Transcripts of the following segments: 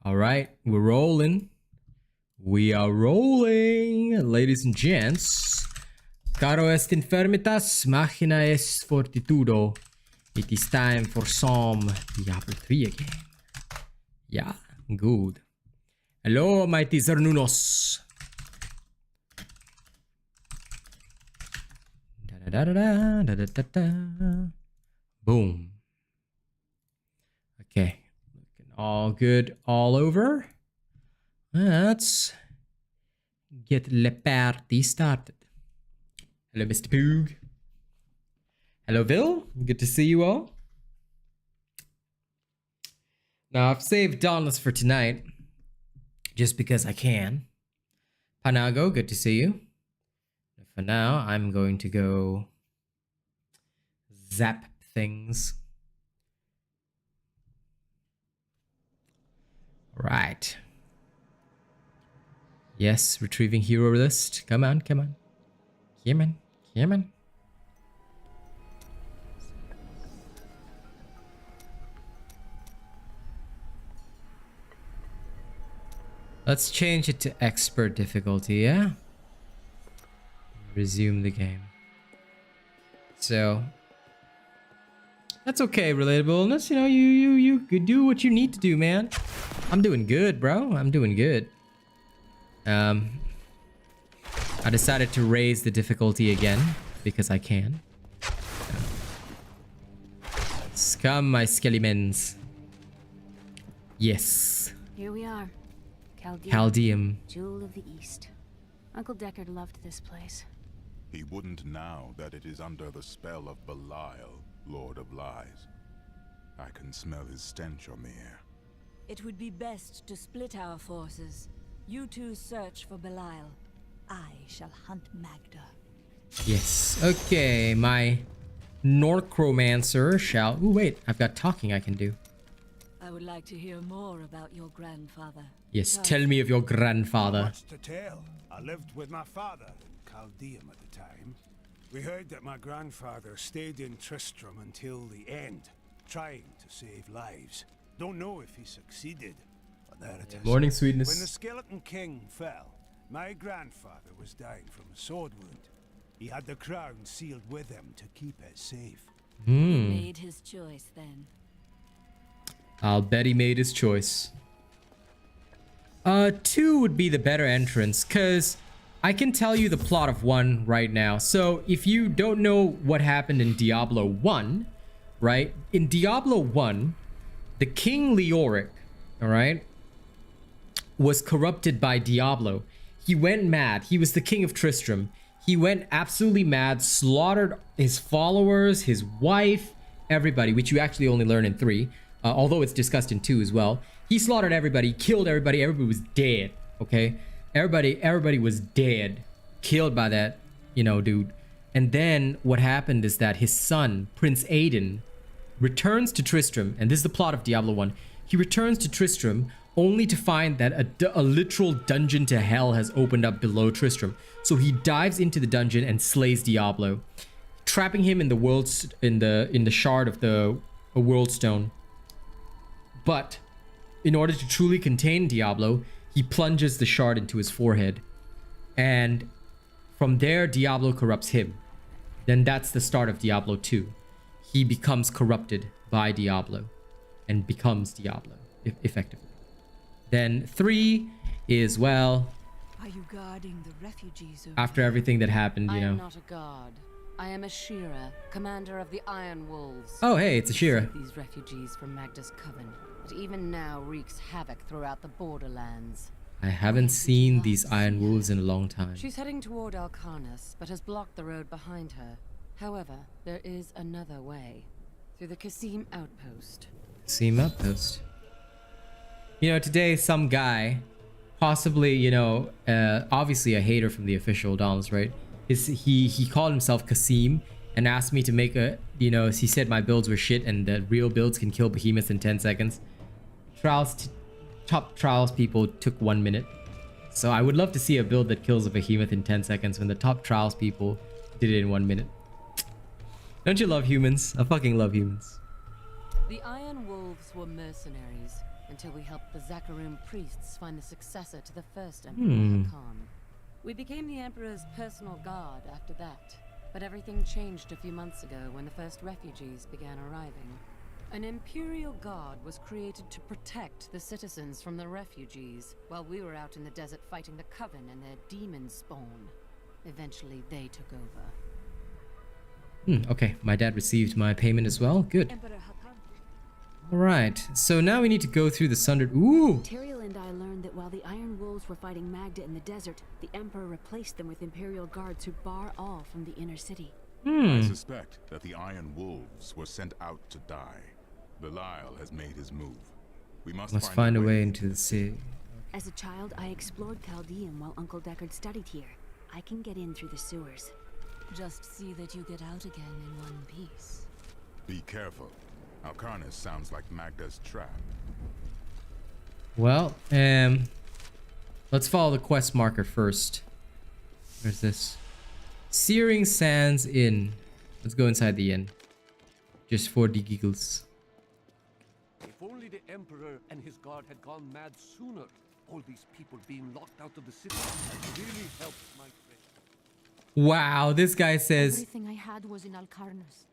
All right, we're rolling. We are rolling, ladies and gents. Caro est infirmitas, machina est fortitudo. It is time for some Diablo 3 again. Yeah, good. Hello, mighty Zernunos. Da da da da da da da. Boom. Okay, looking all good all over. Let's get the party started. Hello, Mr. Poog. Hello, Bill. Good to see you all. Now, I've saved Dauntless for tonight, just because I can. Panago, good to see you. For now, I'm going to go zap things. Right. Yes, retrieving hero list. Come on, come on. Come on, come on. Let's change it to expert difficulty, yeah? Resume the game. So that's okay, relatableness. You know, you do what you need to do, man. I'm doing good, bro. I'm doing good. I decided to raise the difficulty again because I can. Scum, my skeletons. Yes. Here we are. Chaldeum. Jewel of the East. Uncle Deckard loved this place. He wouldn't now that it is under the spell of Belial, Lord of Lies. I can smell his stench on the air. It would be best to split our forces. You two search for Belial. I shall hunt Magda. Yes. Okay, my Norchromancer shall... Ooh, wait. I've got talking I can do. I would like to hear more about your grandfather. Yes, tell me of your grandfather. Not much to tell. I lived with my father in Chaldeum at the time. We heard that my grandfather stayed in Tristram until the end, trying to save lives. Don't know if he succeeded, but there it is. Morning, sweetness. When the Skeleton King fell, my grandfather was dying from a sword wound. He had the crown sealed with him to keep it safe. He made his choice then. I'll bet he made his choice. 2 would be the better entrance, because I can tell you the plot of 1 right now. So if you don't know what happened in Diablo 1, right? In Diablo 1, the King Leoric, all right, was corrupted by Diablo. He went mad. He was the King of Tristram. He went absolutely mad, slaughtered his followers, his wife, everybody, which you actually only learn in 3. Although it's discussed in 2 as well. He slaughtered everybody, killed everybody, everybody was dead, okay? Everybody was dead, killed by that, you know, dude. And then what happened is that his son, Prince Aiden, returns to Tristram, and this is the plot of Diablo 1. He returns to Tristram only to find that a literal dungeon to hell has opened up below Tristram. So he dives into the dungeon and slays Diablo, trapping him in the shard of the world stone. But in order to truly contain Diablo, he plunges the shard into his forehead. And from there, Diablo corrupts him. Then that's the start of Diablo 2. He becomes corrupted by Diablo and becomes Diablo, effectively. Then 3 is, well... Are you guarding the refugees after everything that happened, you know. I am not a guard. I am a Shira, commander of the Iron Wolves. Oh, hey, it's a Shira. These refugees from Magda's coven. It even now wreaks havoc throughout the borderlands. I haven't seen these Iron Wolves in a long time. She's heading toward Alcarnus, but has blocked the road behind her. However, there is another way. Through the Kasim outpost. Kasim outpost. You know, today some guy, possibly, you know, obviously a hater from the official Dauntless, right? He called himself Kasim and asked me to make a, you know, he said my builds were shit and that real builds can kill behemoths in 10 seconds. Top trials people took 1 minute. So I would love to see a build that kills a behemoth in 10 seconds when the top trials people did it in 1 minute. Don't you love humans? I fucking love humans. The Iron Wolves were mercenaries. until we helped the Zakharum priests find the successor to the first Emperor Hakan. We became the Emperor's personal guard after that, but everything changed a few months ago when the first refugees began arriving. An Imperial Guard was created to protect the citizens from the refugees, while we were out in the desert fighting the Coven and their demon spawn. Eventually, they took over. Okay, my dad received my payment as well. Good. Emperor Hakan. Alright, so now we need to go through the Sundered... Ooh! Tyrael and I learned that while the Iron Wolves were fighting Magda in the desert, the Emperor replaced them with Imperial guards who bar all from the inner city. I suspect that the Iron Wolves were sent out to die. Belial has made his move. We must find a way into the city. As a child, I explored Chaldean while Uncle Deckard studied here. I can get in through the sewers. Just see that you get out again in one piece. Be careful. Alcarnus sounds like Magda's trap. Well, let's follow the quest marker first. Where's this? Searing Sands Inn. Let's go inside the inn. Just for the giggles. If only the Emperor and his guard had gone mad sooner. All these people being locked out of the city has really helped my friend. Wow, this guy says... Everything I had was in Alcarnus.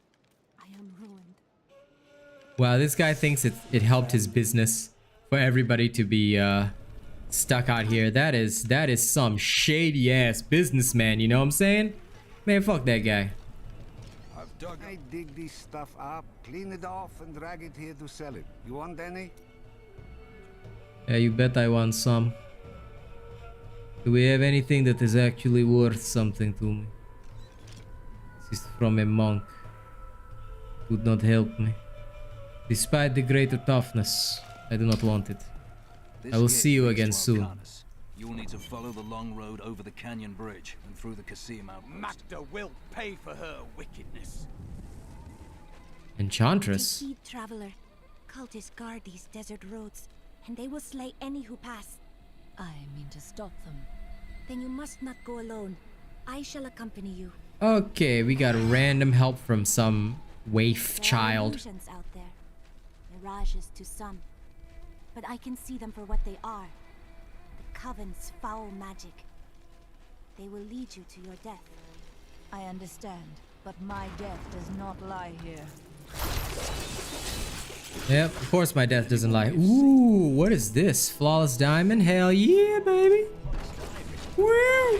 I am ruined. Wow, this guy thinks it helped his business for everybody to be stuck out here. That is some shady ass businessman, you know what I'm saying? Man, fuck that guy. I dig this stuff up, clean it off, and drag it here to sell it. You want any? Yeah, you bet I want some. Do we have anything that is actually worth something to me? This is from a monk. Would not help me. Despite the greater toughness, I do not want it. I will see you again soon. You will need to follow the long road over the canyon bridge and through the Kasim outpost. Magda will pay for her wickedness. Enchantress. Take heed, traveler. Cultists guard these desert roads, and they will slay any who pass. I mean to stop them. Then you must not go alone. I shall accompany you. Okay, we got random help from some waif There are child. illusions out there. Mirages to some. But I can see them for what they are. The Coven's foul magic. They will lead you to your death. I understand, but my death does not lie here. Yep, of course my death doesn't lie. Ooh, what is this? Flawless diamond? Hell yeah, baby. Woo!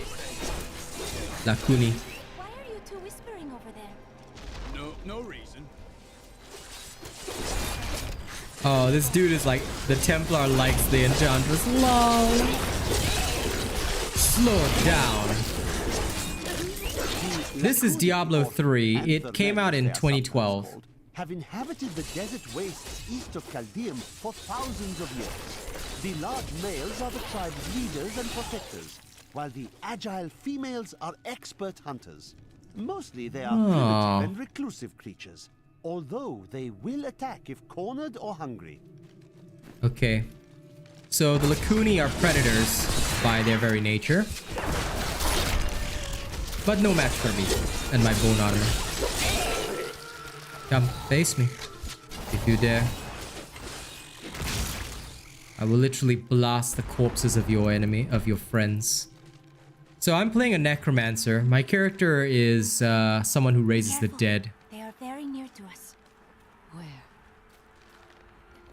Lakuni. Why are you two whispering over there? No reason. Oh, this dude is like, the Templar likes the Enchantress. Lol. Slow down. This is Diablo 3. It came out in 2012. Have inhabited the desert wastes east of Chaldeum for thousands of years. The large males are the tribe's leaders and protectors, while the agile females are expert hunters. Mostly they are primitive and reclusive creatures, although they will attack if cornered or hungry. Okay. So the Lakuni are predators by their very nature. But no match for me and my bone armor. Come, face me. If you dare. I will literally blast the corpses of your enemy, of your friends. So I'm playing a necromancer. My character is someone who raises the dead. They are very near to us. Where?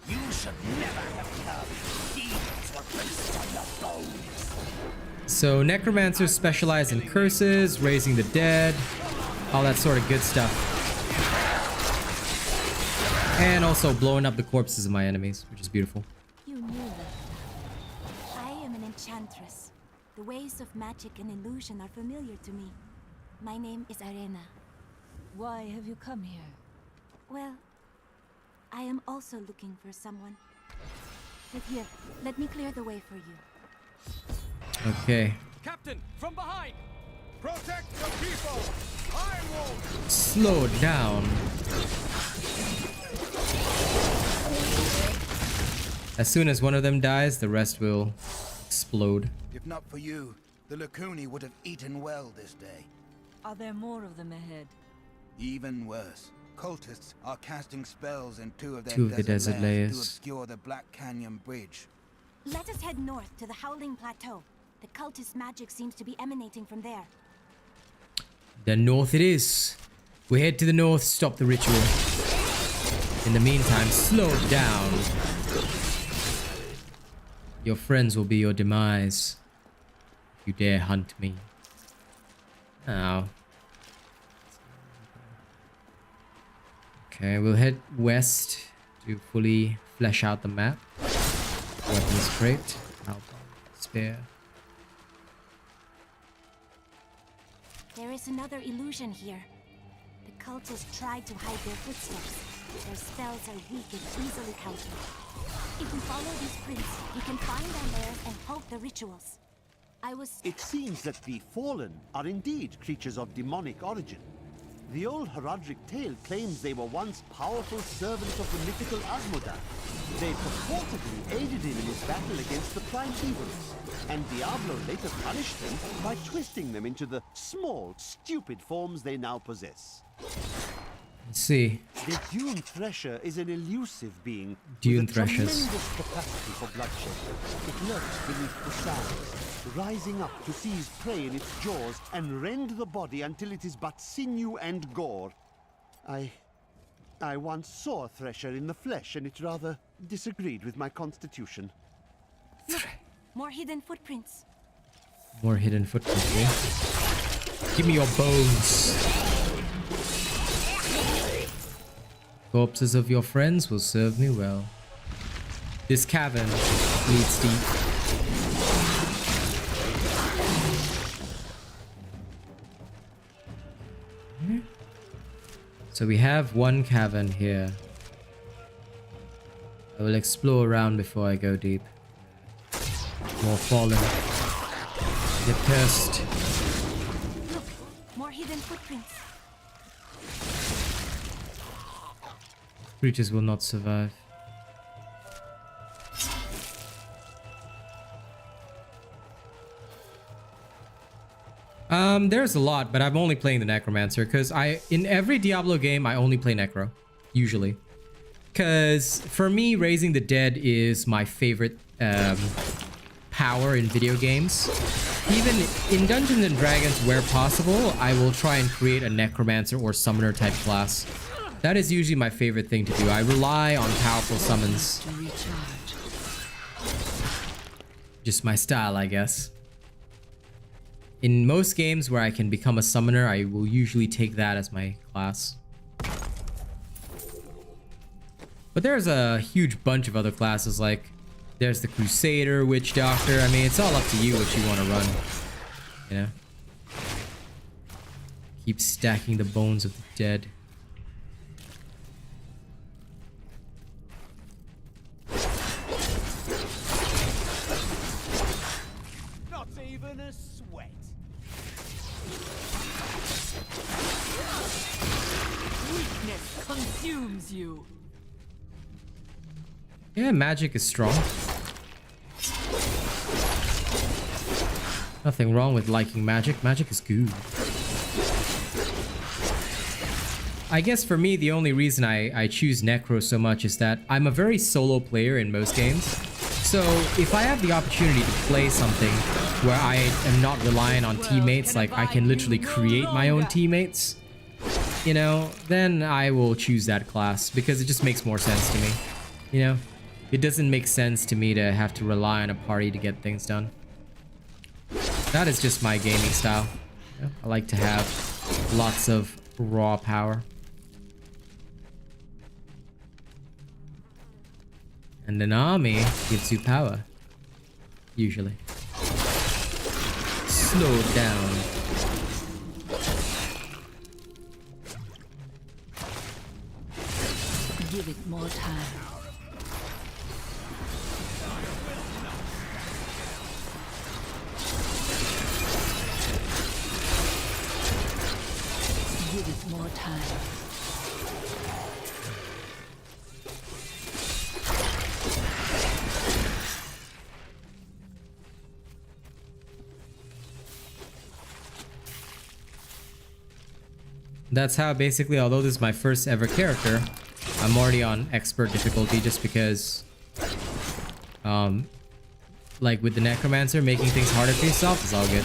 You should never have come. These were based on the bones. So necromancers specialize in curses, raising the dead, all that sort of good stuff. And also blowing up the corpses of my enemies, which is beautiful. You knew that. I am an enchantress. The ways of magic and illusion are familiar to me. My name is Arena. Why have you come here? Well, I am also looking for someone. But here, let me clear the way for you. Okay. Captain, from behind! Protect the people! I will! Slow down. As soon as one of them dies, the rest will explode. If not for you, the Lakuni would have eaten well this day. Are there more of them ahead? Even worse. cultists are casting spells in two of the desert to layers. obscure the Black Canyon Bridge. Let us head north to the Howling Plateau. The cultist magic seems to be emanating from there. The north it is. We head to the north, stop the ritual. In the meantime, slow it down. Your friends will be your demise if you dare hunt me. Ow. Okay, we'll head west to fully flesh out the map. Weapons crate, spear. There is another illusion here. The cultists tried to hide their footsteps. Their spells are weak and easily countered. If we follow these prints, we can find their lairs and halt the rituals. It seems that the Fallen are indeed creatures of demonic origin. The old heraldic tale claims they were once powerful servants of the mythical Asmodai. They purportedly aided him in his battle against the prime evils, and Diablo later punished them by twisting them into the small, stupid forms they now possess. Let's see. The Dune Thresher is an elusive being Dune with a Threshers. tremendous capacity for bloodshed. It lurks beneath the sands, rising up to seize prey in its jaws and rend the body until it is but sinew and gore. I once saw a Thresher in the flesh, and it rather disagreed with my constitution. Look, more hidden footprints. More hidden footprints here. Give me your bones. Corpses of your friends will serve me well. This cavern leads deep. So we have one cavern here. I will explore around before I go deep. More fallen. Get cursed. Look, more hidden footprints. Creatures will not survive. There's a lot, but I'm only playing the Necromancer because in every Diablo game I only play Necro, usually. Because for me, raising the dead is my favorite power in video games. Even in Dungeons and Dragons, where possible, I will try and create a Necromancer or Summoner type class. That is usually my favorite thing to do. I rely on powerful summons. Just my style, I guess. In most games where I can become a summoner, I will usually take that as my class. But there's a huge bunch of other classes, like there's the Crusader, Witch Doctor. I mean, it's all up to you what you want to run, you know? Keep stacking the bones of the dead. Not even a sweat. Weakness consumes you. Yeah, magic is strong. Nothing wrong with liking magic. Magic is good. I guess for me, the only reason I choose Necro so much is that I'm a very solo player in most games. So if I have the opportunity to play something where I am not relying on teammates, like I can literally create my own teammates, you know, then I will choose that class because it just makes more sense to me, you know? It doesn't make sense to me to have to rely on a party to get things done. That is just my gaming style. You know, I like to have lots of raw power. And an army gives you power. Usually. Slow it down. Give it more time. Give it more time. that's how basically, although this is my first ever character, I'm already on expert difficulty just because like with the necromancer, making things harder for yourself is all good.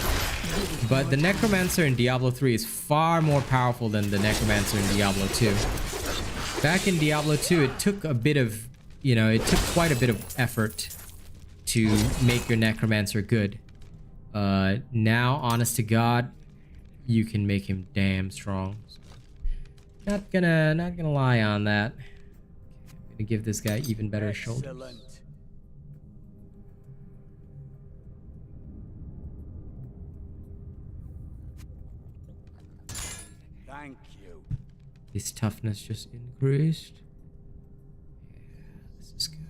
But the necromancer in Diablo 3 is far more powerful than the necromancer in Diablo 2. Back in Diablo 2, it took a bit of, you know, it took quite a bit of effort to make your necromancer good. Now, honest to God, you can make him damn strong. Not gonna lie on that. I'm gonna give this guy even better shoulders. Thank you. His toughness just increased. Yeah, this is good.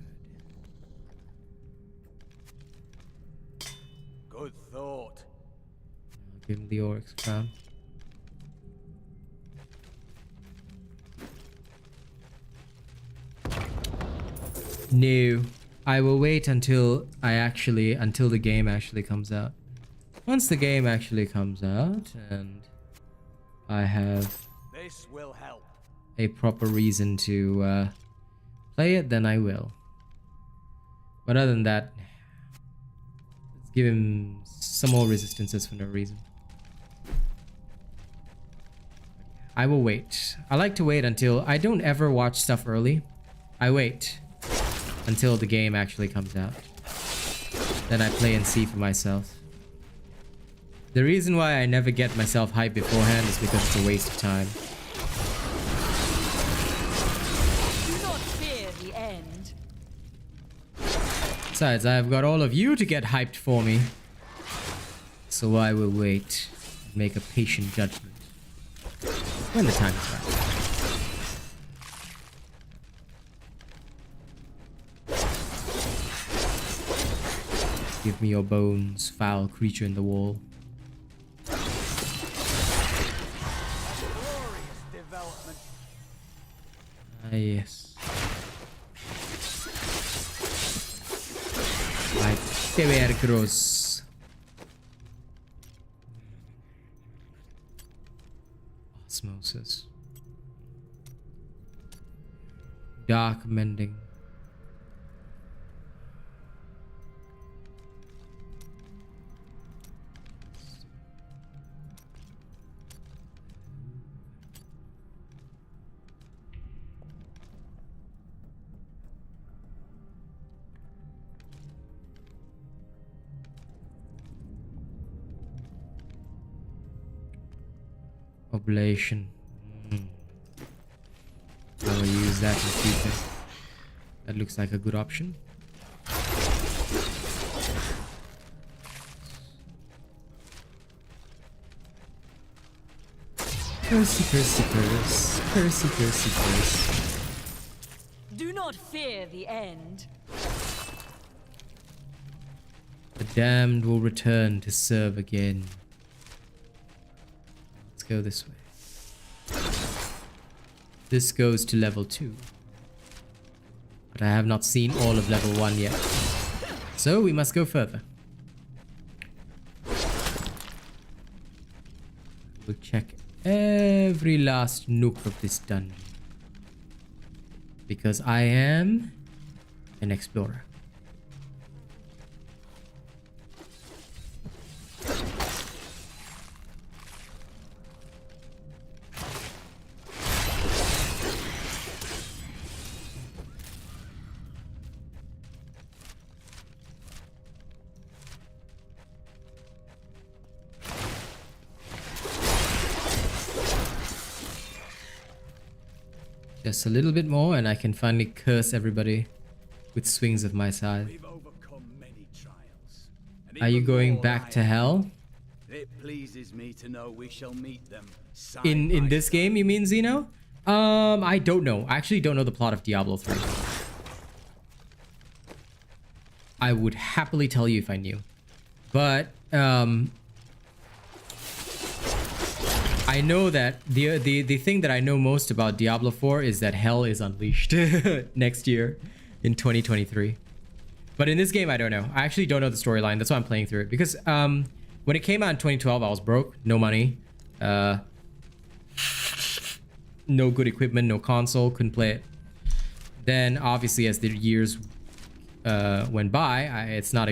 Good thought. I'll give him the Oryx crown. No, I will wait until the game actually comes out. Once the game actually comes out and I have This will help. a proper reason to play it, then I will. But other than that, let's give him some more resistances for no reason. I will wait. I like to wait until... I don't ever watch stuff early. I wait until the game actually comes out. Then I play and see for myself. The reason why I never get myself hyped beforehand is because it's a waste of time. Do not fear the end. Besides, I've got all of you to get hyped for me. So I will wait and make a patient judgment when the time is right. Give me your bones, foul creature in the wall. Ah, yes. Like Tevergros. Osmosis. Dark mending. Oblation. I will use that in the future. That looks like a good option. Cursey, cursey, curse. Cursey, cursey, curse. Do not fear the end. The damned will return to serve again. Let's go this way. This goes to level 2. But I have not seen all of level 1 yet. So we must go further. We'll check every last nook of this dungeon. Because I am an explorer. Just a little bit more and I can finally curse everybody with swings of my scythe. Are you going back to hell? It pleases me to know we shall meet them In this game, you mean, Zeno? I don't know. I actually don't know the plot of Diablo 3. I would happily tell you if I knew. But I know that the thing that I know most about Diablo 4 is that hell is unleashed next year in 2023. But in this game, I don't know. I actually don't know the storyline. That's why I'm playing through it. Because when it came out in 2012, I was broke, no money. no good equipment, no console, couldn't play it. Then obviously as the years went by, it's not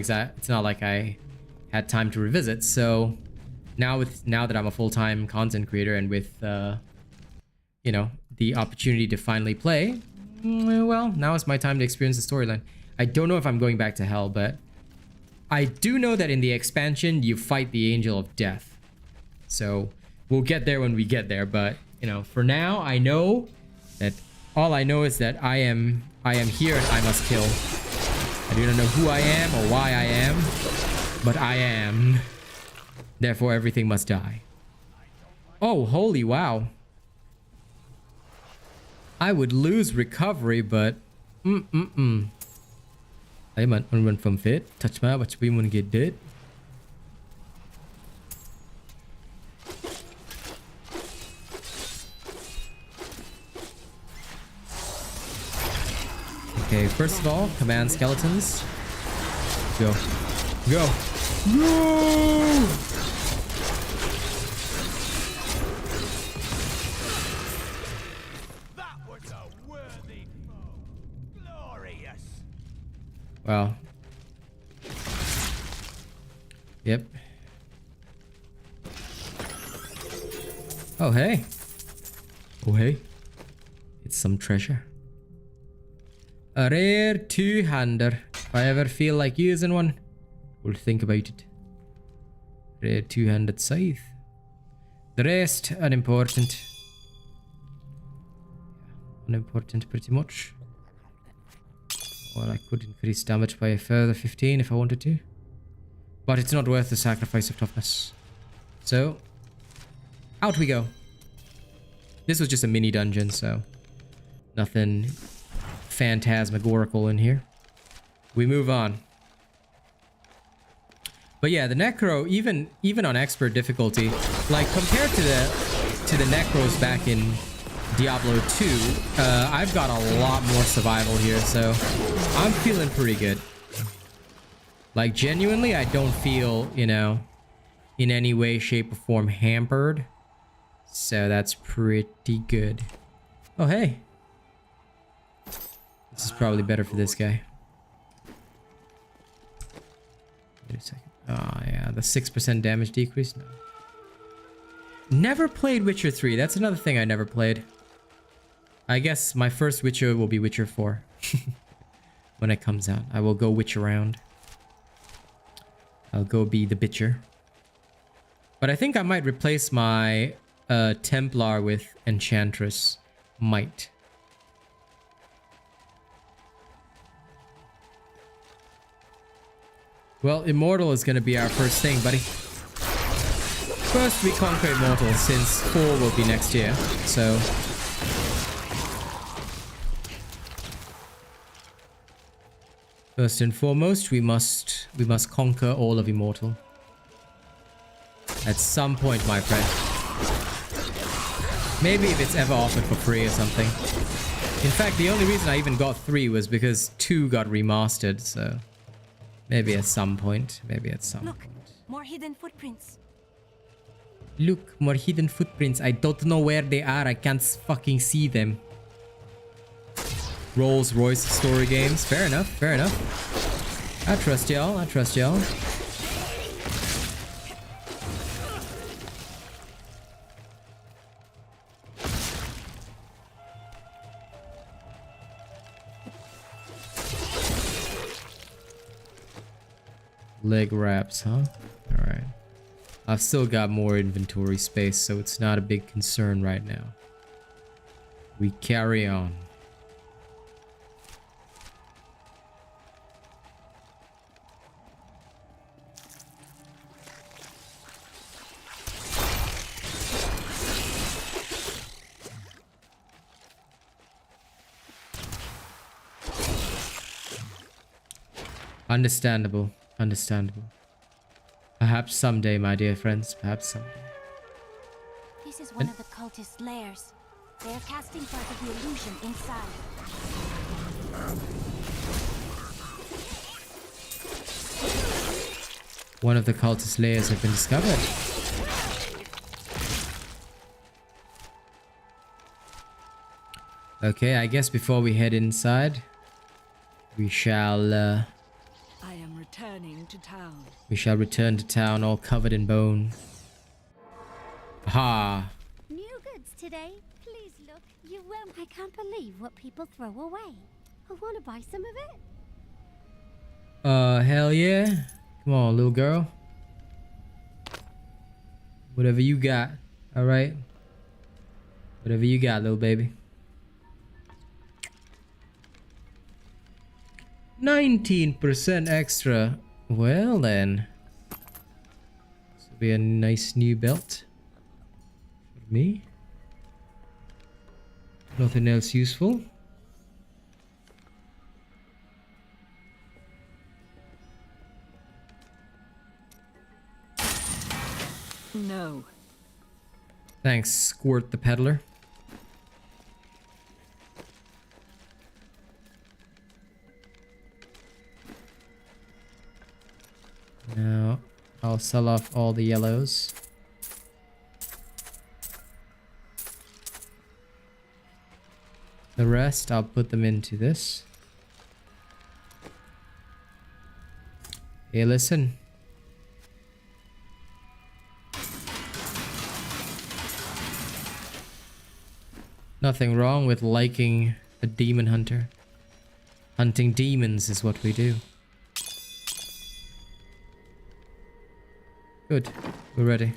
like I had time to revisit. So now that I'm a full-time content creator and with you know, the opportunity to finally play, well, now is my time to experience the storyline. I don't know if I'm going back to hell, but I do know that in the expansion you fight the Angel of Death. So we'll get there when we get there, but you know, for now I know that all I know is that I am here and I must kill. I do not know who I am or why I am, but I am. Therefore everything must die. Oh, holy wow. I would lose recovery, but Đấy mà run from fit, touch my but we won't get dead. Okay, first of all, command skeletons. Go. Go. No! Wow. Yep. Oh, hey. Oh, hey. It's some treasure. A rare two-hander. If I ever feel like using one, we'll think about it. Rare two-handed scythe. The rest, unimportant. Unimportant pretty much. Well, I could increase damage by a further 15 if I wanted to. But it's not worth the sacrifice of toughness. So, out we go. This was just a mini dungeon, so nothing phantasmagorical in here. We move on. But yeah, the Necro, even on expert difficulty, like compared to the Necros back in Diablo 2, I've got a lot more survival here, so I'm feeling pretty good. Like, genuinely, I don't feel, you know, in any way, shape, or form hampered. So that's pretty good. Oh, hey. This is probably better for this guy. Wait a second. Oh, yeah, the 6% damage decrease. No. Never played Witcher 3. That's another thing I never played. I guess my first Witcher will be Witcher 4. When it comes out. I will go witch around. I'll go be the bitcher. But I think I might replace my Templar with Enchantress. Might. Well, Immortal is going to be our first thing, buddy. First we conquer Immortal, since 4 will be next year. So... first and foremost, we must conquer all of Immortal. At some point, my friend. Maybe if it's ever offered for free or something. In fact, the only reason I even got 3 was because 2 got remastered, so... maybe at some point. Maybe at some point. More hidden footprints. Look, more hidden footprints. I don't know where they are. I can't fucking see them. Rolls-Royce story games. Fair enough, fair enough. I trust y'all, I trust y'all. Leg wraps, huh? Alright. I've still got more inventory space, so it's not a big concern right now. We carry on. Understandable. Understandable. Perhaps someday, my dear friends. Perhaps someday. This is one of the cultist lairs. They are casting part of the illusion inside. One of the cultist layers have been discovered. Okay, I guess before we head inside, we shall I am returning to town. we shall return to town all covered in bone. Ha! New goods today. Please look. You won't. I can't believe what people throw away. I want to buy some of it. Hell yeah. Come on, little girl. Whatever you got. All right. Whatever you got, little baby. 19% extra. Well then. This will be a nice new belt. For me. Nothing else useful. No. Thanks, Squirt the Peddler. Now, I'll sell off all the yellows. The rest, I'll put them into this. Hey, listen. Nothing wrong with liking a demon hunter. Hunting demons is what we do. Good. We're ready.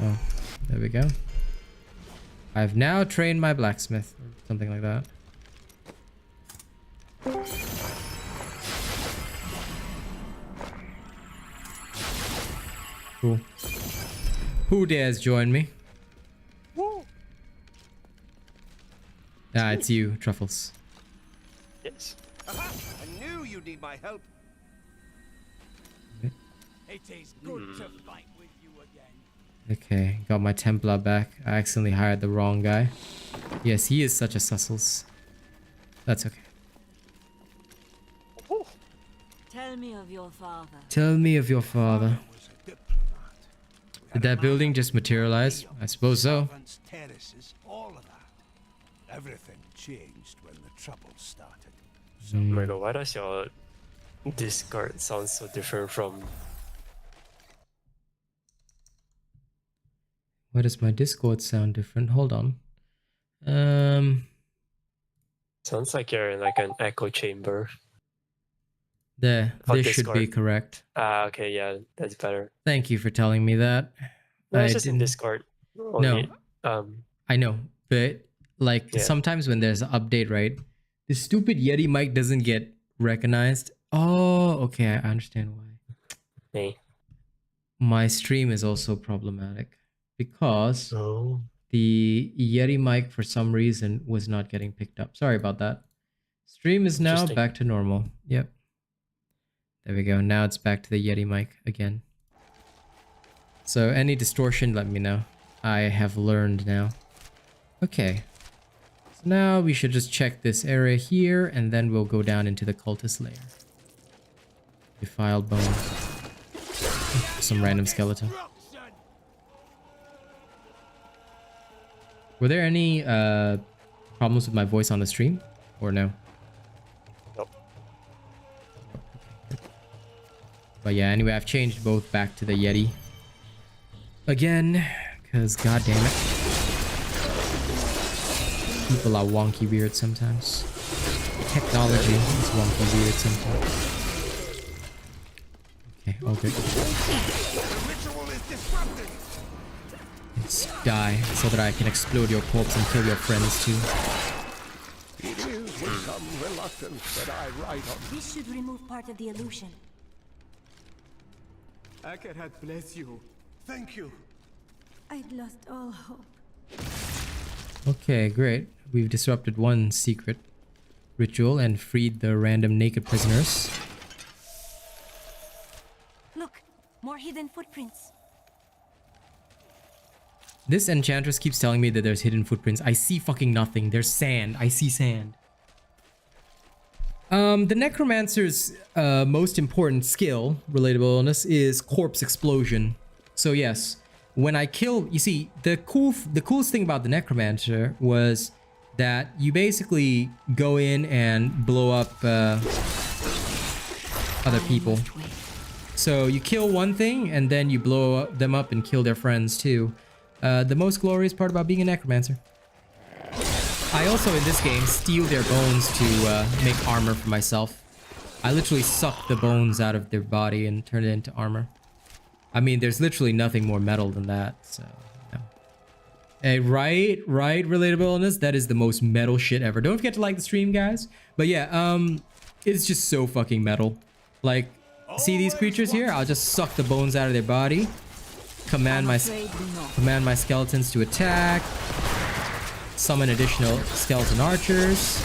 Oh, there we go. I've now trained my blacksmith, or something like that. Cool. Who dares join me? Woo. Ah, it's you, Truffles. Yes. Aha! I knew you'd need my help. It is good to fight with you again. Okay, got my Templar back. I accidentally hired the wrong guy. Yes, he is such a sussels. That's okay. Tell me of your father. Tell me of your father. Did that building just materialize? I suppose so. Terraces, all of that. Everything changed when the trouble started. Oh my god, why does your Discord sound so different from... Why does my Discord sound different? Hold on. Sounds like you're in like an echo chamber. There, this should be correct. Ah, okay, yeah, that's better. Thank you for telling me that. No, it's just in Discord. Only, I know, but like sometimes when there's an update, right? The stupid Yeti mic doesn't get recognized. Oh, okay, I understand why. Hey. My stream is also problematic because the Yeti mic for some reason was not getting picked up. Sorry about that. Stream is now back to normal. Yep. There we go. Now it's back to the Yeti mic again. So any distortion, let me know. I have learned now. Okay. So now we should just check this area here, and then we'll go down into the cultist lair. Defiled bone. Some random skeleton. Were there any problems with my voice on the stream? Or no? But yeah, anyway, I've changed both back to the Yeti. Again, because god damn it. People are wonky weird sometimes. Technology is wonky weird sometimes. Okay, all good. Let's die so that I can explode your corpse and kill your friends too. It is with some reluctance that I write on. This should remove part of the illusion. Akarat bless you. Thank you. I'd lost all hope. Okay, great. We've disrupted one secret ritual and freed the random naked prisoners. Look, more hidden footprints. This enchantress keeps telling me that there's hidden footprints. I see fucking nothing. There's sand. I see sand. The necromancer's most important skill, relatable illness, is corpse explosion. So yes, when I kill, you see, the coolest thing about the necromancer was that you basically go in and blow up other people. So you kill one thing and then you blow them up and kill their friends too. The most glorious part about being a necromancer. I also, in this game, steal their bones to make armor for myself. I literally suck the bones out of their body and turn it into armor. I mean, there's literally nothing more metal than that, so... yeah. Hey, right, relatable illness. That is the most metal shit ever. Don't forget to like the stream, guys. But yeah, it's just so fucking metal. Like, see these creatures here? I'll just suck the bones out of their body. Command my skeletons to attack. Summon additional skeleton archers.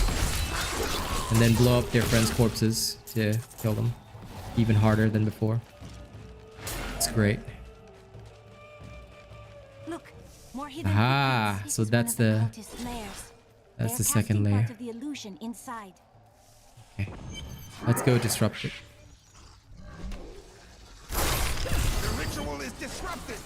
And then blow up their friends' corpses to kill them. Even harder than before. It's great. Look, more hidden Aha, so that's the second layer. Part of the illusion inside. Okay. Let's go disrupt it. The ritual is disrupted.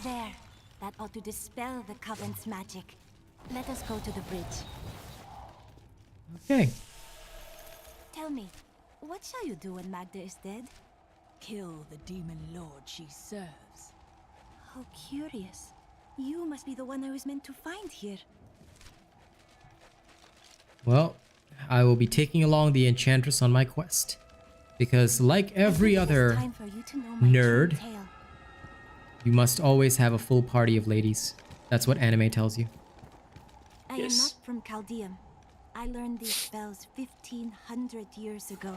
There. That ought to dispel the Coven's magic. Let us go to the bridge. Okay. Tell me, what shall you do when Magda is dead? Kill the demon lord she serves. How curious. You must be the one I was meant to find here. Well, I will be taking along the enchantress on my quest. Because like every other nerd, you must always have a full party of ladies. That's what anime tells you. I am not from Chaldeum. I learned these spells 1500 years ago.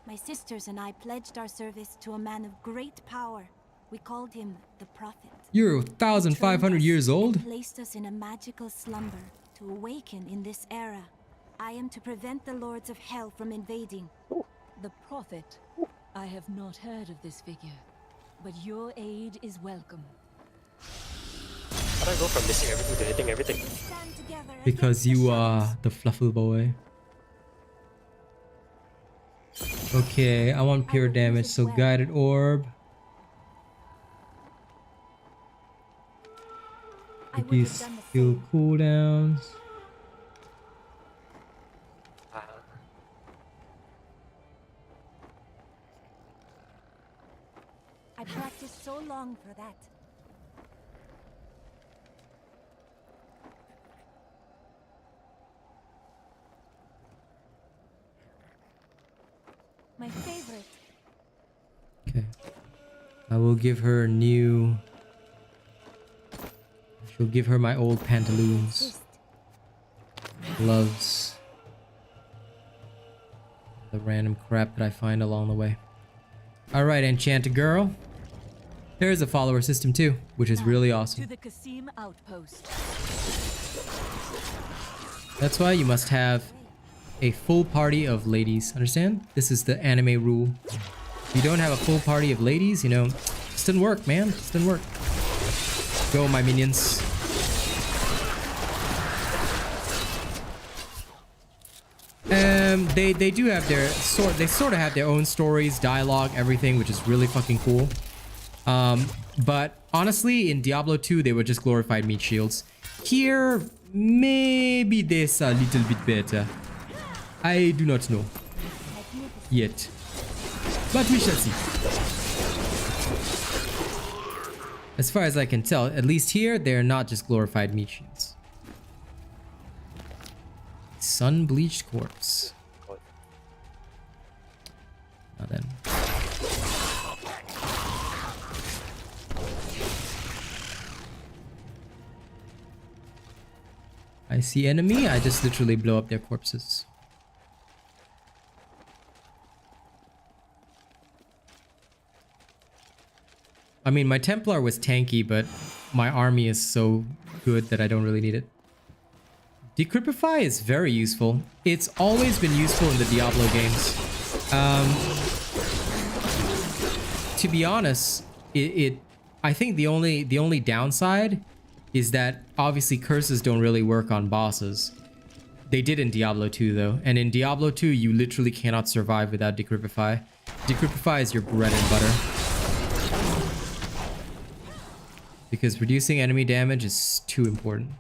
My sisters and I pledged our service to a man of great power. We called him the Prophet. You're 1,500 years old? He placed us in a magical slumber to awaken in this era. I am to prevent the lords of hell from invading. The Prophet. I have not heard of this figure, but your aid is welcome. How do I go from missing everything to hitting everything? Because you are the fluffy boy. Okay, I want pure damage, so guided orb. These skill cooldowns. I practiced so long for that. My favorite. Okay. I will give her new... She'll give her my old pantaloons. Gloves. The random crap that I find along the way. Alright, enchanted girl. There is a follower system too, which is really awesome. To the Qasim outpost. That's why you must have a full party of ladies. Understand? This is the anime rule. If you don't have a full party of ladies, you know, it just didn't work, man. It just didn't work. Go, my minions. They do have their they sort of have their own stories, dialogue, everything, which is really fucking cool. But honestly, in Diablo 2, they were just glorified meat shields. Here, maybe this a little bit better. I do not know yet, but we shall see. As far as I can tell, at least here, they're not just glorified meat shields. Sun-bleached corpse. Now then. I see enemy, I just literally blow up their corpses. I mean, my Templar was tanky, but my army is so good that I don't really need it. Decrypify is very useful. It's always been useful in the Diablo games. To be honest, I think the only downside is that obviously curses don't really work on bosses. They did in Diablo 2 though, and in Diablo 2 you literally cannot survive without Decrypify. Decrypify is your bread and butter. Because reducing enemy damage is too important.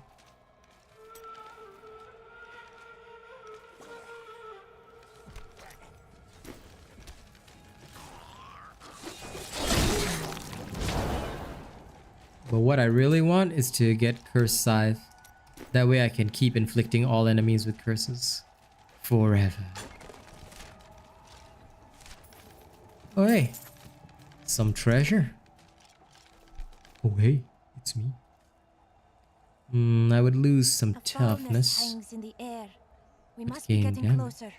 But what I really want is to get Cursed Scythe. That way I can keep inflicting all enemies with curses. Forever. Oh hey. Some treasure. Oh hey, it's me. I would lose some toughness. Hangs in the air. We but must be gain getting damage. closer.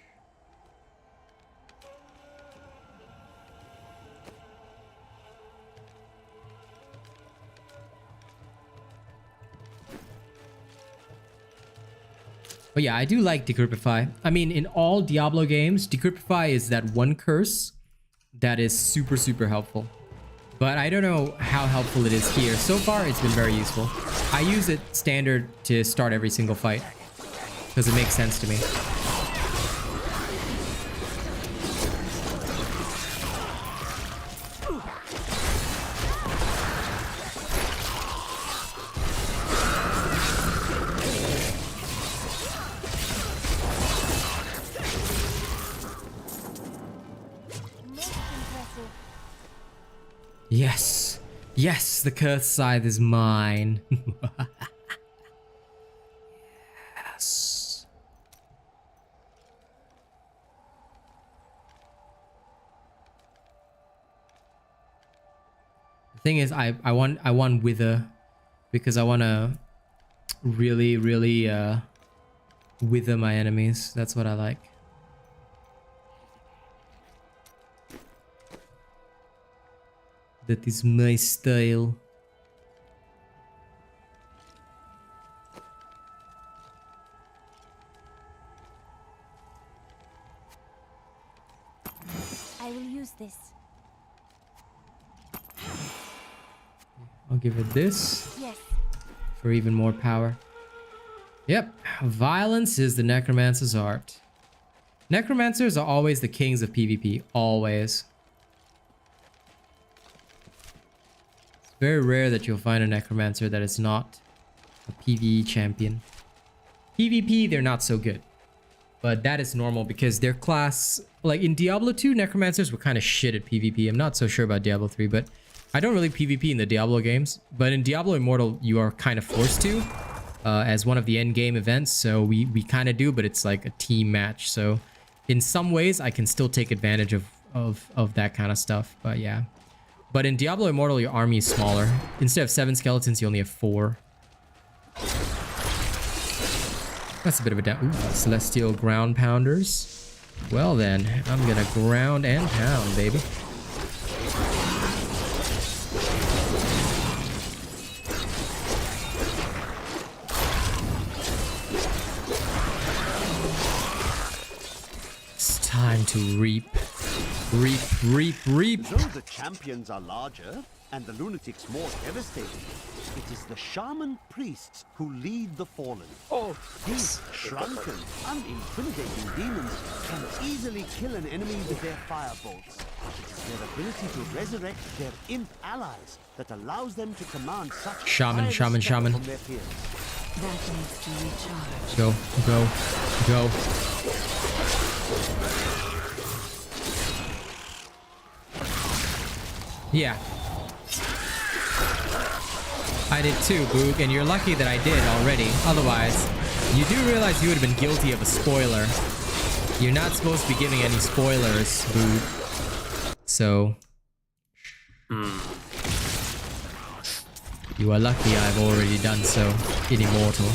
But yeah, I do like Decrypify. I mean, in all Diablo games, Decrypify is that one curse that is super, super helpful. But I don't know how helpful it is here. So far, it's been very useful. I use it standard to start every single fight because it makes sense to me. Yes. Yes, the Cursed Scythe is mine. Yes. The thing is, I want Wither because I want to really wither my enemies. That's what I like. That is my style. I will use this. I'll give it this. Yes. For even more power. Yep. Violence is the necromancer's art. Necromancers are always the kings of PvP. Always. Very rare that you'll find a necromancer that is not a PvE champion. PvP, they're not so good. But that is normal because their class... Like in Diablo 2, necromancers were kind of shit at PvP. I'm not so sure about Diablo 3, but I don't really PvP in the Diablo games. But in Diablo Immortal, you are kind of forced to as one of the end game events. So we kind of do, but it's like a team match. So in some ways, I can still take advantage of that kind of stuff. But yeah. But in Diablo Immortal, your army is smaller. Instead of 7 skeletons, you only have 4. That's a bit of a down. Ooh, Celestial Ground Pounders. Well then, I'm gonna ground and pound, baby. It's time to reap. Reap, reap, reap. Though the champions are larger and the lunatics more devastating, it is the shaman priests who lead the fallen. Oh, These shrunken, unintimidating demons can easily kill an enemy with their firebolts. It is their ability to resurrect their imp allies that allows them to command such Shaman. from their peers. That needs to recharge. Go, go, go. Yeah. I did too, Boog, and you're lucky that I did already. Otherwise, you do realize you would have been guilty of a spoiler. You're not supposed to be giving any spoilers, Boog. So... You are lucky I've already done so in Immortal.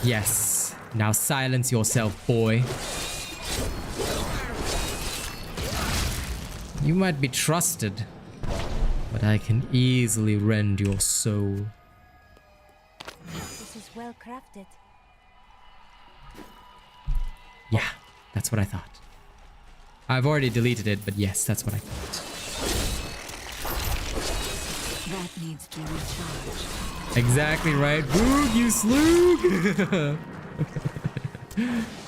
Yes. Now silence yourself, boy. You might be trusted, I can easily rend your soul. This is well crafted. Yeah, that's what I thought. I've already deleted it, but yes, that's what I thought. That needs to be recharged. Exactly right. Boog, you sloog!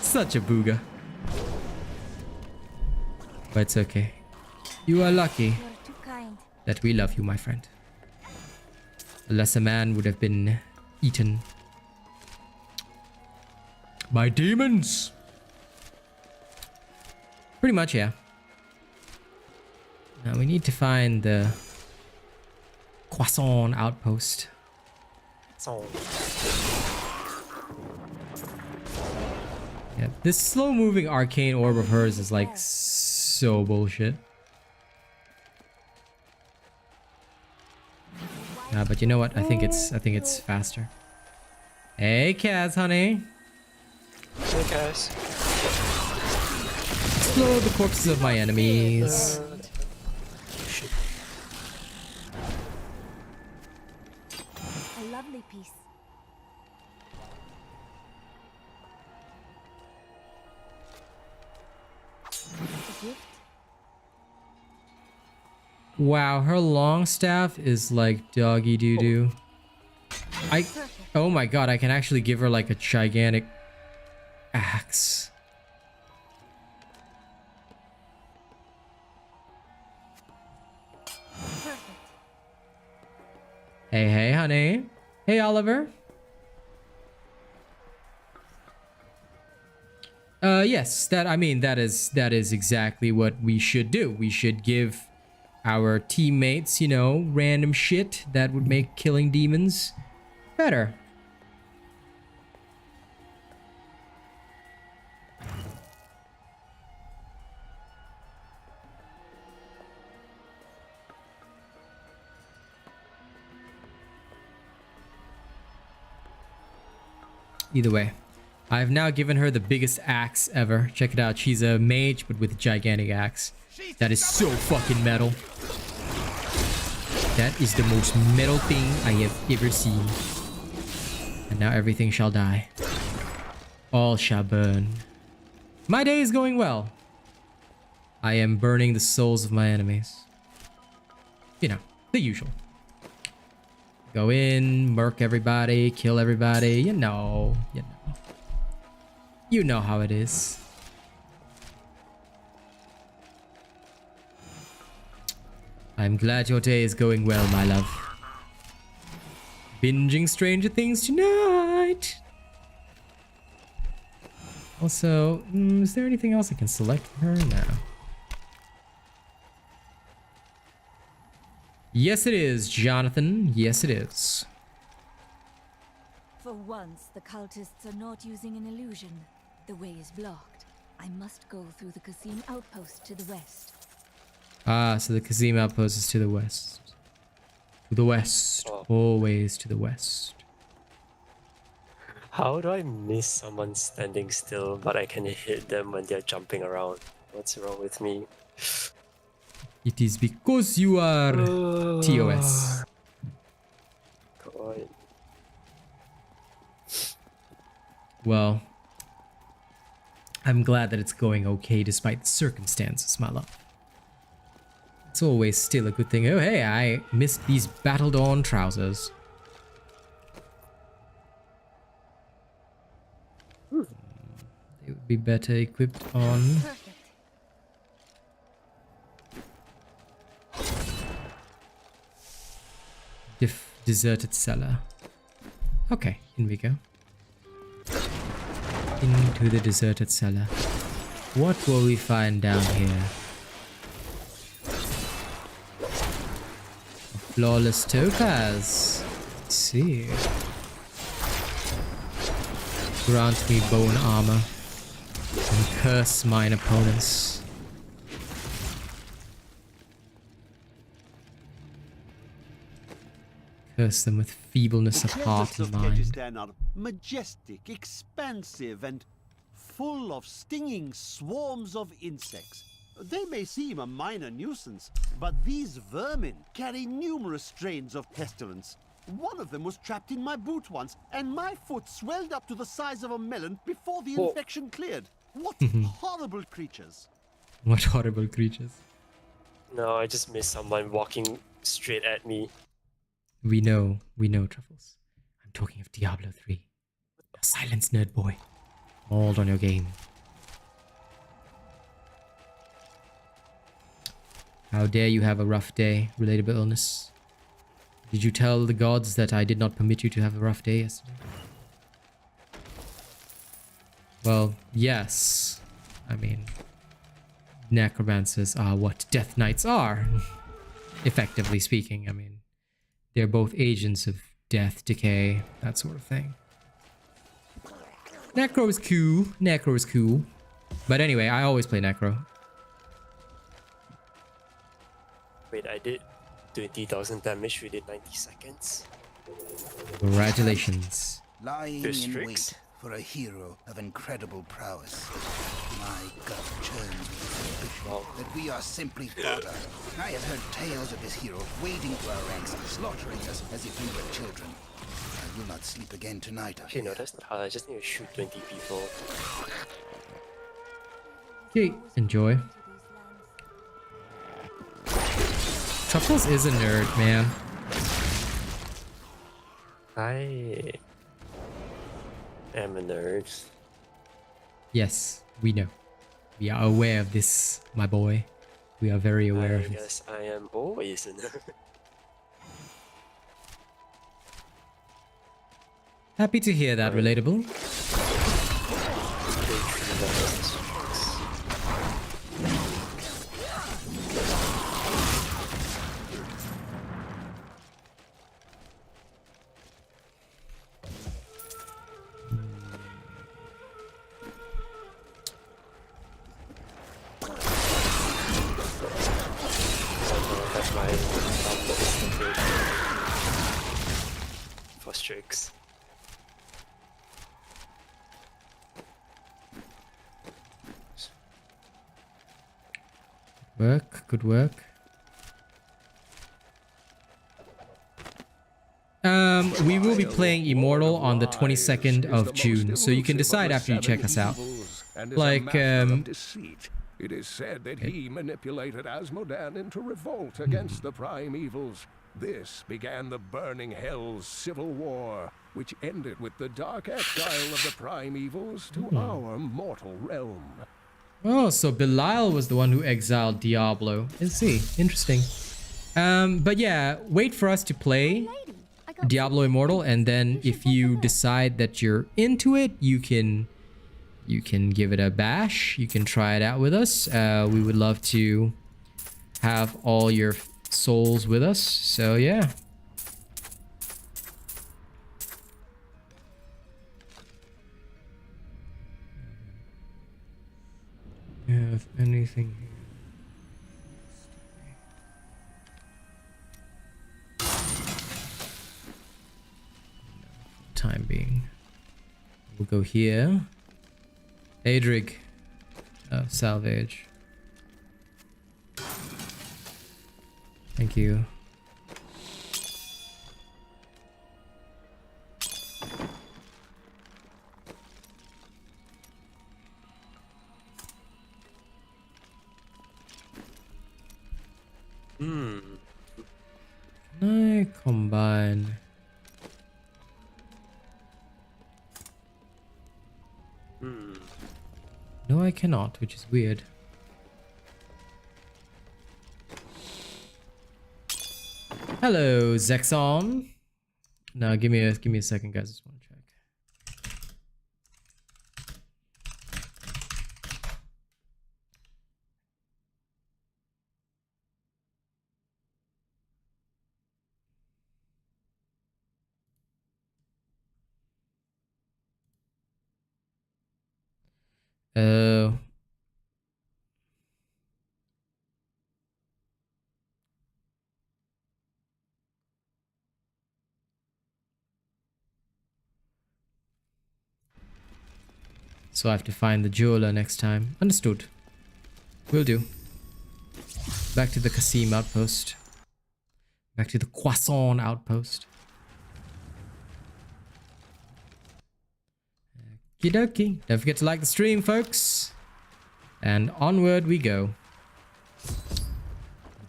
Such a booga. But it's okay. You are lucky You're too kind. that we love you, my friend. Unless a man would have been eaten by demons. Pretty much, yeah. Now we need to find the Croissant outpost. So Yeah, this slow-moving arcane orb of hers is like so bullshit. But you know what? I think it's faster. Hey, Kaz, honey. hey guys. Explode the corpses of my enemies. Shit. A lovely piece. A gift? Wow, her long staff is like doggy doo-doo. Oh my god, I can actually give her like a gigantic axe. Perfect. Hey, hey, honey. Hey, Oliver. Yes, that is exactly what we should do. We should give our teammates, you know, random shit that would make killing demons better. Either way, I've now given her the biggest axe ever. Check it out. She's a mage, but with a gigantic axe. That is so fucking metal. That is the most metal thing I have ever seen. And now everything shall die. All shall burn. My day is going well. I am burning the souls of my enemies. You know, the usual. Go in, murk everybody, kill everybody. You know. You know how it is. I'm glad your day is going well, my love. Binging Stranger Things tonight. Also, is there anything else I can select for her now? Yes, it is, Jonathan. Yes, it is. For once, the cultists are not using an illusion. The way is blocked. I must go through the Kasim outpost to the west. Ah, so the Kazim outpost is to the west. To the west. Always to the west. How do I miss someone standing still, but I can hit them when they're jumping around? What's wrong with me? It is because you are TOS. God. Well, I'm glad that it's going okay despite the circumstances, my love. It's always still a good thing. Oh, hey, I missed these battle-dawn trousers. They would be better equipped on... Deserted cellar. Okay, in we go. Into the deserted cellar. What will we find down here? A flawless topaz. Let's see. Grant me bone armor and curse mine opponents. Curse them with feebleness of heart and mind. Kyrgyzstan are majestic, expansive, and full of stinging swarms of insects. They may seem a minor nuisance, but these vermin carry numerous strains of pestilence. One of them was trapped in my boot once, and my foot swelled up to the size of a melon before the infection cleared. What horrible creatures. What horrible creatures. No, I just missed someone walking straight at me. We know, Truffles. I'm talking of Diablo 3. Silence, nerd boy. Hold on your game. How dare you have a rough day, relatable illness? Did you tell the gods that I did not permit you to have a rough day yesterday? Well, yes. I mean, necromancers are what death knights are. Effectively speaking, I mean, they're both agents of death, decay, that sort of thing. Necro is cool. Necro is cool. But anyway, I always play Necro. Wait, I did 20,000 damage within 90 seconds. Congratulations. Lying Fish in tricks. wait for a hero of incredible prowess. My gut churns with the suspicion that we are simply fodder. I have heard tales of this hero wading to our ranks, slaughtering us as if we were children. I will not sleep again tonight. Okay, no, that's not hard. I just need to shoot 20 people. Okay, enjoy. Truffles is a nerd, man. I am a nerd. Yes, we know. We are aware of this, my boy. We are very aware of this. Yes, I am always a nerd. Happy to hear that, relatable. For Strix. Work, good work. We will be playing Immortal on the 22nd of June, so you can decide after you check us out. Like, It is said that he manipulated Asmodan into revolt against the prime evils. This began the Burning Hell's civil war, which ended with the dark exile of the prime evils to our mortal realm. oh, so Belial was the one who exiled Diablo. I see. Interesting. But yeah, wait for us to play Diablo Immortal, and then if you decide that you're into it, you can give it a bash. You can try it out with us. We would love to have all your souls with us. So yeah. Have anything here? Time being, we'll go here. Adrig, salvage. Thank you. Can I combine? No, I cannot, which is weird. Hello, Zexon. Now, give me a second, guys. I just want to check. Oh. So I have to find the jeweler next time. Understood. Will do. Back to the Qasim outpost. Back to the Croissant outpost. Okie dokie. Don't forget to like the stream, folks. And onward we go.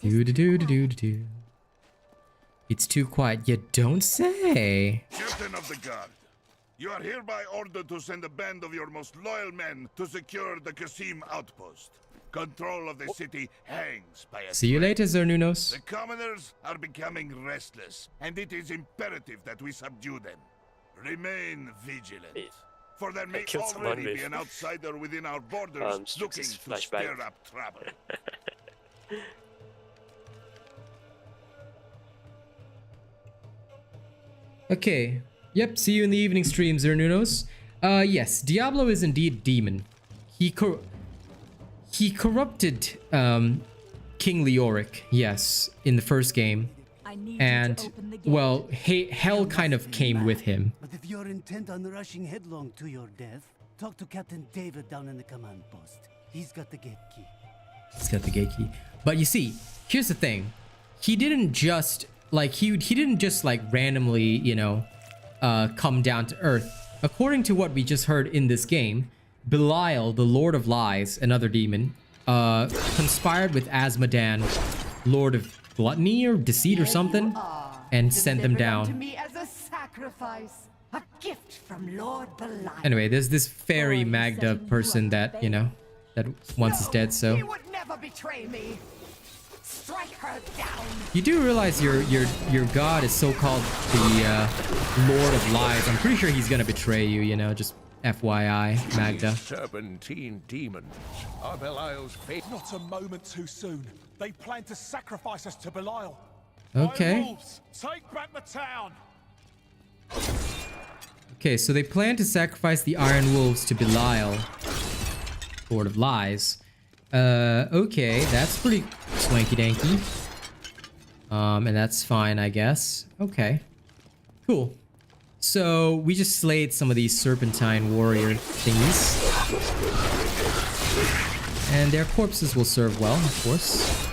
Do. It's too quiet. You don't say. Captain of the guard, you are hereby ordered to send a band of your most loyal men to secure the Qasim outpost. Control of the city hangs by a See you later, Zernunos. The commoners are becoming restless, and it is imperative that we subdue them. Remain vigilant. For there may already be an outsider within our borders looking to stir up trouble. Okay. Yep, see you in the evening stream, Zernunos. Yes, Diablo is indeed demon. He corrupted King Leoric, yes, in the first game. And, well, hell kind of came with him. But if you're intent on rushing headlong to your death, talk to Captain David down in the command post. He's got the gate key. He's got the gate key. But you see, here's the thing. He didn't just, like, he didn't just, like, randomly, you know, come down to Earth. According to what we just heard in this game, Belial, the Lord of Lies, another demon, conspired with Azmodan, Lord of Gluttony or Deceit or something, and sent them down. To me as a sacrifice, a gift from Lord Belial. Anyway, there's this fairy Magda person that, you know, that once is dead, so... He would never betray me. Strike her down. You do realize your god is so-called the Lord of Lies. I'm pretty sure he's gonna betray you, you know, just FYI, Magda. Serpentine demons are Belial's fate. Not a moment too soon. They plan to sacrifice us to Belial. Okay. Wolves, take back the town. Okay, so they plan to sacrifice the Iron Wolves to Belial, Lord of Lies. Okay, that's pretty swanky-danky. And that's fine, I guess. Okay. Cool. So, we just slayed some of these Serpentine warrior thingies. And their corpses will serve well, of course.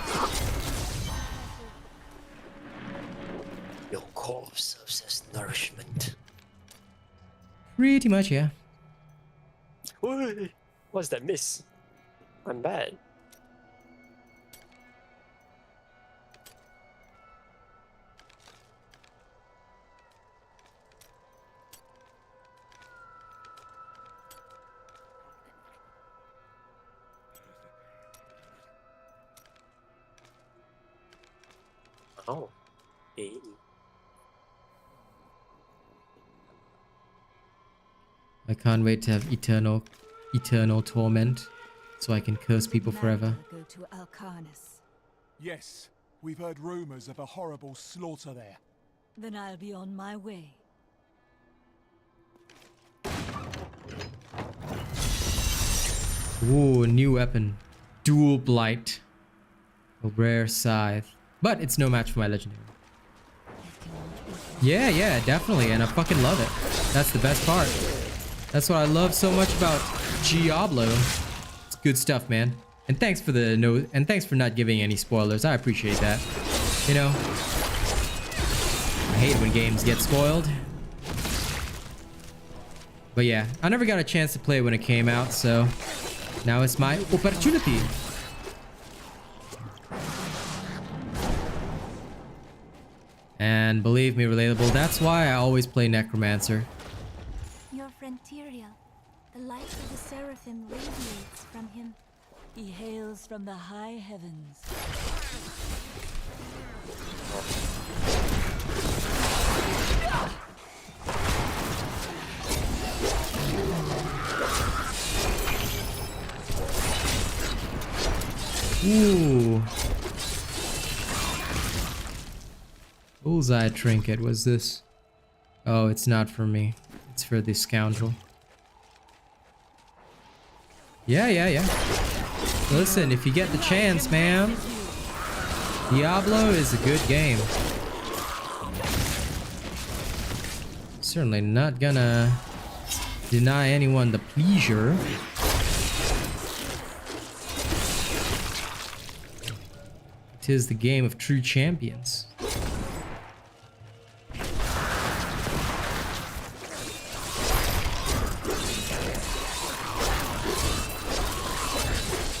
Your corpse serves as nourishment. Pretty much, yeah. What's that miss? I'm bad. Oh. Hey. I can't wait to have eternal torment, so I can curse people forever. Go to Alcarnus. Yes, we've heard rumors of a horrible slaughter there. Then I'll be on my way. Ooh, new weapon. Dual Blight. A rare scythe. But it's no match for my legendary. Yeah, definitely, and I fucking love it. That's the best part. That's what I love so much about Diablo. It's good stuff, man. And thanks for thanks for not giving any spoilers. I appreciate that. You know, I hate when games get spoiled. But yeah, I never got a chance to play when it came out, so now it's my opportunity. And believe me, relatable, that's why I always play Necromancer. Your friend Tyrael, the light of the Seraphim radiates from him. He hails from the high heavens. Ooh. Bullseye trinket, what's this? Oh, it's not for me. It's for this scoundrel. Yeah. Listen, if you get the chance, man. Diablo is a good game. Certainly not gonna deny anyone the pleasure. 'Tis the game of true champions.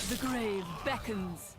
The grave beckons.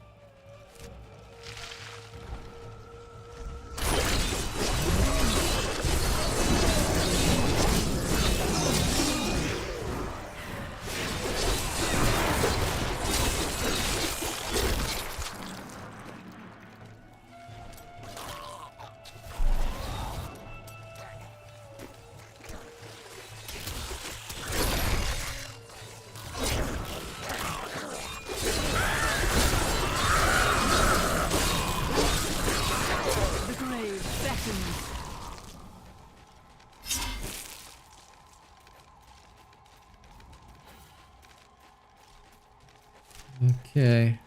Okay.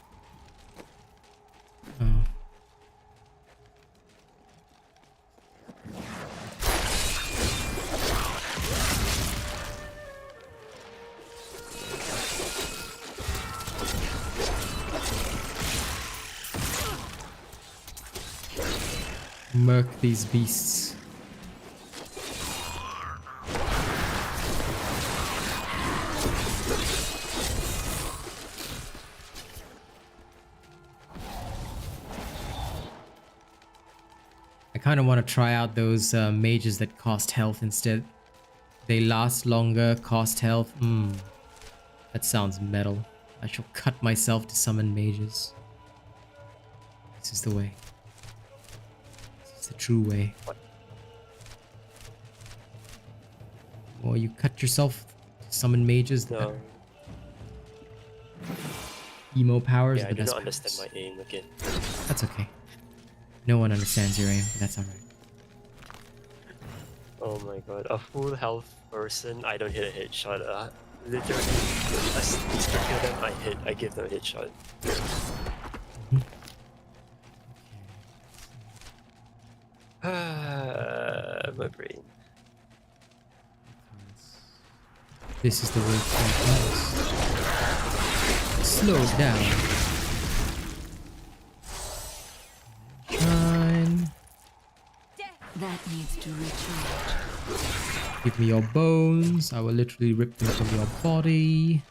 Oh. Murk these beasts. I kind of want to try out those mages that cost health instead. They last longer, cost health. That sounds metal. I shall cut myself to summon mages. This is the way. This is the true way. Or you cut yourself to summon mages. No. Emo powers. Yeah, I do not powers. understand my aim again. That's okay. No one understands your aim, but that's alright. Oh my god, a full health person, I don't hit a headshot. Literally, I kill them, I give them a headshot. My brain. This is the way to slow down. Shine. That needs to recharge. Give me your bones. I will literally rip them from your body.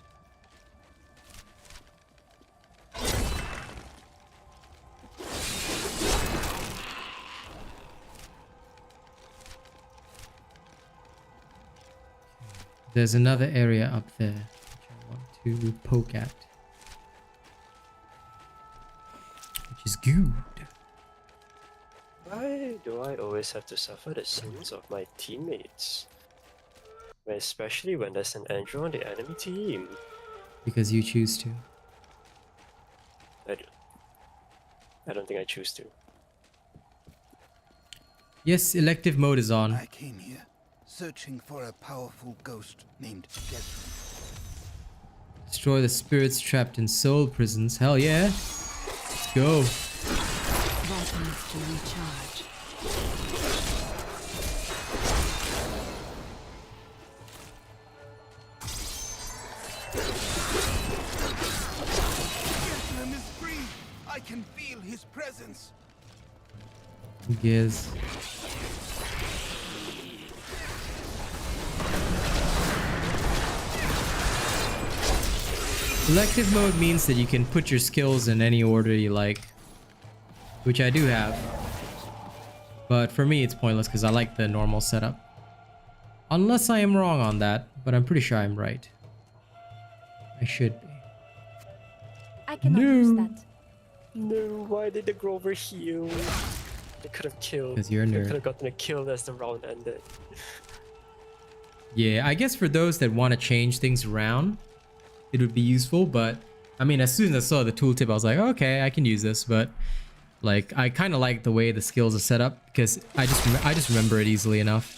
There's another area up there which I want to poke at, which is good. Why do I always have to suffer the sins of my teammates? Especially when there's an Andrew on the enemy team. Because you choose to. I don't think I choose to. Yes, elective mode is on. I came here searching for a powerful ghost named Gesrin. Destroy the spirits trapped in soul prisons. Hell yeah. Let's go. That needs to recharge. Gesrin is free. I can feel his presence. Giz. Selective mode means that you can put your skills in any order you like, which I do have. But for me, it's pointless because I like the normal setup. Unless I am wrong on that, but I'm pretty sure I'm right. I should be. I cannot use that. No, why did the Grover heal? They could have killed. Because you're a They nerd. could have gotten a kill as the round ended. Yeah, I guess for those that want to change things around, it would be useful, but I mean, as soon as I saw the tooltip, I was like, okay, I can use this, but like, I kind of like the way the skills are set up because I just remember it easily enough.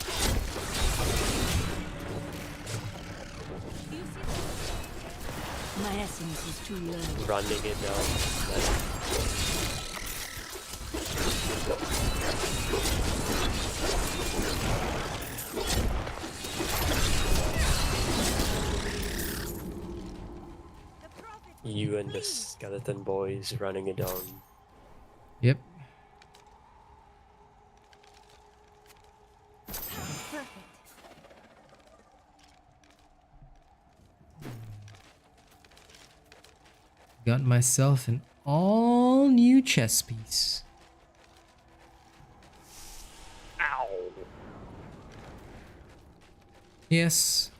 My essence is too low. Running it now. You and the skeleton boys running it down. Yep. Perfect. Got myself an all new chess piece. Ow. Yes.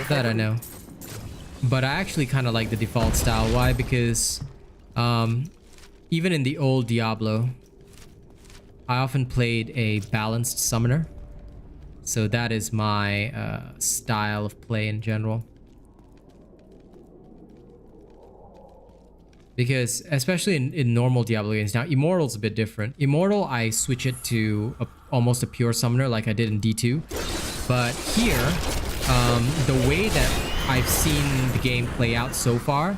That I know. But I actually kind of like the default style. Why? Because even in the old Diablo, I often played a balanced summoner. So that is my style of play in general. Because especially in normal Diablo games, now Immortal's a bit different. Immortal, I switch it to almost a pure summoner like I did in D2. But here, the way that I've seen the game play out so far,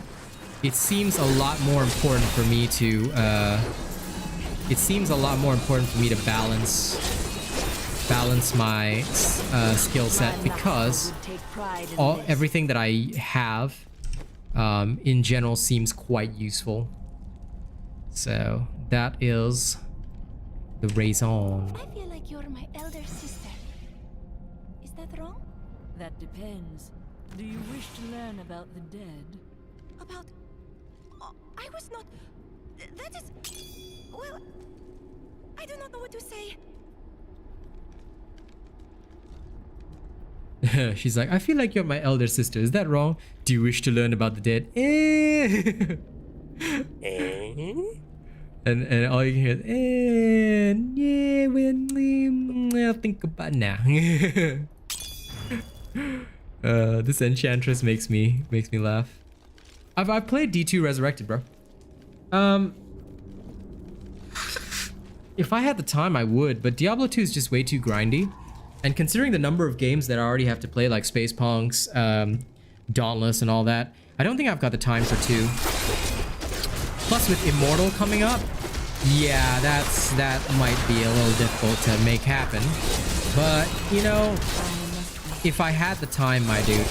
it seems a lot more important for me to balance my skill set, because everything that I have in general seems quite useful. So that is the raison. I feel like you're my elder sister. Is that wrong? That depends. Do you wish to learn about the dead? About... I was not... That is... Well... I do not know what to say. She's like, I feel like you're my elder sister. Is that wrong? Do you wish to learn about the dead? And all you can hear is, yeah, when I'll think about now. This enchantress makes me laugh. I've played D2 Resurrected, bro. If I had the time, I would, but Diablo 2 is just way too grindy. And considering the number of games that I already have to play, like Space Punks, Dauntless, and all that, I don't think I've got the time for 2. Plus, with Immortal coming up, yeah, that might be a little difficult to make happen. But, you know, if I had the time, my dude,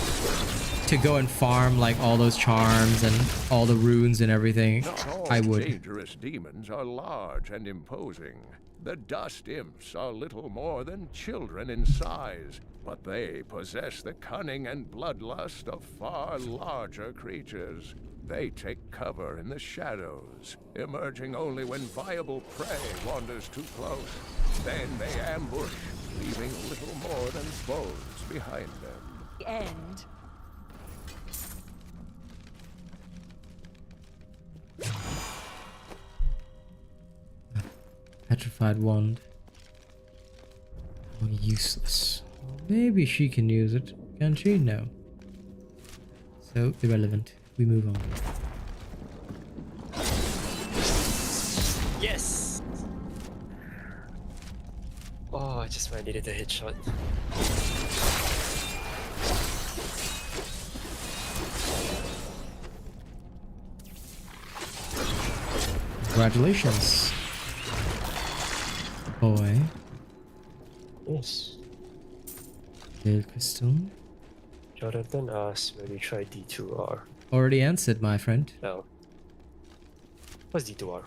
to go and farm like all those charms and all the runes and everything, I would. Dangerous demons are large and imposing. The dust imps are little more than children in size, but they possess the cunning and bloodlust of far larger creatures. They take cover in the shadows, emerging only when viable prey wanders too close. Then they ambush, leaving little more than bones behind them. The end. Petrified wand. Oh, useless. Maybe she can use it. Can she? No. So irrelevant. We move on. Yes! Oh, just when I needed a headshot. Congratulations, boy. Yes. Veil crystal. Jonathan asked when we try D2R. Already answered, my friend. No. What's D2R?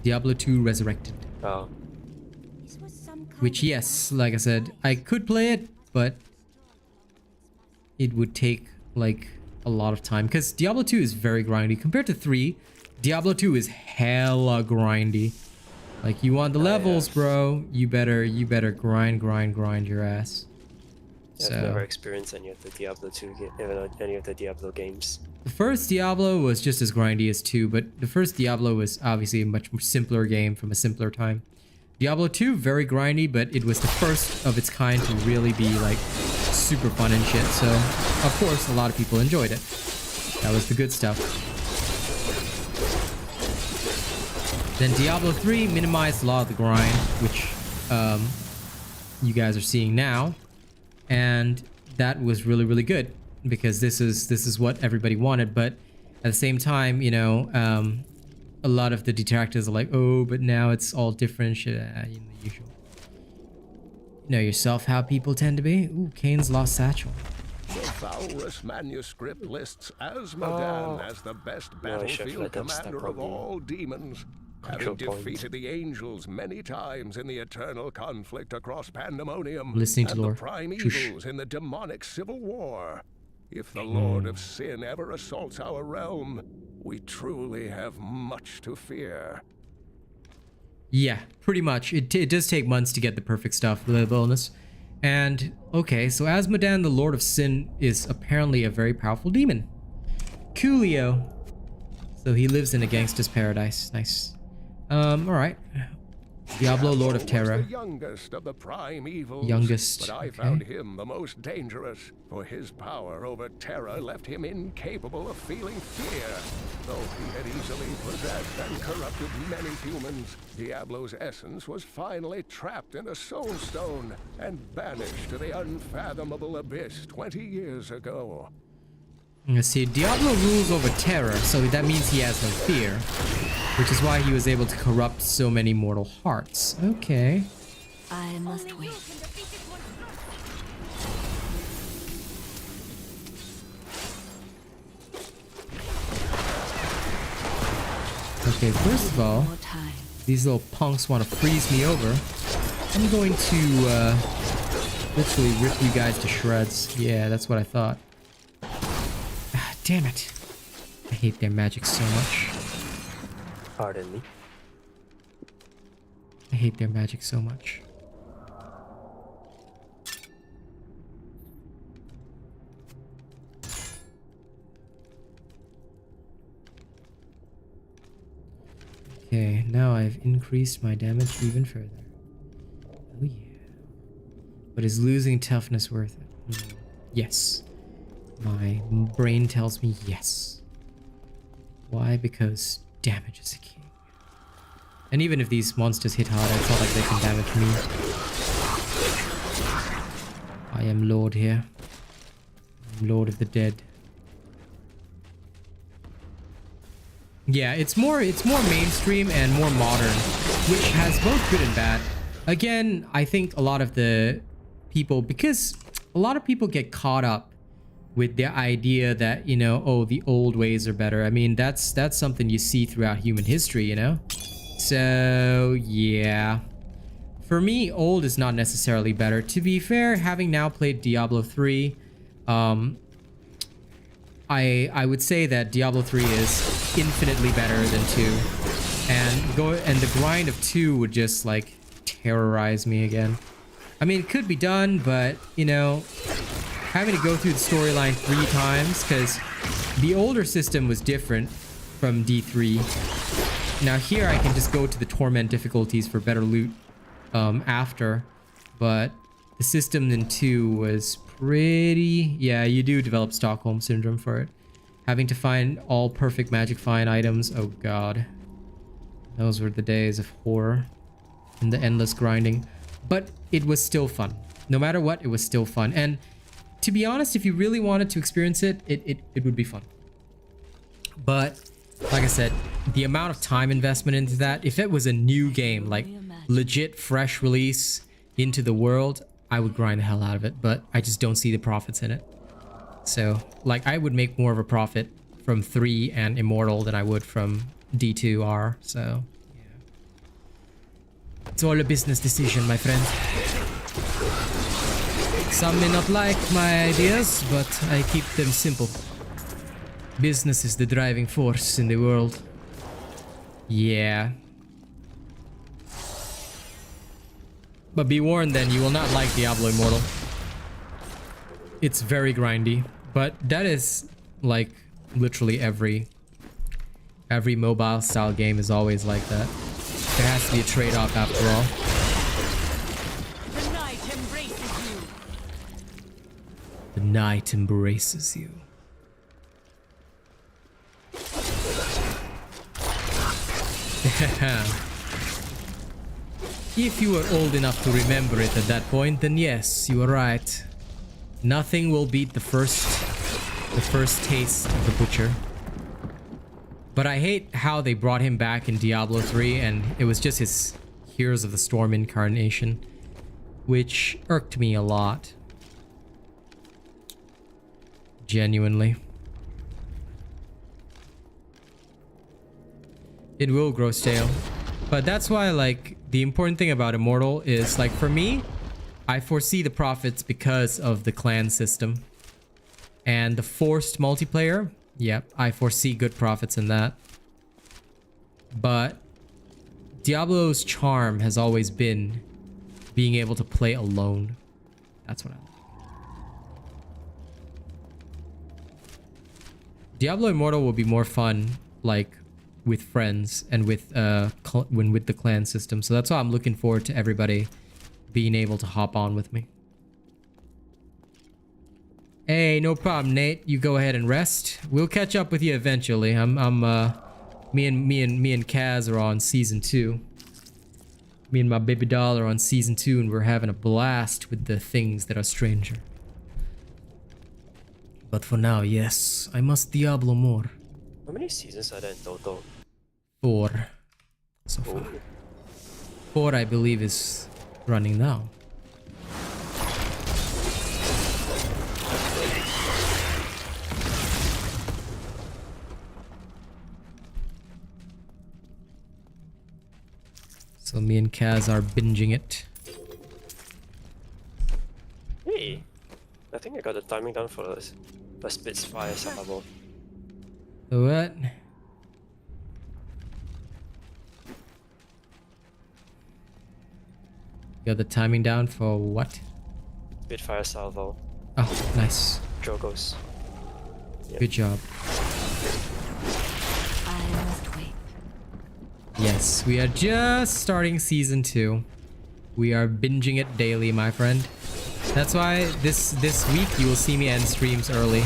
Diablo 2 Resurrected. Oh. Which, yes, like I said, I could play it, but it would take like a lot of time, because Diablo 2 is very grindy compared to 3. Diablo 2 is hella grindy. Like, you want the levels, bro, you better grind your ass. Yeah, So I've never experienced any of the Diablo 2 any of the Diablo games. the first Diablo was just as grindy as 2, but the first Diablo was obviously a much more simpler game from a simpler time. Diablo 2, very grindy, but it was the first of its kind to really be like super fun and shit. So, of course, a lot of people enjoyed it. That was the good stuff. Then Diablo 3 minimized a lot of the grind, which you guys are seeing now. And that was really, really good, because this is what everybody wanted. But at the same time, you know, a lot of the detractors are like, oh, but now it's all different shit. You know, the usual. You know yourself how people tend to be. Ooh, Kane's lost satchel. The Valrus manuscript lists Asmodan as the best battlefield commander of all demons, having defeated the angels many times in the eternal conflict across Pandemonium, Listening to and lore. the prime evils in the demonic civil war. If the Lord of Sin ever assaults our realm, we truly have much to fear. Yeah, pretty much. It does take months to get the perfect stuff, the bonus. And, okay, so Asmodan, the Lord of Sin, is apparently a very powerful demon. Coolio. So he lives in a gangster's paradise. Nice. Alright. Diablo, Lord of Terror. Was the youngest of the prime evils, Youngest, but I okay. found him the most dangerous, for his power over Terra left him incapable of feeling fear. Though he had easily possessed and corrupted many humans, Diablo's essence was finally trapped in a soul stone and banished to the unfathomable abyss 20 years ago. Let's see, Diablo rules over Terror, so that means he has no fear, which is why he was able to corrupt so many mortal hearts. Okay. I must wait. Okay, first of all, these little punks want to freeze me over. I'm going to literally rip you guys to shreds. Yeah, that's what I thought. Damn it. I hate their magic so much. Pardon me. I hate their magic so much. Okay, now I've increased my damage even further. Oh yeah. But is losing toughness worth it? Yes. My brain tells me yes. Why? Because damage is the king. And even if these monsters hit hard, it's not like they can damage me. I am Lord here. I'm Lord of the Dead. Yeah, it's more mainstream and more modern, which has both good and bad. Again, I think a lot of the people, because a lot of people get caught up with the idea that, you know, oh, the old ways are better. I mean, that's something you see throughout human history, you know? So, yeah. For me, old is not necessarily better. To be fair, having now played Diablo 3, I would say that Diablo 3 is infinitely better than 2. And the grind of 2 would just, like, terrorize me again. I mean, it could be done, but, you know, having to go through the storyline 3 times, because the older system was different from D3. Now here I can just go to the torment difficulties for better loot after, but the system in 2 was pretty... Yeah, you do develop Stockholm Syndrome for it. Having to find all perfect magic find items, oh god. Those were the days of horror and the endless grinding. But it was still fun. No matter what, it was still fun. And to be honest, if you really wanted to experience it, it would be fun. But like I said, the amount of time investment into that, if it was a new game, like legit fresh release into the world, I would grind the hell out of it, but I just don't see the profits in it. So, like, I would make more of a profit from 3 and Immortal than I would from D2R, so yeah. It's all a business decision, my friend. Some may not like my ideas, but I keep them simple. Business is the driving force in the world. Yeah. But be warned then, you will not like Diablo Immortal. It's very grindy, but that is like literally every mobile style game is always like that. There has to be a trade-off after all. The night embraces you. The night embraces you. If you were old enough to remember it at that point, then yes, you were right. Nothing will beat the first taste of the butcher. But I hate how they brought him back in Diablo 3 and it was just his Heroes of the Storm incarnation, which irked me a lot. Genuinely. It will grow stale. But that's why, like, the important thing about Immortal is, like, for me, I foresee the profits because of the clan system. And the forced multiplayer, yep, I foresee good profits in that. But Diablo's charm has always been being able to play alone. That's what I like. Diablo Immortal will be more fun, like, with friends and with with the clan system. So that's why I'm looking forward to everybody being able to hop on with me. Hey, no problem, Nate. You go ahead and rest. We'll catch up with you eventually. Me and Kaz are on season 2. Me and my baby doll are on season 2, and we're having a blast with the things that are stranger. But for now, yes, I must Diablo more. How many seasons are there in total? 4 so far. 4, I believe, is running now. So me and Kaz are binging it. Hey, I think I got the timing down for this. The Spitfire salvo. What? Got the timing down for what? Spitfire salvo. Oh, nice. Jogos. Yep. Good job. I must wait. Yes, we are just starting season 2. We are binging it daily, my friend. That's why this week you will see me end streams early.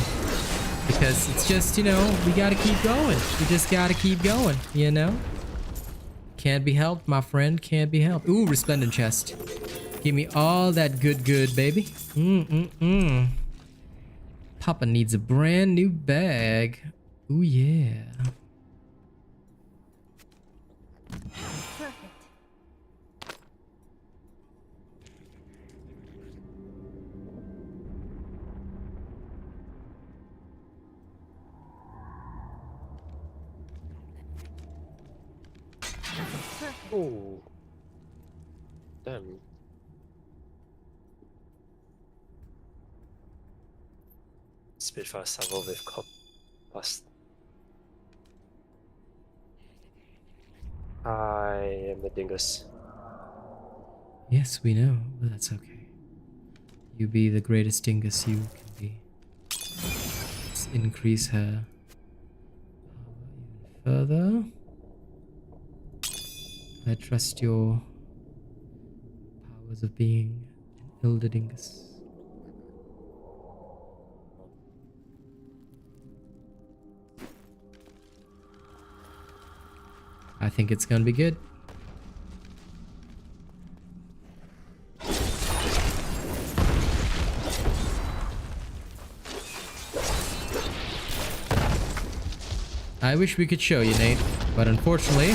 Because it's just, you know, we gotta keep going. We just gotta keep going, you know? Can't be helped, my friend. Can't be helped. Ooh, Resplendent Chest. Give me all that good, baby. Papa needs a brand new bag. Ooh, yeah. Oh. Damn. Spitfire salvo with compass. I am the dingus. Yes, we know, but that's okay. You be the greatest dingus you can be. Let's increase her power even further. I trust your powers of being an elder dingus. I think it's gonna be good. I wish we could show you, Nate, but unfortunately,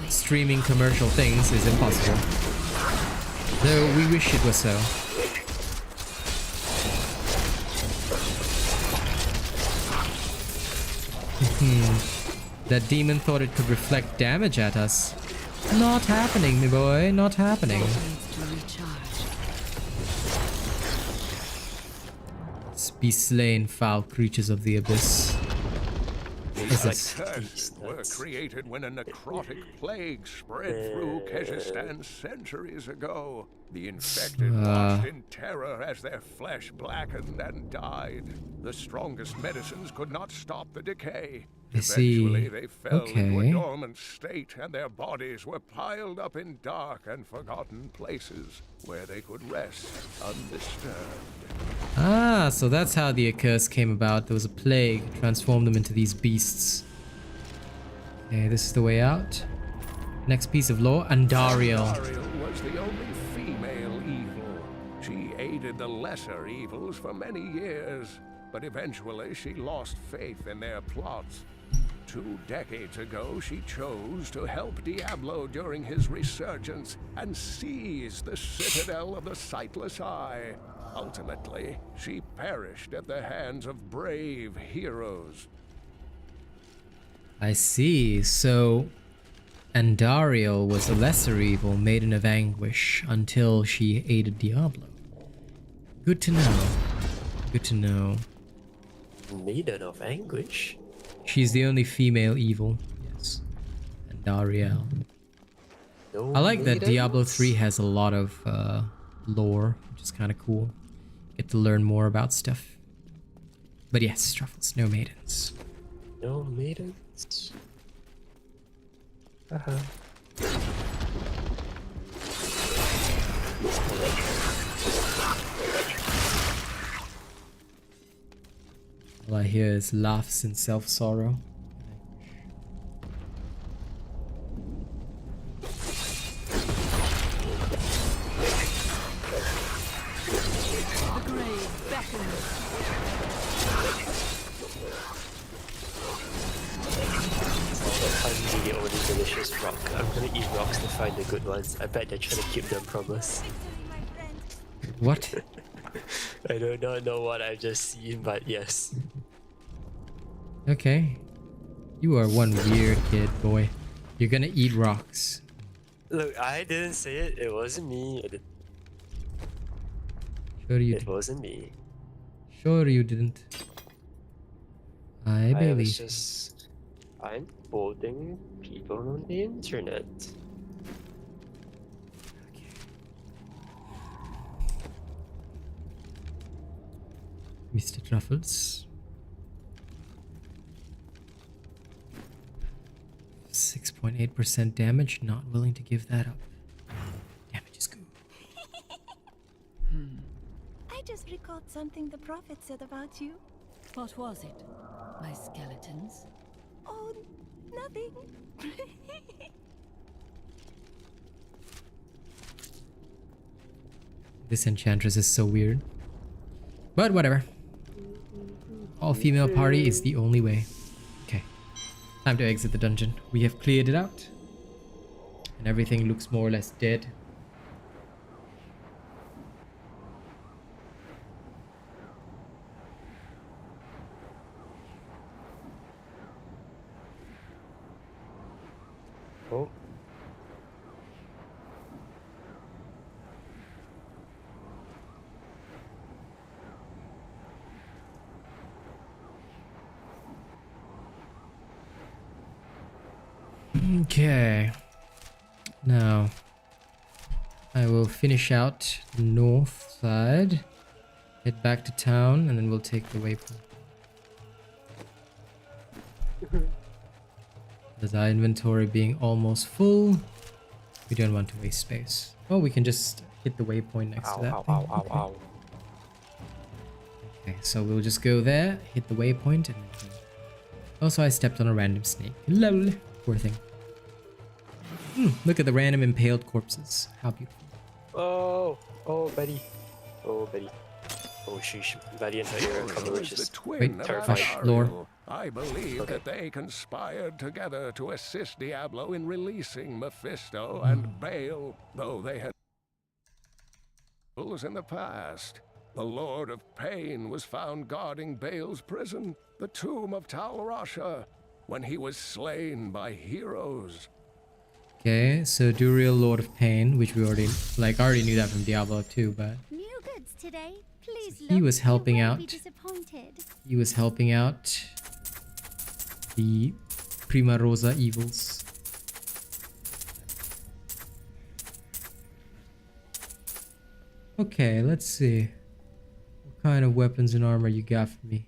streaming commercial things is impossible. Though we wish it was so. That demon thought it could reflect damage at us. Not happening, me boy, not happening. Be slain, foul creatures of the abyss. These curses were created when a necrotic plague spread through Keshistan centuries ago. The infected watched in terror as their flesh blackened and died. The strongest medicines could not stop the decay. Eventually, they fell into a dormant state, and their bodies were piled up in dark and forgotten places where they could rest undisturbed. Ah, so that's how the curse came about. There was a plague, transformed them into these beasts. Okay, this is the way out. Next piece of lore, Andariel. Andariel was the only female evil. She aided the lesser evils for many years, but eventually she lost faith in their plots. 2 decades ago, she chose to help Diablo during his resurgence and seize the citadel of the Sightless Eye. Ultimately, she perished at the hands of brave heroes. I see. So, Andariel was a lesser evil, maiden of anguish, until she aided Diablo. Good to know. Good to know. Maiden of anguish? She's the only female evil. Yes. Andariel. No I like that maidens? Diablo 3 has a lot of lore, which is kind of cool. Get to learn more about stuff. But yes, Truffles, no maidens. No maidens? All I hear is laughs and self-sorrow. The grave beckons. I'm the only delicious rock. I'm gonna eat rocks to find the good ones. I bet they're trying to keep them from us. What? I do not know what I've just seen, but yes. Okay. You are one weird kid, boy. You're gonna eat rocks. Look, I didn't say it. It wasn't me. Sure you It did. wasn't me. Sure you didn't. I I believe. was just... I'm quoting people on the internet. Mr. Truffles. 6.8% damage, not willing to give that up. Damage is good. I just recalled something the prophet said about you. What was it? My skeletons? Oh, nothing. This enchantress is so weird. But whatever. All female party is the only way. Okay. Time to exit the dungeon. We have cleared it out. And everything looks more or less dead. Oh. Okay. Now, I will finish out the north side, head back to town, and then we'll take the waypoint. With our inventory being almost full, we don't want to waste space. Oh, we can just hit the waypoint next to that thing. Okay. Okay, so we'll just go there, hit the waypoint, and then... Also, I stepped on a random snake. Lol. Poor thing. Look at the random impaled corpses. How beautiful. Oh, oh, Betty. Oh, Betty. Oh, sheesh. Betty and her cockroaches is terrifying. Lore. I believe that they conspired together to assist Diablo in releasing Mephisto and Baal, though they had in the past. The Lord of Pain was found guarding Baal's prison, the tomb of Tal Rasha, when he was slain by heroes. Okay, so Duriel, Lord of Pain, which we already knew that from Diablo 2, but New goods today. Please so he was helping out. Disappointed. He was helping out the Prima Rosa evils. Okay, let's see. What kind of weapons and armor you got for me?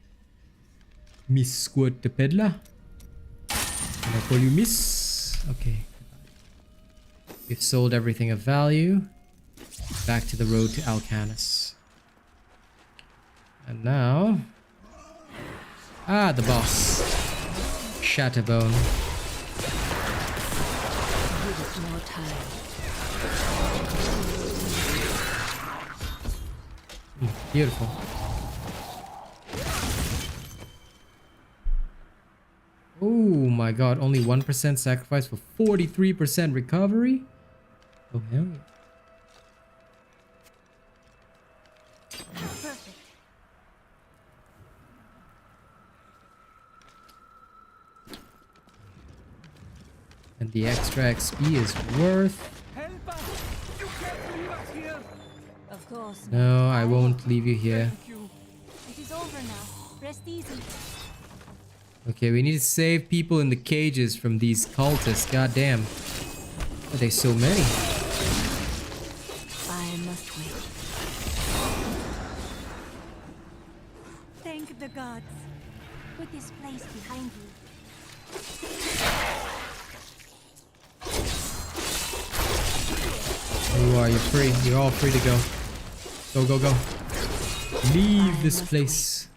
Miss Squirt the Peddler? Can I call you Miss? Okay. We've sold everything of value. Back to the road to Alcanus. And now... Ah, the boss. Shatterbone. Give it more time. Beautiful. Oh my god, only 1% sacrifice for 43% recovery? Oh hell yeah. And the extra XP is worth. Help us! You can't leave us here! Of course. No, I won't leave you here. It is over now. Rest easy. Okay, we need to save people in the cages from these cultists. God damn. Why are they so many? I must wait. Thank the gods. Put this place behind you. There you are, you're free. You're all free to go. Go, go, go. Leave this place.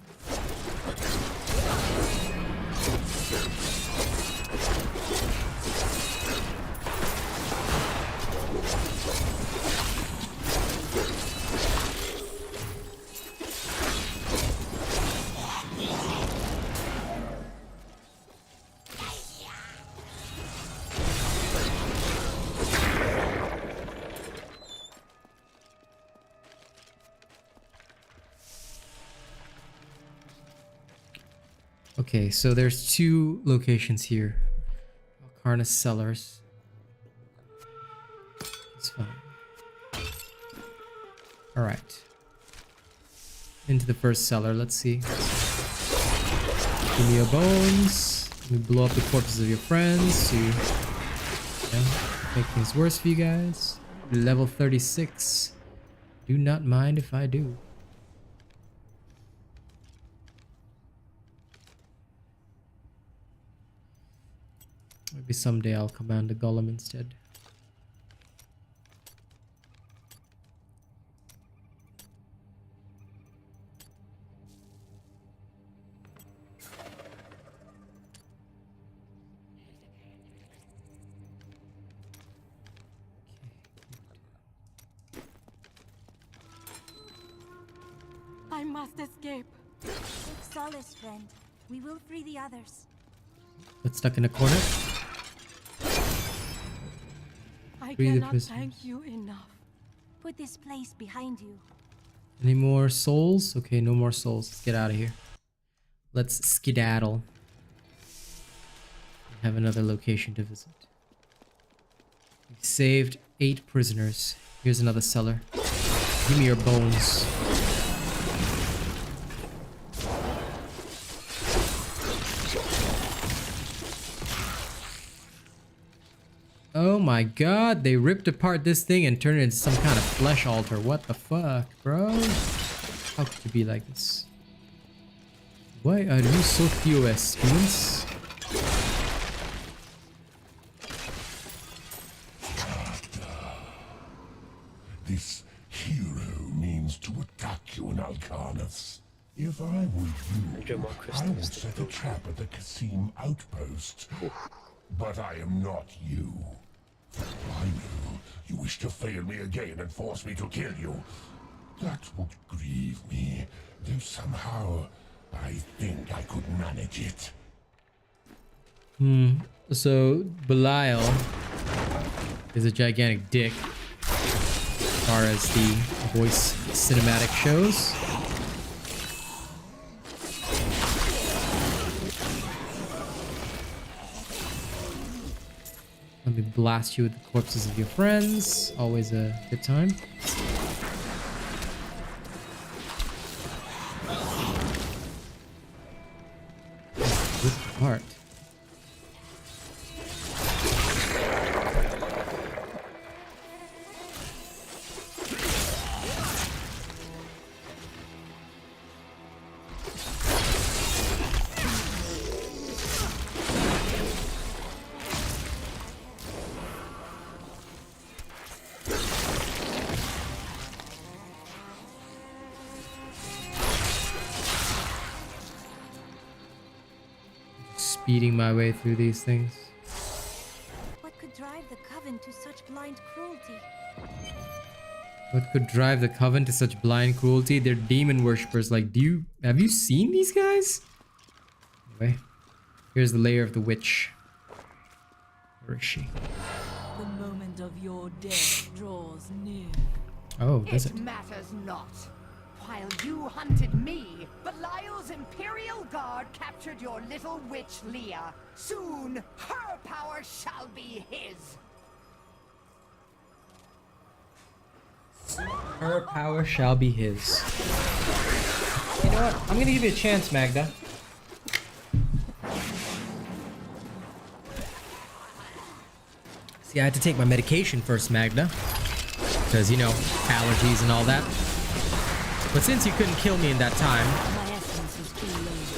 Okay, so there's two locations here. Alcarna's cellars. It's fine. Alright. Into the first cellar, let's see. Give me your bones. Let me blow up the corpses of your friends to make things worse for you guys. Level 36. Do not mind if I do. Maybe someday I'll command a golem instead. I must escape. Take solace, friend. We will free the others. Get stuck in a corner. I Free the cannot prisoners. thank you enough. Put this place behind you. Any more souls? Okay, no more souls. Let's get out of here. Let's skedaddle. We have another location to visit. We saved 8 prisoners. Here's another cellar. Give me your bones. Oh my god, they ripped apart this thing and turned it into some kind of flesh altar. What the fuck, bro? How could you be like this? Why are you so TOS, humans? This hero means to attack you in Alcarnath. If I were you, I would set a trap at the Kasim outpost. But I am not you. I know you wish to fail me again and force me to kill you. That would grieve me, though somehow I think I could manage it. So Belial is a gigantic dick as far as the voice cinematic shows. Let me blast you with the corpses of your friends. Always a good time. Good part. Speeding my way through these things. What could drive the coven to such blind cruelty? What could drive the coven to such blind cruelty? They're demon worshippers. Like, have you seen these guys? Anyway, here's the lair of the witch. Where is she? The moment of your death draws near. Oh, does it? It matters not. While you hunted me, Belial's Imperial guard captured your little witch Leah. Soon, her power shall be his. Her power shall be his. You know what? I'm gonna give you a chance, Magda. See, I had to take my medication first, Magda. Because, you know, allergies and all that. But since you couldn't kill me in that time,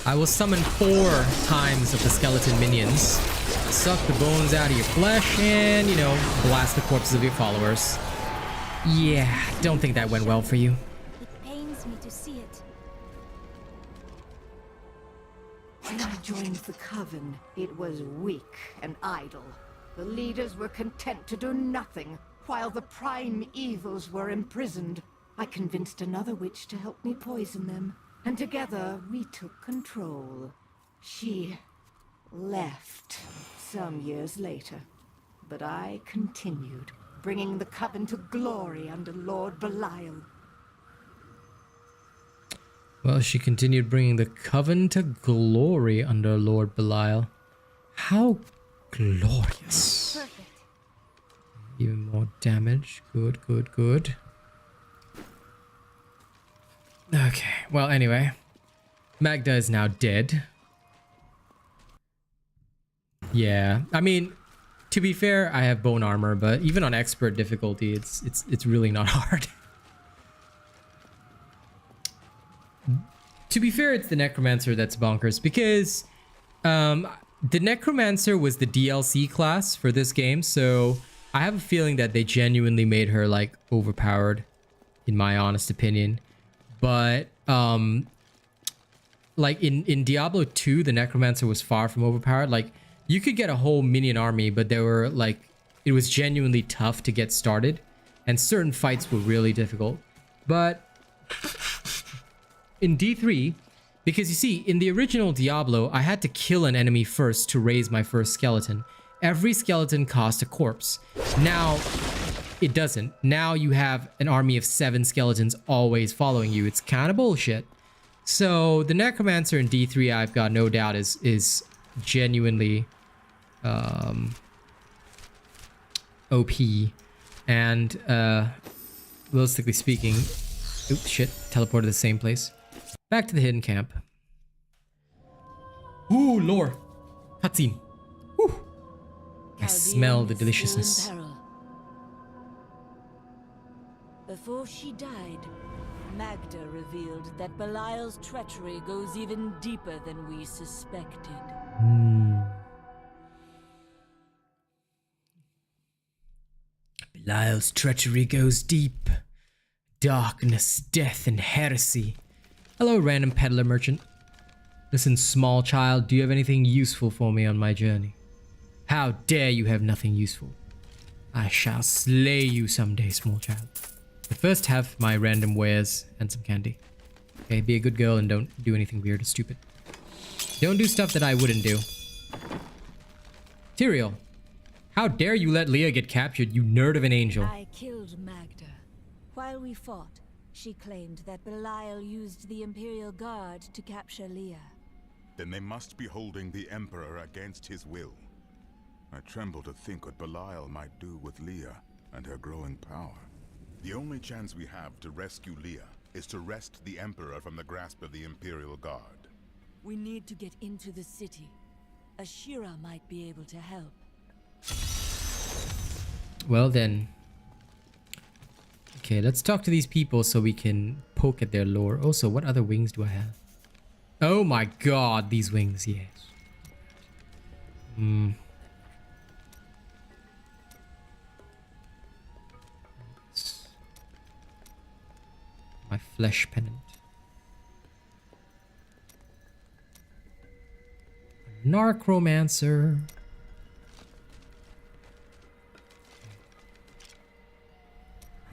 I will summon 4 times of the skeleton minions, suck the bones out of your flesh, and, you know, blast the corpses of your followers. Yeah, don't think that went well for you. It pains me to see it. When I joined the Coven, it was weak and idle. The leaders were content to do nothing, while the prime evils were imprisoned. I convinced another witch to help me poison them, and together we took control. She left some years later, but I continued, bringing the Coven to glory under Lord Belial. Well, she continued bringing the Coven to glory under Lord Belial. How glorious. Perfect. Even more damage. Good, good, good. Okay, well, anyway. Magda is now dead. Yeah, I mean, to be fair, I have bone armor, but even on expert difficulty, it's really not hard. To be fair, it's the Necromancer that's bonkers, because the Necromancer was the DLC class for this game, so I have a feeling that they genuinely made her, like, overpowered, in my honest opinion. But, like, in Diablo 2, the Necromancer was far from overpowered. Like, you could get a whole minion army, but they were, like, it was genuinely tough to get started, and certain fights were really difficult. But in D3, because you see, in the original Diablo, I had to kill an enemy first to raise my first skeleton. Every skeleton cost a corpse. Now, it doesn't. Now you have an army of 7 skeletons always following you. It's kind of bullshit. So, the Necromancer in D3, I've got no doubt, is genuinely OP. And, realistically speaking... Oops, shit. Teleported to the same place. Back to the hidden camp. Ooh, lore. Cutscene. Ooh. I smell the deliciousness. Before she died, Magda revealed that Belial's treachery goes even deeper than we suspected. Belial's treachery goes deep. Darkness, death, and heresy. Hello, random peddler merchant. Listen, small child, do you have anything useful for me on my journey? How dare you have nothing useful? I shall slay you someday, small child. But first have my random wares and some candy. Okay, be a good girl and don't do anything weird or stupid. Don't do stuff that I wouldn't do. Tyrael, how dare you let Leah get captured, you nerd of an angel. I killed Magda. While we fought, she claimed that Belial used the Imperial Guard to capture Leah. Then they must be holding the Emperor against his will. I tremble to think what Belial might do with Leah and her growing power. The only chance we have to rescue Leah is to wrest the Emperor from the grasp of the Imperial Guard. We need to get into the city. Ashira might be able to help. Well then. Okay, let's talk to these people so we can poke at their lore. Also, what other wings do I have? Oh my god, these wings, yes. My flesh pennant. Narcromancer.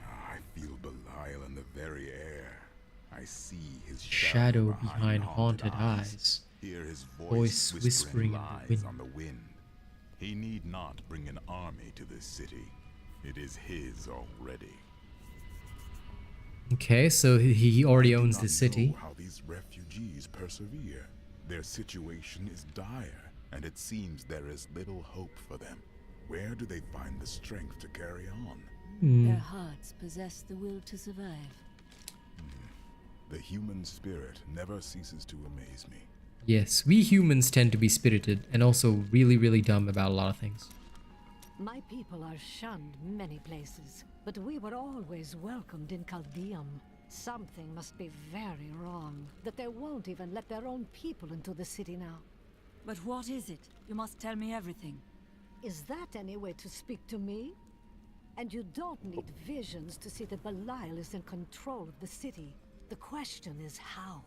I feel Belial in the very air. I see his shadow behind haunted eyes. Hear his voice whispering lies on the wind. He need not bring an army to this city. It is his already. Okay, so he already owns the city. How these refugees persevere. Their situation is dire, and it seems there is little hope for them. Where do they find the strength to carry on? Their hearts possess the will to survive. The human spirit never ceases to amaze me. Yes, we humans tend to be spirited and also really, really dumb about a lot of things. My people are shunned many places, but we were always welcomed in Caldeum. Something must be very wrong, that they won't even let their own people into the city now. But what is it? You must tell me everything. Is that any way to speak to me? And you don't need visions to see that Belial is in control of the city. The question is how.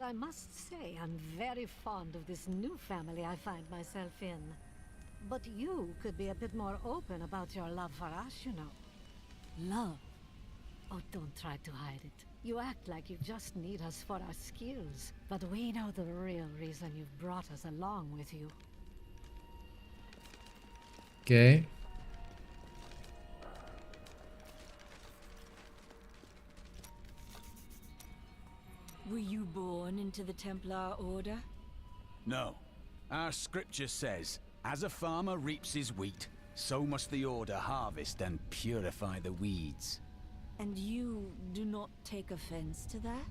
I must say I'm very fond of this new family I find myself in. But you could be a bit more open about your love for us, you know. Love? Oh, don't try to hide it. You act like you just need us for our skills. But we know the real reason you've brought us along with you. Okay. Were you born into the Templar Order? No. Our scripture says, as a farmer reaps his wheat, so must the Order harvest and purify the weeds. And you do not take offense to that?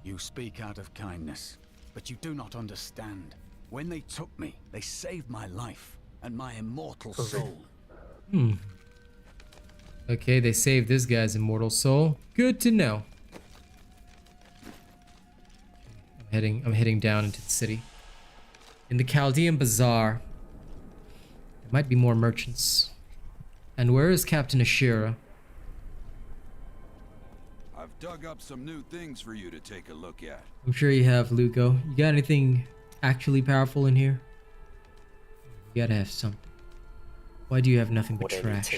You speak out of kindness, but you do not understand. When they took me, they saved my life and my immortal soul. Okay, they saved this guy's immortal soul. Good to know. I'm heading down into the city. In the Chaldean Bazaar. There might be more merchants. And where is Captain Ashira? I've dug up some new things for you to take a look at. I'm sure you have, Lugo. You got anything actually powerful in here? You gotta have something. Why do you have nothing but trash?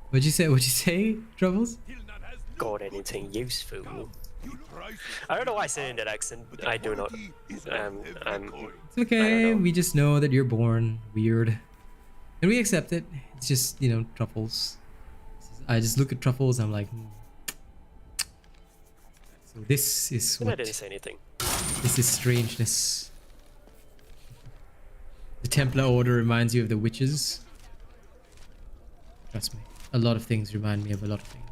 What'd you say? What'd you say, Troubles? Got anything useful? I don't know why I say in that accent. I do not. It's okay. We just know that you're born weird, and we accept it. It's just, you know, Truffles. I just look at Truffles. I'm like, so this is what. I didn't say anything. This is strangeness. The Templar Order reminds you of the witches. Trust me, a lot of things remind me of a lot of things.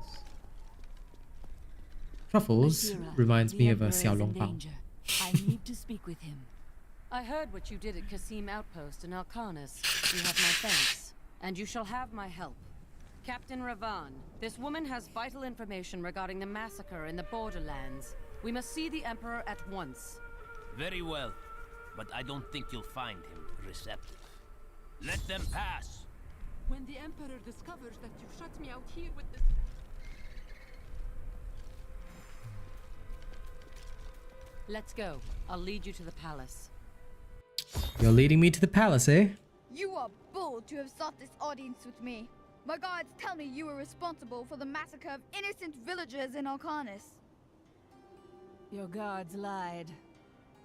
Truffles reminds me of a Xiao Long Pao. I need to speak with him. I heard what you did at Qasim Outpost in Alcanus. You have my thanks, and you shall have my help. Captain Ravan, this woman has vital information regarding the massacre in the borderlands. We must see the Emperor at once. Very well, but I don't think you'll find him receptive. Let them pass. When the Emperor discovers that you shut me out here with this... Let's go. I'll lead you to the palace. You're leading me to the palace, eh? You are bold to have sought this audience with me. My guards tell me you were responsible for the massacre of innocent villagers in Alcanus. Your guards lied.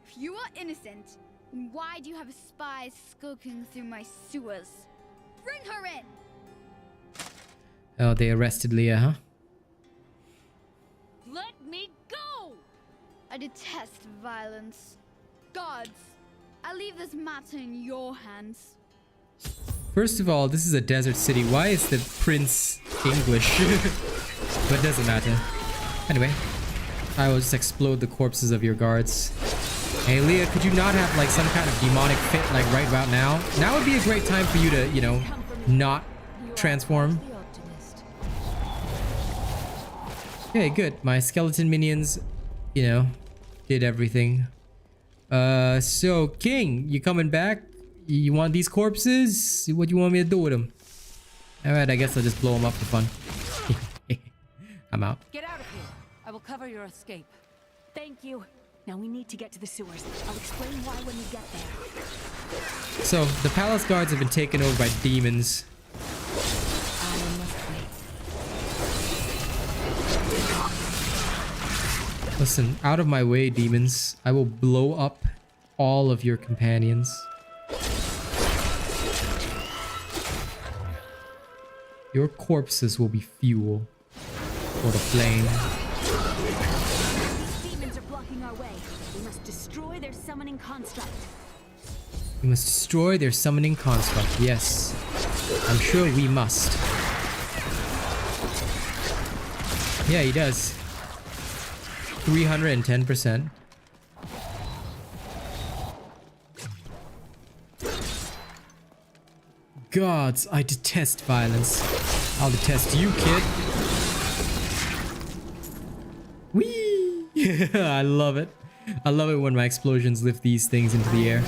If you are innocent, then why do you have spies skulking through my sewers? Bring her in! Oh, they arrested Leah, huh? Let me go! I detest violence. Guards, I leave this matter in your hands. First of all, this is a desert city. Why is the prince English? But it doesn't matter. Anyway, I will just explode the corpses of your guards. Hey, Leah, could you not have like some kind of demonic fit like right about now? Now would be a great time for you to, you know, not transform. Okay, good. My skeleton minions, you know, did everything. So King, you coming back? You want these corpses? What do you want me to do with them? Alright, I guess I'll just blow them up for fun. I'm out. Get out of here. I will cover your escape. Thank you. Now we need to get to the sewers. I'll explain why when we get there. So, the palace guards have been taken over by demons. Listen, out of my way, demons. I will blow up all of your companions. Your corpses will be fuel for the flame. These demons are blocking our way. We must destroy their summoning construct. We must destroy their summoning construct. Yes. I'm sure we must. Yeah, he does. 310%. Gods, I detest violence. I'll detest you, kid. Whee! I love it. I love it when my explosions lift these things into the air.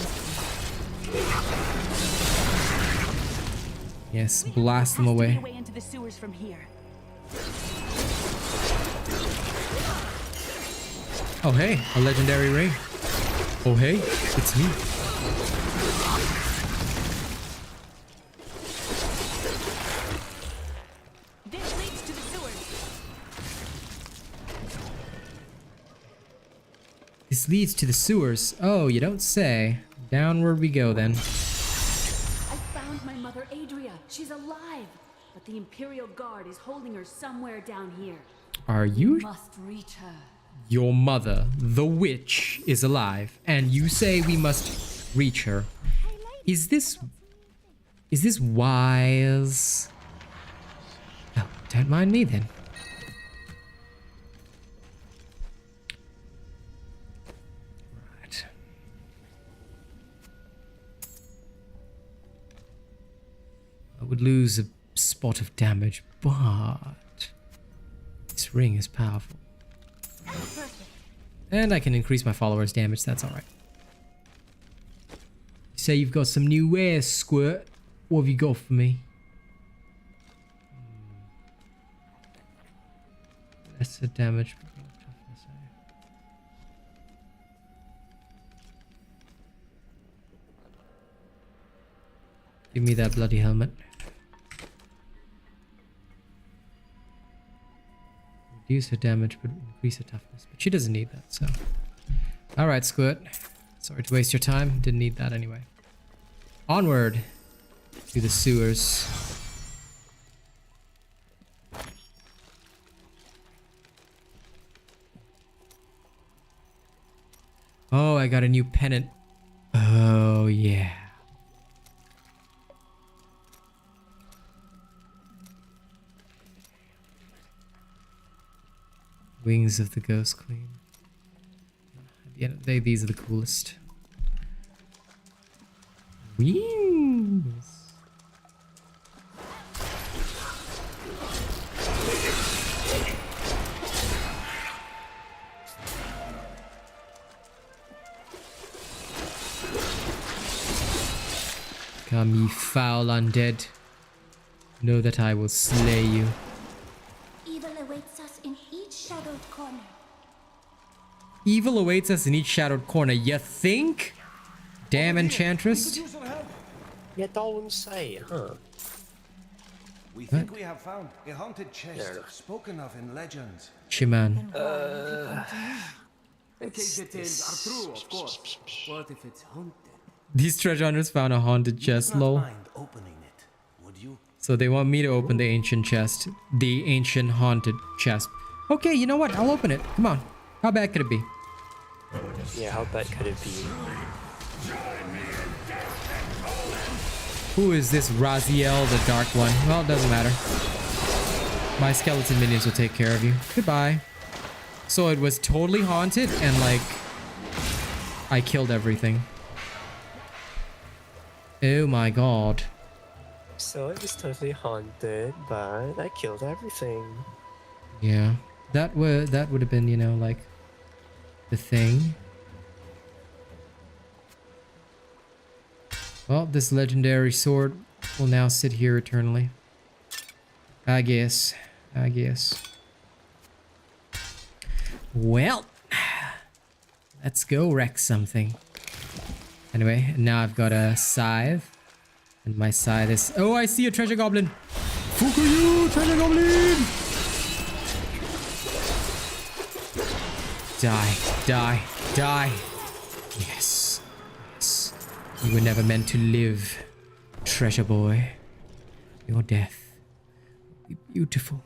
Yes, blast them away. Into the sewers from here. Oh hey, a legendary ring. Oh hey, it's me. This leads to the sewers. This leads to the sewers. Oh, you don't say. Downward we go then. I found my mother Adria. She's alive. But the Imperial Guard is holding her somewhere down here. Are you? We must reach her. Your mother, the witch, is alive, and you say we must reach her. Is this wise? Oh, don't mind me then. Right. I would lose a spot of damage, but this ring is powerful. And I can increase my followers' damage, that's alright. You say you've got some new wares, Squirt. What have you got for me? Lesser damage, but more toughness, eh? Give me that bloody helmet. Reduce her damage, but increase her toughness. But she doesn't need that, so. Alright, Squirt. Sorry to waste your time. Didn't need that anyway. Onward to the sewers. Oh, I got a new pennant. Oh, yeah. Wings of the Ghost Queen. At the end of the day, these are the coolest. Wings! Come, ye foul undead. Know that I will slay you. Evil awaits us in each shadowed corner. Evil awaits us in each shadowed corner. You think? Damn Enchantress. Yeah, don't say, huh? We think we have found a haunted chest spoken of in legends. Chiman. In case the tales are true, of course. What if it's haunted? These treasure hunters found a haunted chest, lol. Mind opening it, would you? So they want me to open the ancient chest. The ancient haunted chest. Okay, you know what? I'll open it. Come on. How bad could it be? Yeah, how bad could it be? Who is this Raziel, the dark one? Well, it doesn't matter. My skeleton minions will take care of you. Goodbye. So it was totally haunted and like I killed everything. Oh my god. So it was totally haunted, but I killed everything. Yeah. That would have been, you know, like the thing. Well, this legendary sword will now sit here eternally. I guess. Well, let's go wreck something. Anyway, now I've got a scythe. And my scythe is... Oh, I see a treasure goblin! Fukuyu, treasure goblin! Die. Yes. You were never meant to live, treasure boy. Your death will be beautiful.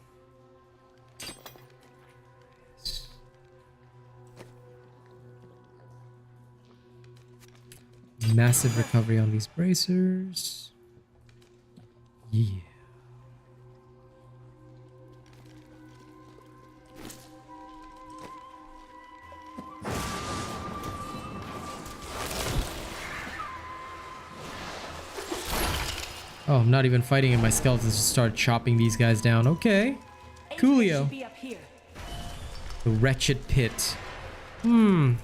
Massive recovery on these bracers. Yeah. Oh, I'm not even fighting and my skeletons just start chopping these guys down. Okay. Coolio. The wretched pit. Oh,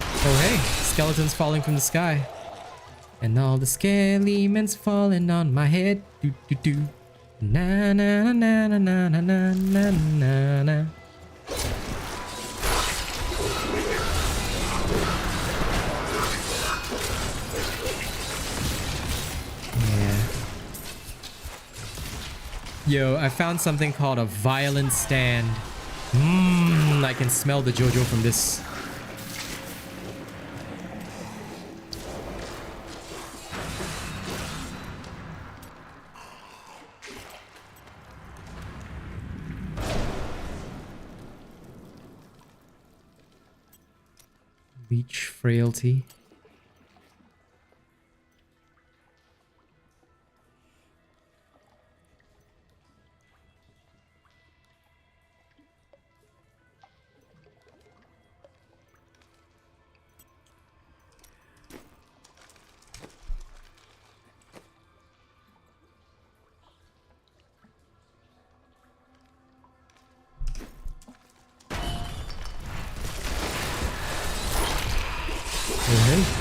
hey. Skeletons falling from the sky. And all the skeletons falling on my head. Do do do. Na na na na na na na na na na. Yo, I found something called a violent stand. I can smell the JoJo from this. Leech frailty.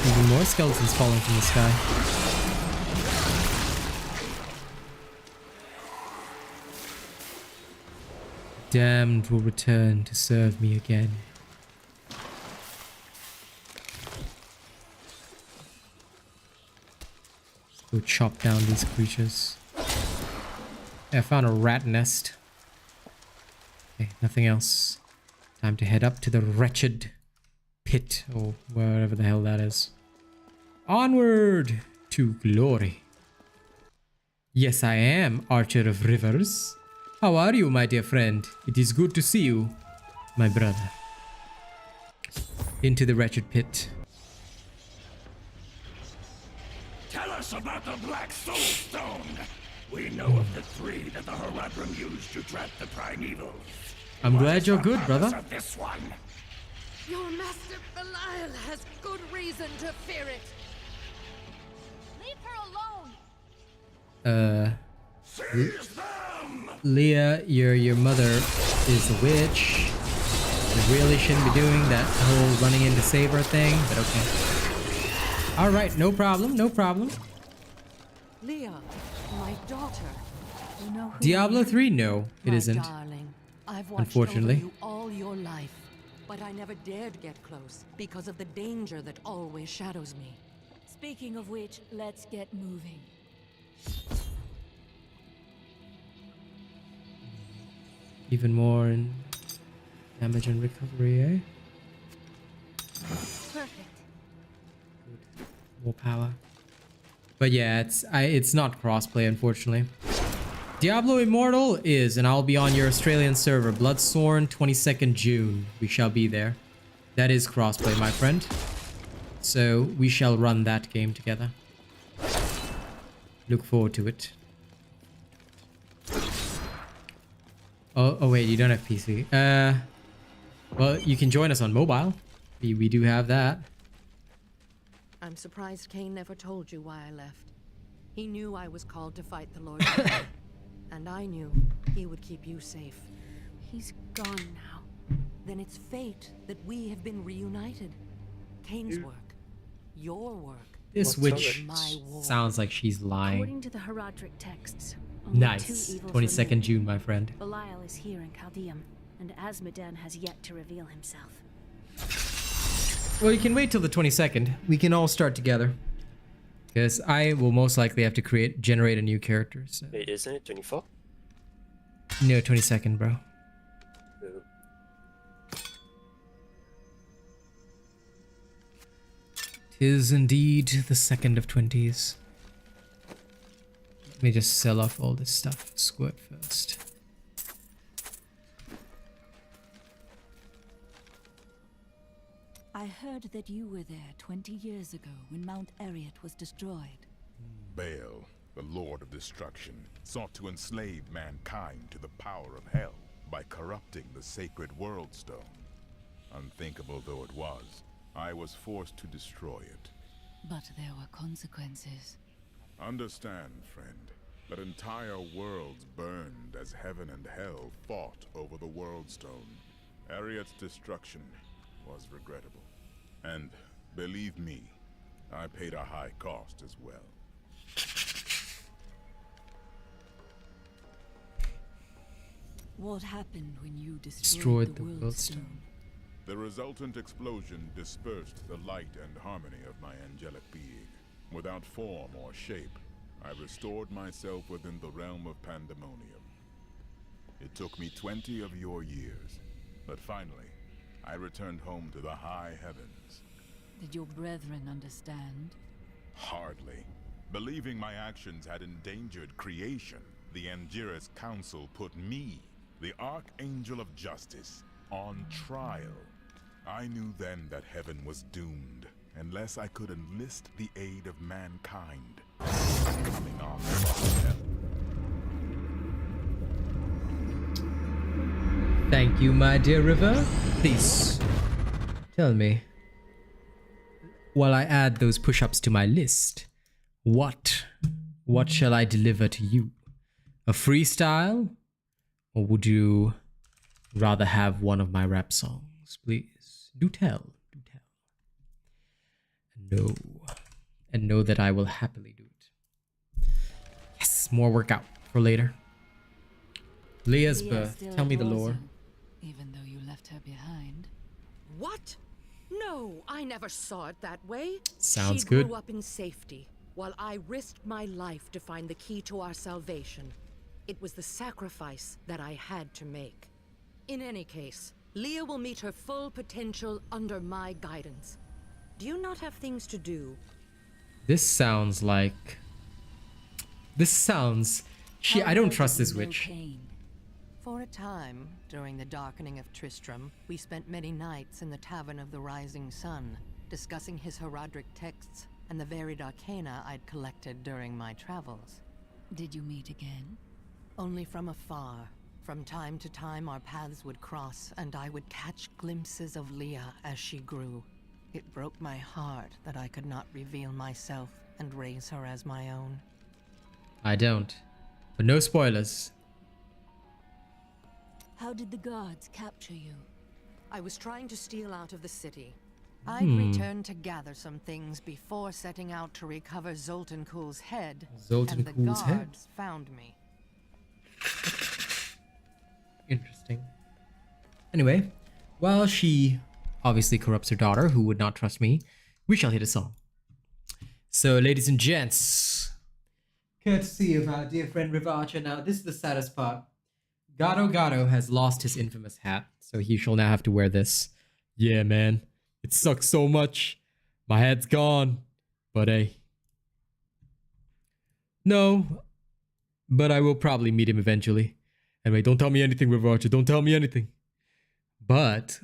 Even more skeletons falling from the sky. Damned will return to serve me again. Let's go chop down these creatures. I found a rat nest. Okay, nothing else. Time to head up to the wretched pit, or wherever the hell that is. Onward to glory. Yes, I am, Archer of Rivers. How are you, my dear friend? It is good to see you, my brother. Into the wretched pit. Tell us about the Black Soul Stone. We know of the three that the Horadrim used to trap the primevals. I'm glad you're good, brother. This one? Your master Belial has good reason to fear it. Leave her alone. Leah, your mother is a witch. You really shouldn't be doing that whole running in to save her thing, but okay. All right, no problem, no problem. Leah, my daughter. You know who Diablo 3? No, it isn't. Darling, I've watched Unfortunately. over you all your life, but I never dared get close because of the danger that always shadows me. Speaking of which, let's get moving. Even more in damage and recovery, eh? Perfect. More power. But yeah, it's not crossplay, unfortunately. Diablo Immortal is, and I'll be on your Australian server, Bloodsorn, 22nd June. We shall be there. That is crossplay, my friend. So we shall run that game together. Look forward to it. Oh wait, you don't have PC. Well, you can join us on mobile. We do have that. I'm surprised Cain never told you why I left. He knew I was called to fight the Lord. And I knew he would keep you safe. He's gone now. Then it's fate that we have been reunited. Cain's work. Your work. This witch sounds like she's lying. According to the Horadric texts, only Nice. 22nd June, my friend. Belial is here in Chaldeum, and Azmodan has yet to reveal himself. Well, you can wait till the 22nd. We can all start together. Because I will most likely have to generate a new character. So. Wait, isn't it 24? No, 22nd, bro. No. Tis indeed the 2nd of 20s. Let me just sell off all this stuff. Squirt first. I heard that you were there 20 years ago when Mount Ariat was destroyed. Baal, the Lord of Destruction, sought to enslave mankind to the power of hell by corrupting the sacred World Stone. Unthinkable though it was, I was forced to destroy it. But there were consequences. Understand, friend, that entire worlds burned as heaven and hell fought over the World Stone. Ariat's destruction was regrettable. And believe me, I paid a high cost as well. What happened when you Destroyed the World Stone? The resultant explosion dispersed the light and harmony of my angelic being. Without form or shape, I restored myself within the realm of pandemonium. It took me 20 of your years, but finally, I returned home to the high heavens. Did your brethren understand? Hardly. Believing my actions had endangered creation, the Angiras Council put me, the Archangel of Justice, on trial. I knew then that heaven was doomed, unless I could enlist the aid of mankind. Coming on from hell. Thank you, my dear River. Please, tell me, while I add those push-ups to my list, what shall I deliver to you? A freestyle? Or would you rather have one of my rap songs? Please, do tell, do tell. And know that I will happily do it. Yes, more workout for later. Leah's birth. Tell me the lore. Even though you left her behind. What? No, I never saw it that way. Sounds she good. She grew up in safety, while I risked my life to find the key to our salvation. It was the sacrifice that I had to make. In any case, Leah will meet her full potential under my guidance. Do you not have things to do? This sounds like... I don't trust this witch. For a time, during the darkening of Tristram, we spent many nights in the Tavern of the Rising Sun, discussing his heraldic texts and the varied arcana I'd collected during my travels. Did you meet again? Only from afar. From time to time our paths would cross, and I would catch glimpses of Leah as she grew. It broke my heart that I could not reveal myself and raise her as my own. I don't. But no spoilers. How did the guards capture you? I was trying to steal out of the city. I'd returned to gather some things before setting out to recover Zoltankul's head. And the guards found me. Interesting. Anyway, while she obviously corrupts her daughter, who would not trust me, we shall hit a song. So, ladies and gents, courtesy of our dear friend Rivacha. Now, this is the saddest part. Gato has lost his infamous hat, so he shall now have to wear this. Yeah, man. It sucks so much. My hat's gone. But hey. No. But I will probably meet him eventually. Anyway, don't tell me anything, Rivacha. Don't tell me anything. But,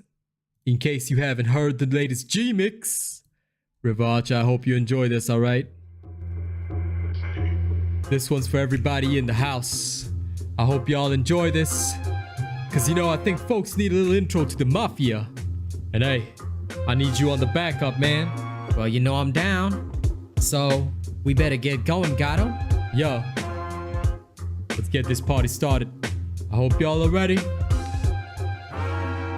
in case you haven't heard the latest G-Mix, Rivacha, I hope you enjoy this, alright? This one's for everybody in the house. I hope y'all enjoy this. Cause you know, I think folks need a little intro to the Mafia. And hey, I need you on the backup, man. Well, you know I'm down. So, we better get going, Gato. Yo. Let's get this party started. I hope y'all are ready.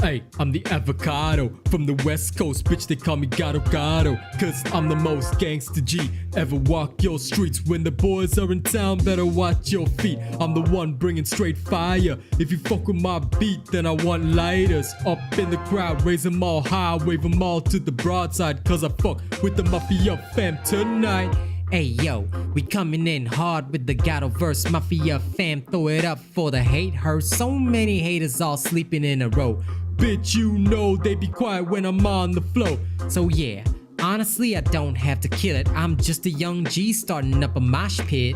Hey, I'm the avocado from the west coast, bitch, they call me Gato. Cause I'm the most gangsta G ever walk your streets. When the boys are in town, better watch your feet. I'm the one bringing straight fire. If you fuck with my beat, then I want lighters. Up in the crowd, raise them all high, wave them all to the broadside. Cause I fuck with the Mafia fam tonight. Hey yo, we coming in hard with the Gato verse. Mafia fam, throw it up for the hate her. So many haters all sleeping in a row. Bitch, you know they be quiet when I'm on the flow. So yeah, honestly I don't have to kill it. I'm just a young G starting up a mosh pit.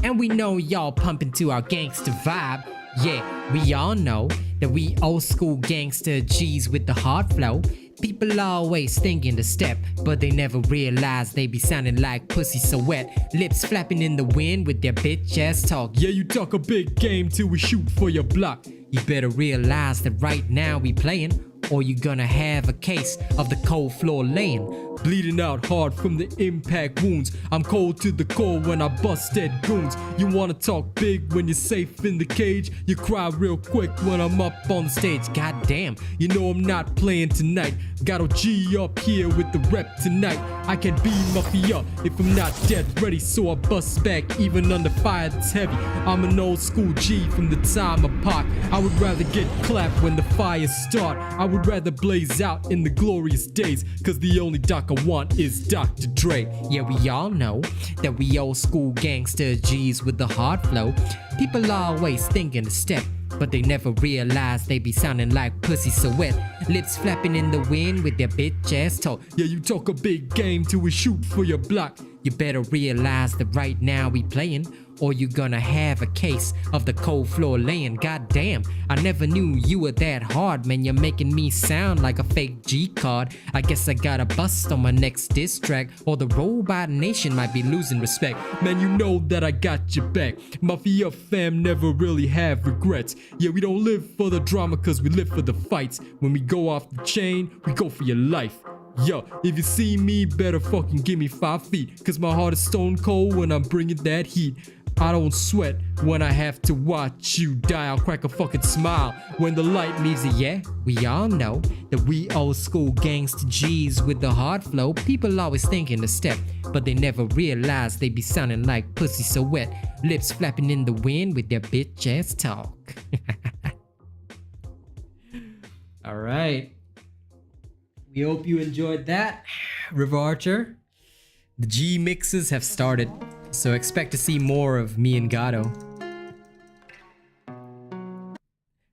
And we know y'all pumping to our gangster vibe. Yeah, we all know that we old school gangster G's with the hard flow. People always thinking to step, but they never realize they be sounding like pussy so wet. Lips flapping in the wind with their bitch ass talk. Yeah, you talk a big game till we shoot for your block. You better realize that right now we playing, or you gonna have a case of the cold floor laying. Bleeding out hard from the impact wounds. I'm cold to the core when I bust dead goons. You wanna talk big when you're safe in the cage. You cry real quick when I'm up on the stage. God damn, you know I'm not playing tonight. Got OG up here with the rep tonight. I can be mafia if I'm not dead ready, so I bust back even under fire that's heavy. I'm an old school G from the time of Pac. I would rather get clapped when the fires start. I would rather blaze out in the glorious days, cause the only doc I want is Dr. Dre. Yeah, we all know that we old school gangster G's with the hard flow. People always thinking to step, but they never realize they be sounding like pussy so wet. Lips flapping in the wind with their bitch ass talk. Yeah, you talk a big game till we shoot for your block. You better realize that right now we playing, or you gonna have a case of the cold floor laying. God damn, I never knew you were that hard, man. You're making me sound like a fake G card. I guess I got a bust on my next diss track, or the Robot Nation might be losing respect. Man, you know that I got your back. Mafia fam never really have regrets. Yeah, we don't live for the drama cause we live for the fights. When we go off the chain, we go for your life. Yo, if you see me, better fucking give me 5 feet, cause my heart is stone cold when I'm bringing that heat. I don't sweat when I have to watch you die. I'll crack a fucking smile when the light leaves it. Yeah, we all know that we old school gangsta G's with the hard flow. People always thinking to step, but they never realize they be sounding like pussy so wet. Lips flapping in the wind with their bitch ass talk. All right. We hope you enjoyed that, River Archer. The G mixes have started, so expect to see more of me and Gato.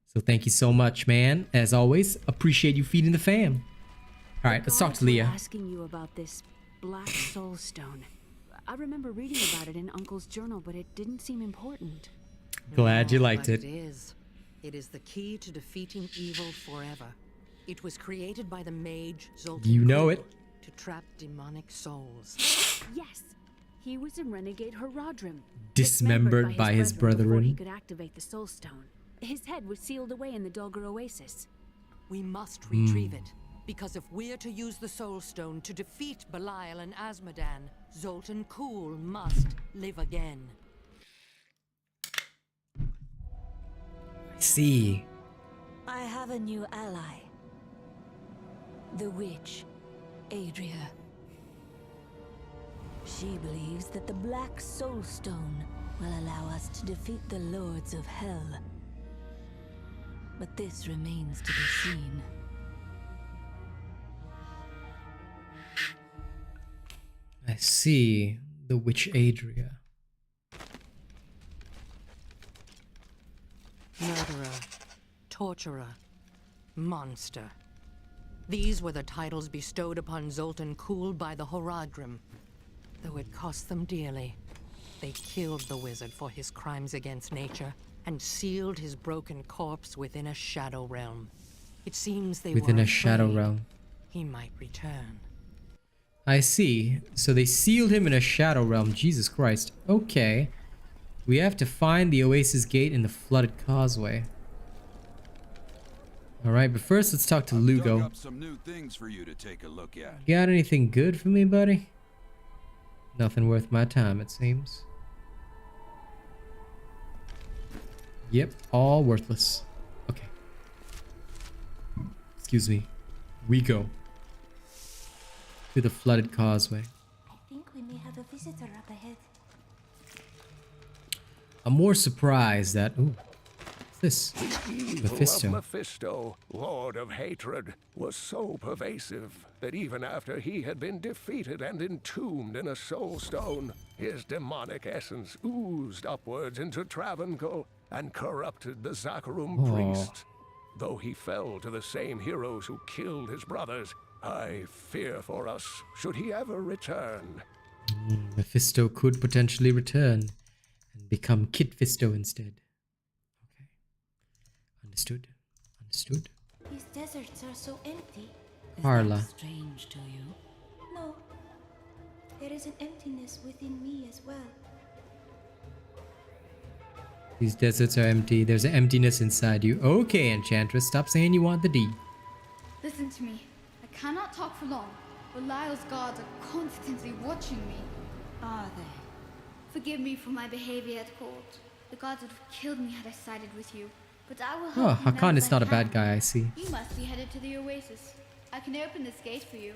So thank you so much, man. As always, appreciate you feeding the fam. All right, let's talk to Leah. Asking you about this black soul stone. I remember reading about it in Uncle's journal, but it didn't seem important. Glad you liked But it. It is the key to defeating evil forever. It was created by the mage Zoltan. You know it. To trap demonic souls. Yes, he was a renegade Haradrim. Dismembered by his before he brethren. could activate the soul stone. His head was sealed away in the Dulgar Oasis. We must retrieve it, because if we're to use the soul stone to defeat Belial and Azmodan, Zoltan Kull must live again. I see. I have a new ally. The witch, Adria. She believes that the Black Soul Stone will allow us to defeat the Lords of Hell. But this remains to be seen. I see. The witch Adria. Murderer, torturer, monster. These were the titles bestowed upon Zoltan Kull by the Haradrim. Though it cost them dearly, they killed the wizard for his crimes against nature and sealed his broken corpse within a shadow realm. It seems they Within were a shadow afraid realm. he might return. I see. So they sealed him in a shadow realm. Jesus Christ. Okay. We have to find the Oasis Gate in the flooded causeway. Alright, but first let's talk to Lugo. Dug up some new things for you to take a look at. Got anything good for me, buddy? Nothing worth my time, it seems. Yep, all worthless. Okay. Excuse me. We go to the flooded causeway. I think we may have a visitor up ahead. I'm more surprised that... Ooh. What's this? The evil Mephisto. of Mephisto, Lord of Hatred, was so pervasive that even after he had been defeated and entombed in a soul stone, his demonic essence oozed upwards into Travancore and corrupted the Zakharum priests. Though he fell to the same heroes who killed his brothers, I fear for us should he ever return. Mephisto could potentially return and become Kit Fisto instead. Okay. Understood. Understood. These deserts are so empty. Carla. Strange to you? No. There is an emptiness within me as well. These deserts are empty. There's an emptiness inside you. Okay, Enchantress, stop saying you want the D. Listen to me. I cannot talk for long. Belial's guards are constantly watching me. Are they? Forgive me for my behavior at court. The gods would have killed me had I sided with you. But I will help Oh, you now Hakan as is I not a can. bad guy, I see. You must be headed to the oasis. I can open this gate for you.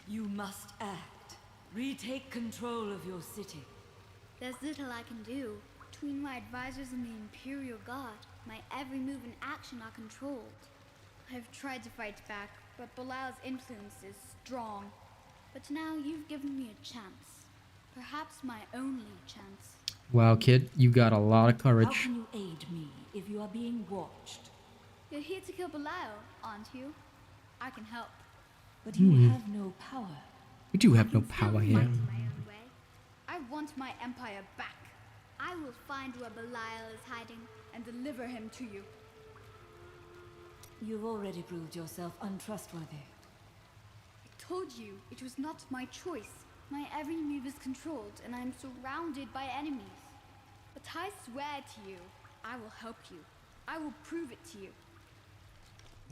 You must act. Retake control of your city. There's little I can do. Between my advisors and the Imperial Guard, my every move and action are controlled. I've tried to fight back, but Belial's influence is strong. But now you've given me a chance. Perhaps my only chance. Wow, kid, you got a lot of How courage. can you aid me if you are being watched? You're here to kill Belial, aren't you? I can help. But you have no power. We do have no power here. Fight my own way. I want my empire back. I will find where Belial is hiding and deliver him to you. You've already proved yourself untrustworthy. I told you it was not my choice. My every move is controlled and I am surrounded by enemies. But I swear to you, I will help you. I will prove it to you.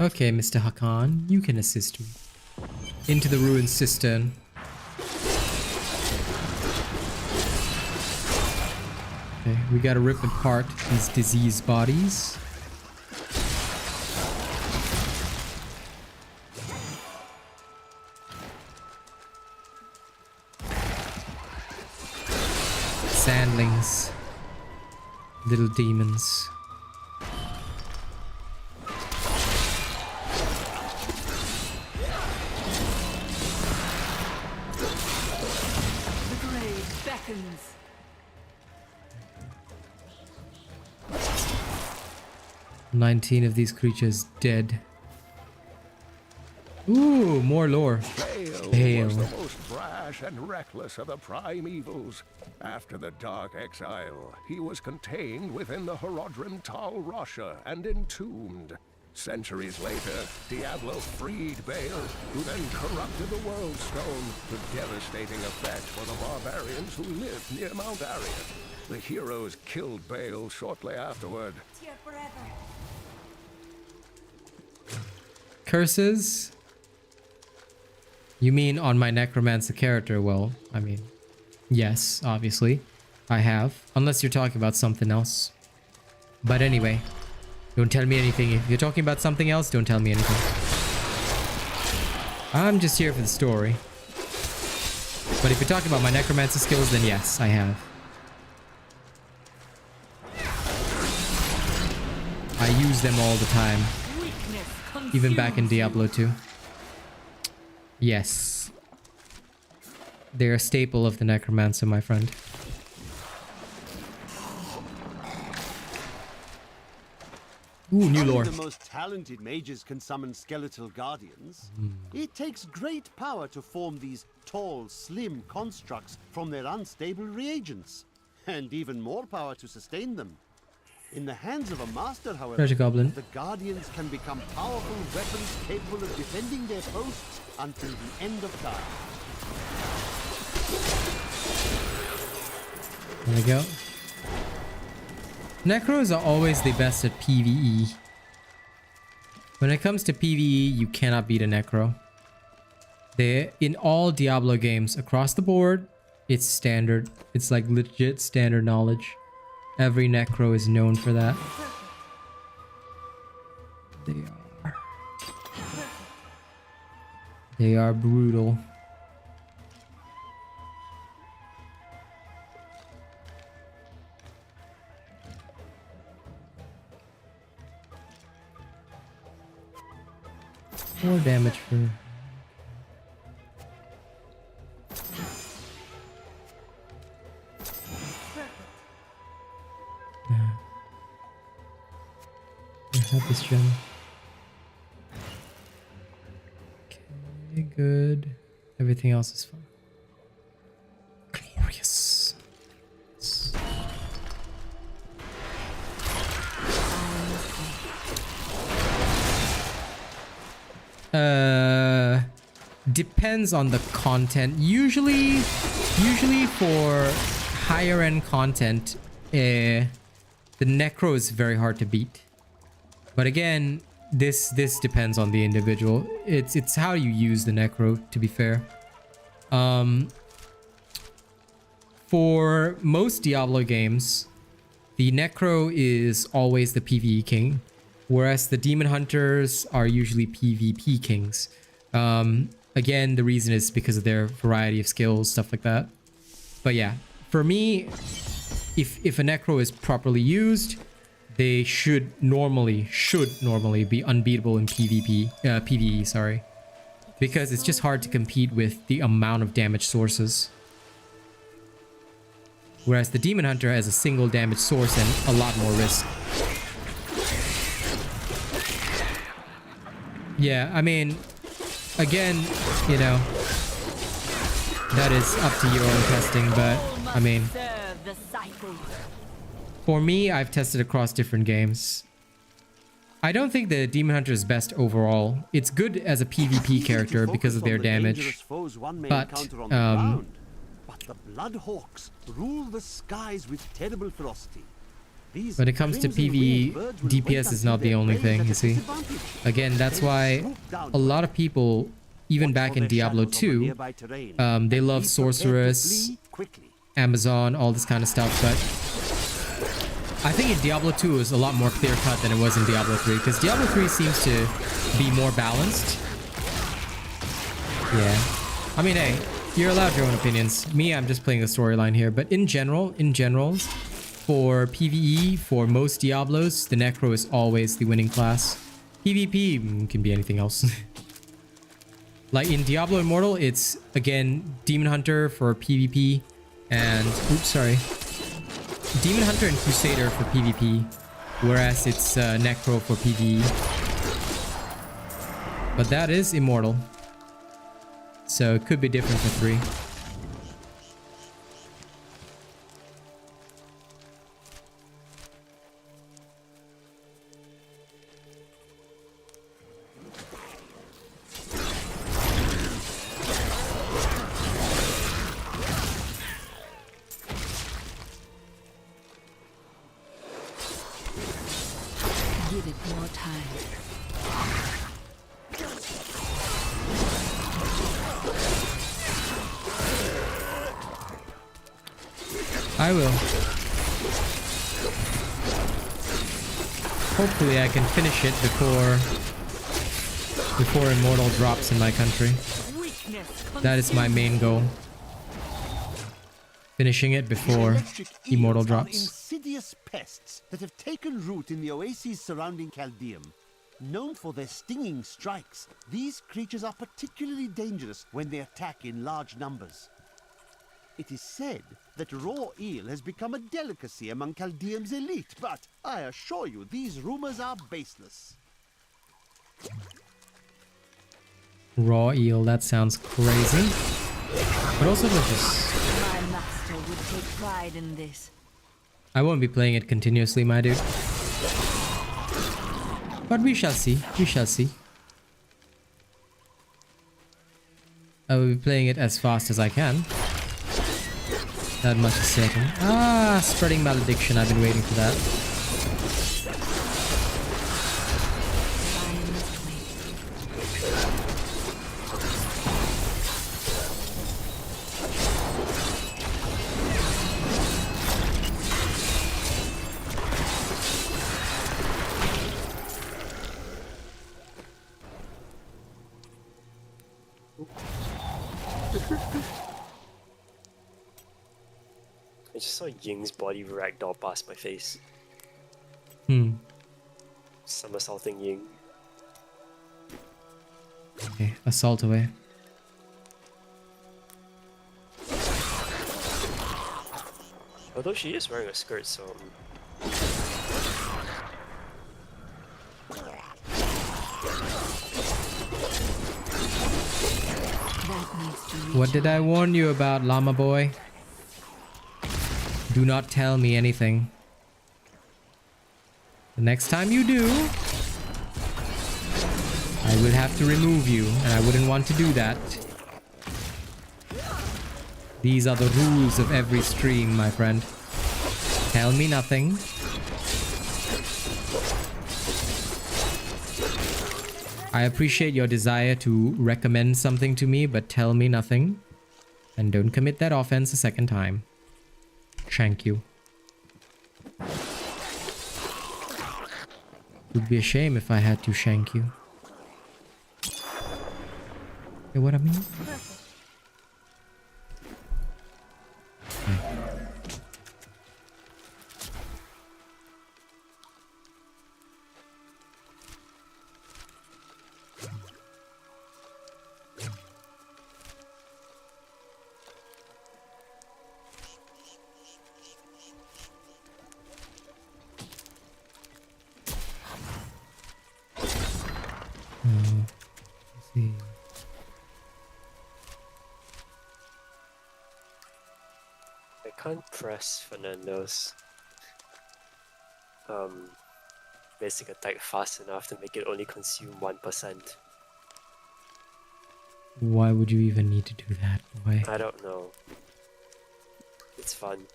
Okay, Mr. Hakan, you can assist me. Into the ruined cistern. Okay, we gotta rip apart these diseased bodies. Sandlings. Little demons. The grave beckons. "19 of these creatures dead." Ooh, more lore. Bale was the most brash and reckless of the prime evils. After the Dark Exile, he was contained within the Horodrim Tal Rasha and entombed. Centuries later, Diablo freed Bale, who then corrupted the World Stone, with devastating effect for the barbarians who lived near Mount Arya. The heroes killed Bale shortly afterward. Here forever. Curses? You mean on my necromancer character? Well, I mean, yes, obviously. I have. Unless you're talking about something else. But anyway, don't tell me anything. If you're talking about something else, don't tell me anything. I'm just here for the story. But if you're talking about my necromancer skills, then yes, I have. I use them all the time. Even back in Diablo 2. Yes. They're a staple of the necromancer, my friend. Ooh, new lore. The most talented mages can summon skeletal guardians. It takes great power to form these tall, slim constructs from their unstable reagents. And even more power to sustain them. In the hands of a master, however, Treasure Goblin. the guardians can become powerful weapons capable of defending their posts until the end of time. There we go. Necros are always the best at PvE. When it comes to PvE, you cannot beat a Necro. In all Diablo games across the board, it's standard. It's like legit standard knowledge. Every Necro is known for that. They are brutal. More damage for... I have this gem. Okay, good. Everything else is fine. Glorious. Depends on the content. Usually for higher end content, the necro is very hard to beat. But again, this depends on the individual. It's how you use the necro, to be fair. For most Diablo games, the necro is always the PvE king, whereas the demon hunters are usually PvP kings. Again, the reason is because of their variety of skills, stuff like that. But yeah, for me, if a necro is properly used, they should normally be unbeatable in PvE, sorry. Because it's just hard to compete with the amount of damage sources. Whereas the demon hunter has a single damage source and a lot more risk. Yeah, I mean, again, you know, that is up to your own testing, but I mean, for me, I've tested across different games. I don't think the demon hunter is best overall. It's good as a PvP character because of their damage, but the Bloodhawks rule the skies with terrible ferocity. When it comes to PvE, DPS is not the only thing, you see. Again, that's why a lot of people, even back in Diablo 2, they love Sorceress, Amazon, all this kind of stuff, but I think in Diablo 2 it was a lot more clear-cut than it was in Diablo 3, because Diablo 3 seems to be more balanced. Yeah. I mean, hey, you're allowed your own opinions. Me, I'm just playing the storyline here, but in general, for PvE, for most Diablos, the Necro is always the winning class. PvP can be anything else. Like in Diablo Immortal, it's again Demon Hunter for PvP and Demon Hunter and Crusader for PvP, whereas it's Necro for PvE. But that is Immortal, so it could be different for 3. Give it more time. I will. Hopefully I can finish it before Immortal drops in my country. That is my main goal. Finishing it before Immortal drops. Insidious pests that have taken root in the oases surrounding Caldeum. Known for their stinging strikes, these creatures are particularly dangerous when they attack in large numbers. It is said that raw eel has become a delicacy among Caldeum's elite, but I assure you these rumors are baseless. Raw eel, that sounds crazy. But also delicious. My master would take pride in this. I won't be playing it continuously, my dude. But we shall see. We shall see. I will be playing it as fast as I can. That much is certain. Ah, spreading malediction. I've been waiting for that. I just saw Ying's body ragdoll past my face. Somersaulting Ying. Okay, assault away. Although she is wearing a skirt, so... What did I warn you about, llama boy? Do not tell me anything. The next time you do, I will have to remove you, and I wouldn't want to do that. These are the rules of every stream, my friend. Tell me nothing. I appreciate your desire to recommend something to me, but tell me nothing. And don't commit that offense a second time. Thank you. It would be a shame if I had to shank you. You know what I mean? Let's see. I can't press Fernando's basic attack fast enough to make it only consume 1%. Why would you even need to do that, boy? I don't know. It's fun.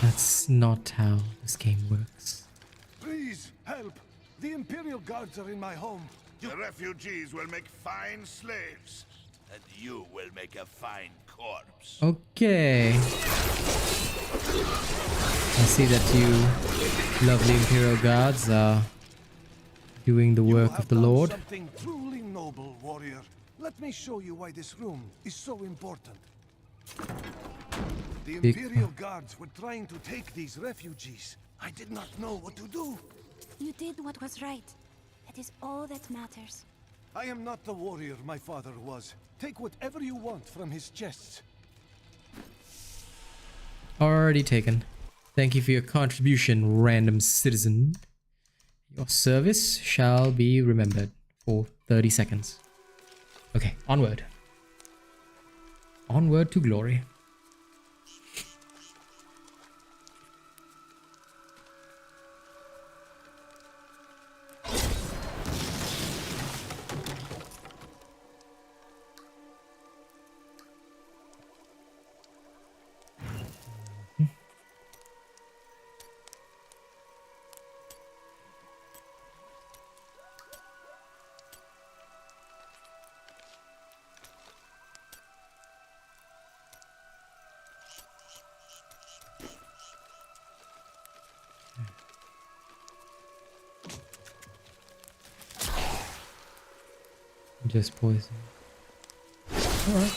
That's not how this game works. Please, help! The Imperial Guards are in my home. The refugees will make fine slaves, and you will make a fine corpse. Okay. I see that you lovely Imperial Guards are doing the work of the Lord. Something truly noble, warrior. Let me show you why this room is so important. The Imperial Guards were trying to take these refugees. I did not know what to do. You did what was right. That is all that matters. I am not the warrior my father was. Take whatever you want from his chests. Already taken. Thank you for your contribution, random citizen. Your service shall be remembered for 30 seconds. Okay, onward. Onward to glory. Just poison. Alright.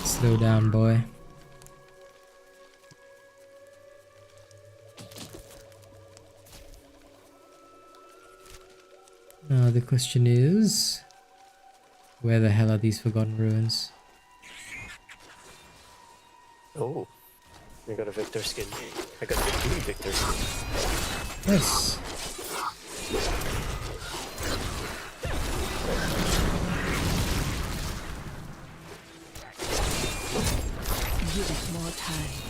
Slow down, boy. Now the question is, where the hell are these Forgotten Ruins? Oh, I got a Victor skin. I got the blue Victor skin. Yes. Give it more time.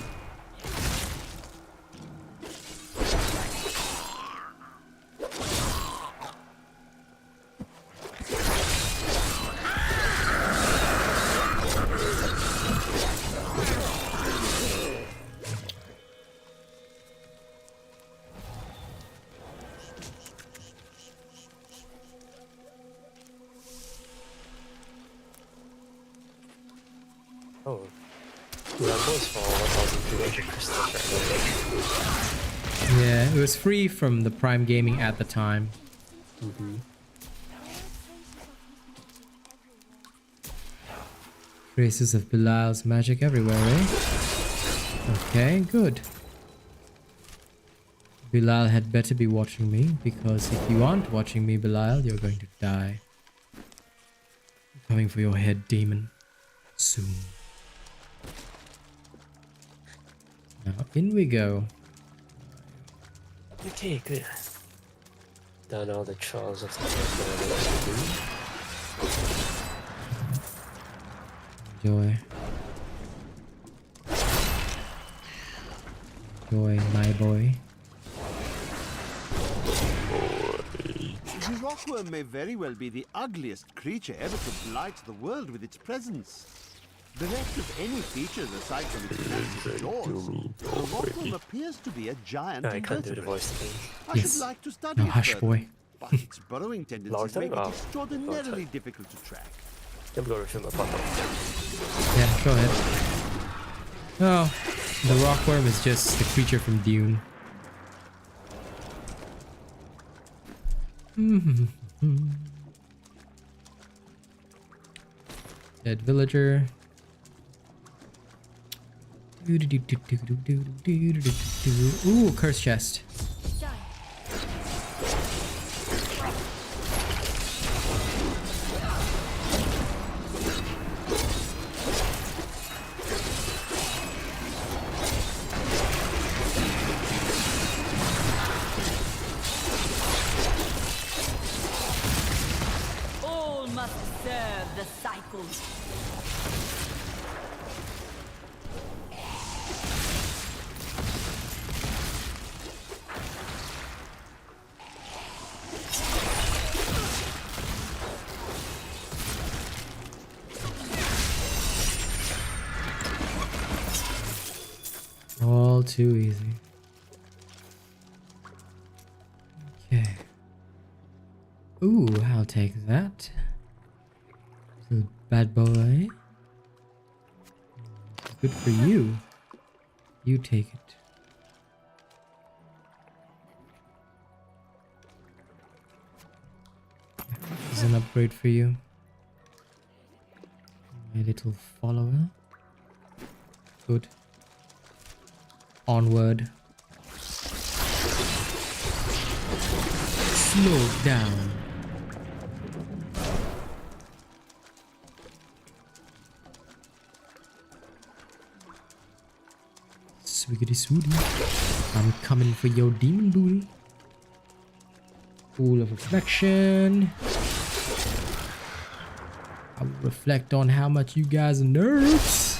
Oh, Rambo's for 1,200 crystals right now. Yeah, it was free from the Prime Gaming at the time. Traces of Belial's magic everywhere, eh? Okay, good. Belial had better be watching me, because if you aren't watching me, Belial, you're going to die. I'm coming for your head, demon. Soon. Now, in we go. Okay, good. Done all the trials of the Joy. Joy, my boy. The rockworm may very well be the ugliest creature ever to blight the world with its presence. Bereft of any features aside from its massive jaws, the rockworm appears to be a giant I can't do the invertebrate. voice thing. I should like to study No, it hush, further, boy. but its burrowing tendencies make it Long extraordinarily time. difficult to track. I'm gonna film a pop up. Yeah, go ahead. Oh, the rockworm is just the creature from Dune. Dead villager. Ooh, curse chest. All must serve the cycles. All too easy. Okay. Ooh, I'll take that. Little bad boy. Good for you. You take it. This is an upgrade for you. My little follower. Good. Onward. Slow down. Swiggity swooty. I'm coming for your demon booty. Pool of reflection. I will reflect on how much you guys are nerds.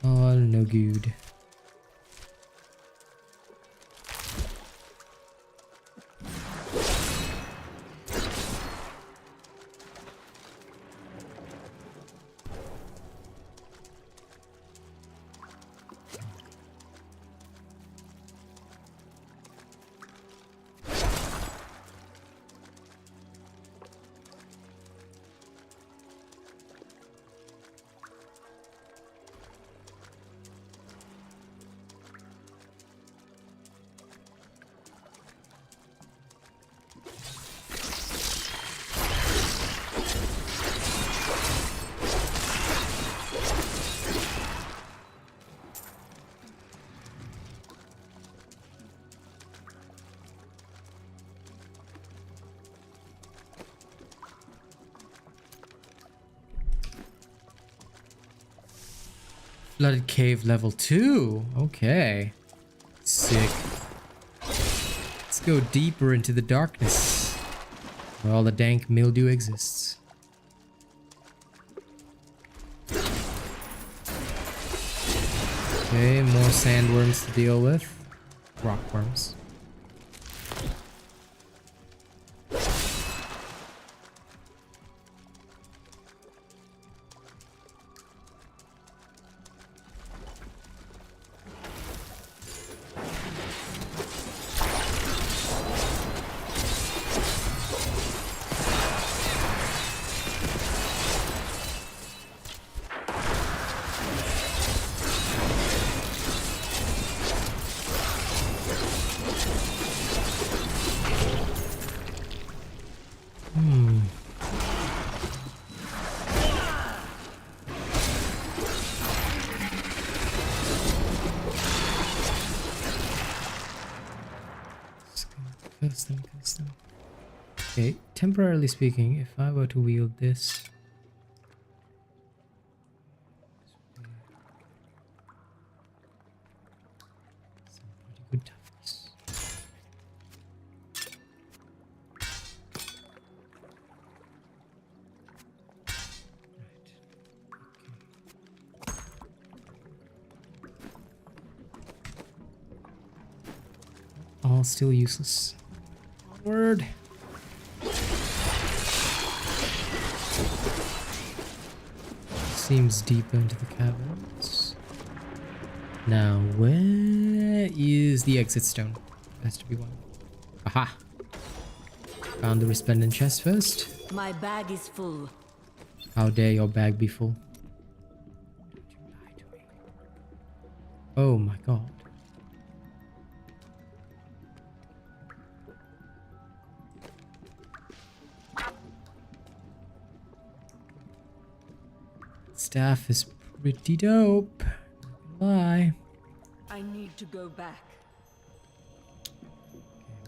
All no good. Flooded cave level 2. Okay. Sick. Let's go deeper into the darkness, where all the dank mildew exists. Okay, more sandworms to deal with. Rockworms. curse them, curse them. Okay, temporarily speaking, if I were to wield this... some pretty good toughness. All still useless. Onward. Seems deeper into the caverns. Now, where is the exit stone? There has to be one. Aha! Found the resplendent chest first. My bag is full. How dare your bag be full? Don't you lie to me. Oh my god. Staff is pretty dope. Not gonna lie. I need to go back.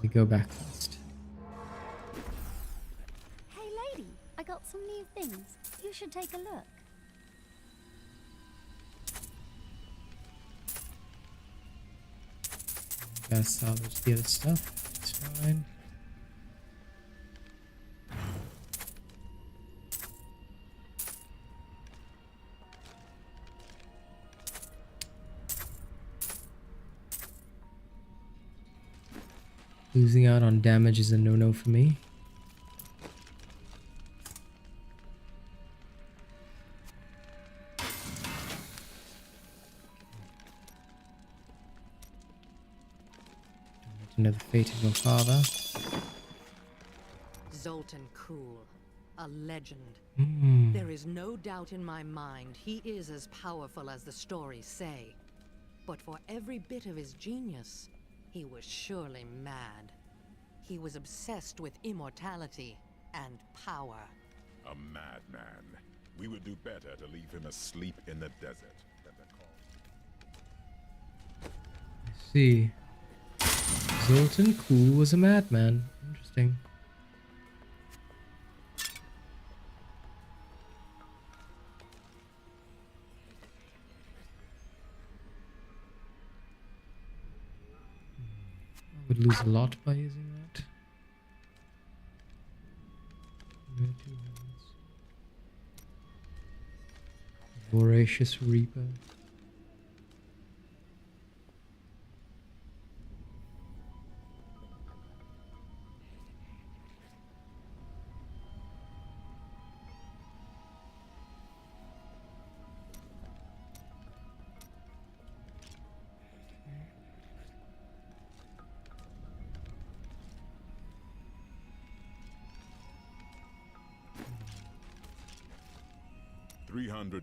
We go back first. Hey lady, I got some new things. You should take a look. Gotta salvage the other stuff. It's fine. Losing out on damage is a no-no for me. Don't need to know the fate of your father. Zoltan Kuhl, a legend. Mm. There is no doubt in my mind he is as powerful as the stories say. But for every bit of his genius, he was surely mad. He was obsessed with immortality and power. A madman. We would do better to leave him asleep in the desert than to call. I see. Zoltan Kuhl was a madman. Interesting. I would lose a lot by using that. Voracious Reaper.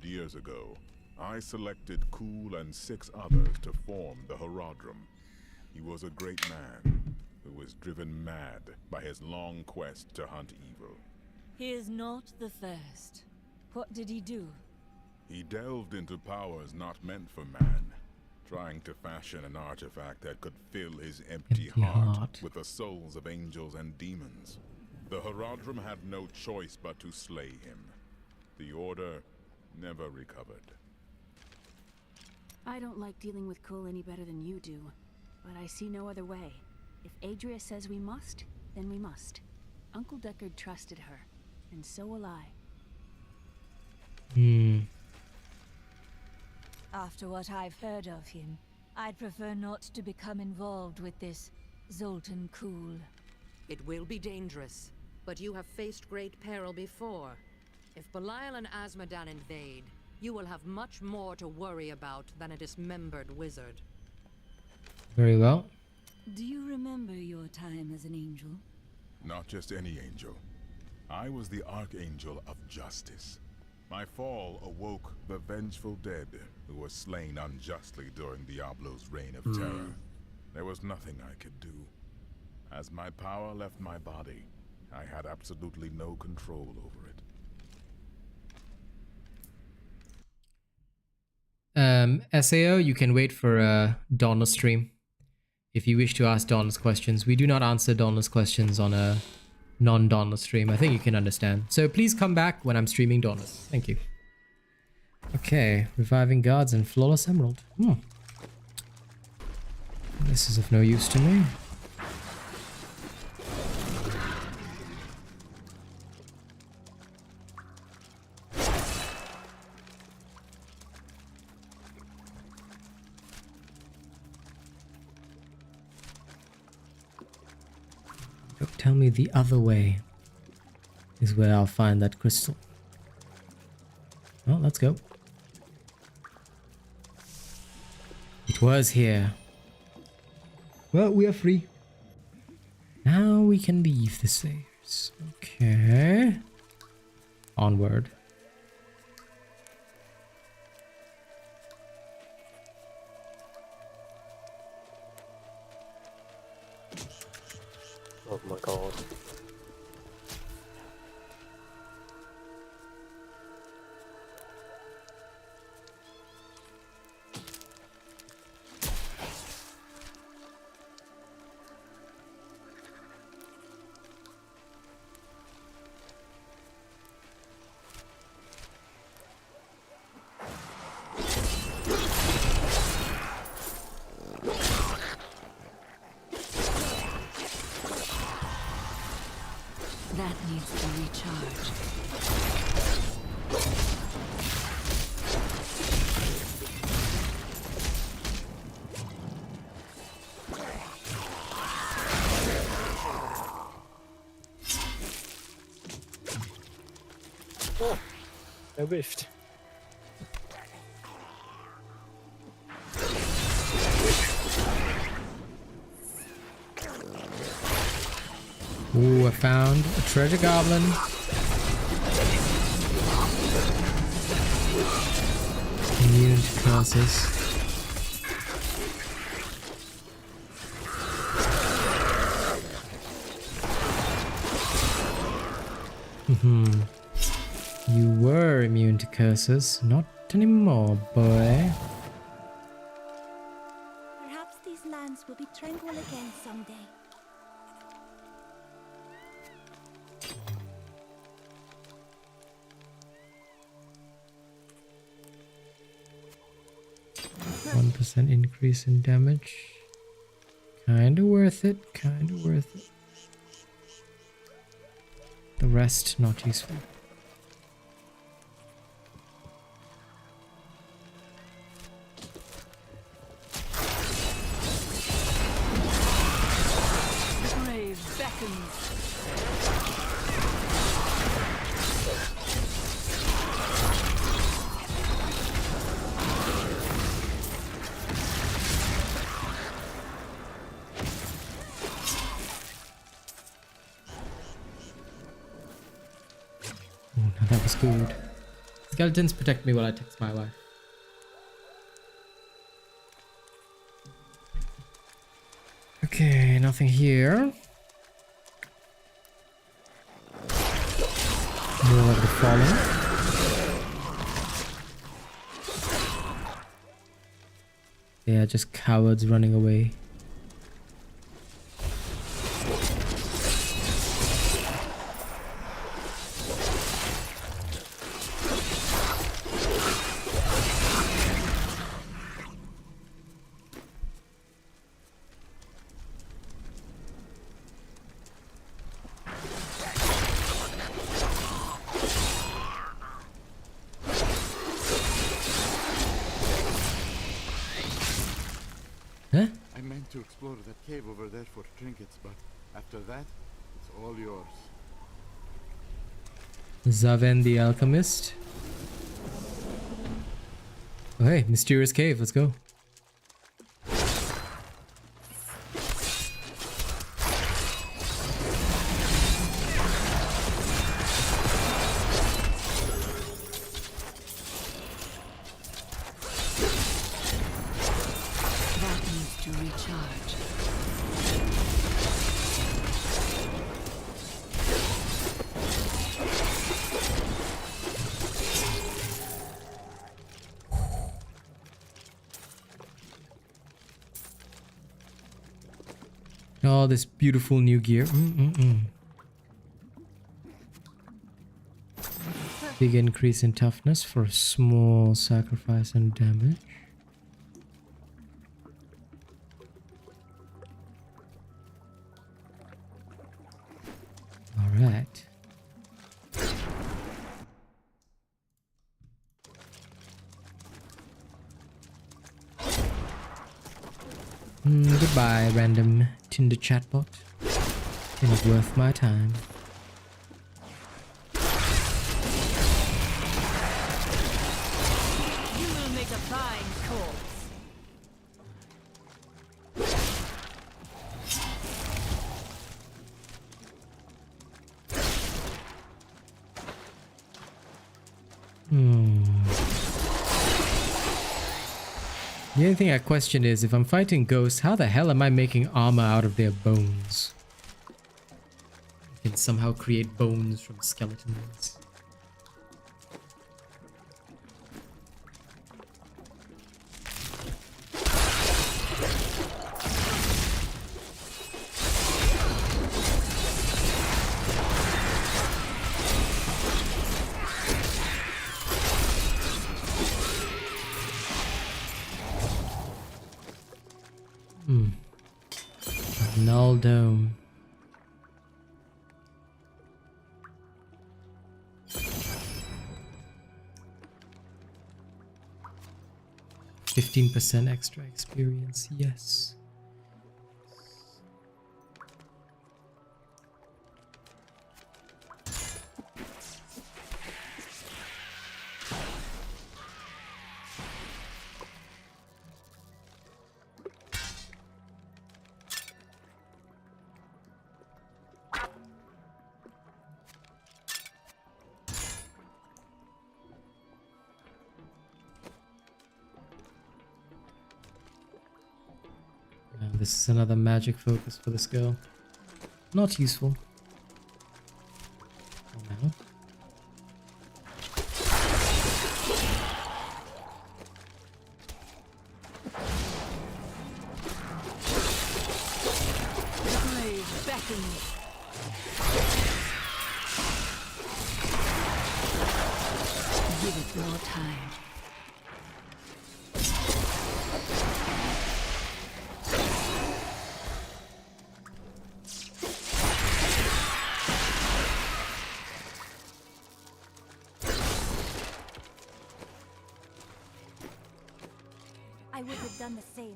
Years ago, I selected Kuhl and 6 others to form the Horadrim. He was a great man who was driven mad by his long quest to hunt evil. He is not the first. What did he do? He delved into powers not meant for man, trying to fashion an artifact that could fill his empty heart with the souls of angels and demons. The Horadrim had no choice but to slay him. The Order never recovered. I don't like dealing with Kuhl any better than you do, but I see no other way. If Adria says we must, then we must. Uncle Deckard trusted her, and so will I. After what I've heard of him, I'd prefer not to become involved with this Zoltan Kuhl. It will be dangerous, but you have faced great peril before. If Belial and Azmodan invade, you will have much more to worry about than a dismembered wizard. Very well. Do you remember your time as an angel? Not just any angel. I was the Archangel of Justice. My fall awoke the vengeful dead who were slain unjustly during Diablo's reign of terror. There was nothing I could do. As my power left my body, I had absolutely no control over it. SAO, you can wait for a Dawn stream. if you wish to ask Dauntless questions. We do not answer Dauntless questions on a non-Dauntless stream. I think you can understand. So please come back when I'm streaming Dauntless. Thank you. Okay, reviving guards and flawless emerald. This is of no use to me. Don't tell me the other way is where I'll find that crystal. Well, let's go. It was here. Well, we are free. Now we can leave the stairs. Okay. Onward. Oh my god. That needs to recharge. Oh, I whiffed. Ooh, I found a treasure goblin. Immune to curses. You were immune to curses, not anymore, boy. Perhaps these lands will be tranquil again someday. %1 increase in damage. Kinda worth it, kinda worth it. The rest, not useful. The grave beckons. That was good. Skeletons protect me while I text my wife. Okay, nothing here. More of the fallen. They are just cowards running away. I meant to explore that cave over there for trinkets, but after that, it's all yours. Zaven the Alchemist. Oh, hey, mysterious cave, let's go. That needs to recharge. all this beautiful new gear. Big increase in toughness for a small sacrifice and damage. Alright. Goodbye, random Tinder chatbot. It was worth my time. You will make a fine corpse. The only thing I question is, if I'm fighting ghosts, how the hell am I making armor out of their bones? I can somehow create bones from skeletons. Null dome. %15 extra experience, yes. This is another magic focus for this girl. Not useful. For now. The grave beckons. Give it more time. I would have done the same.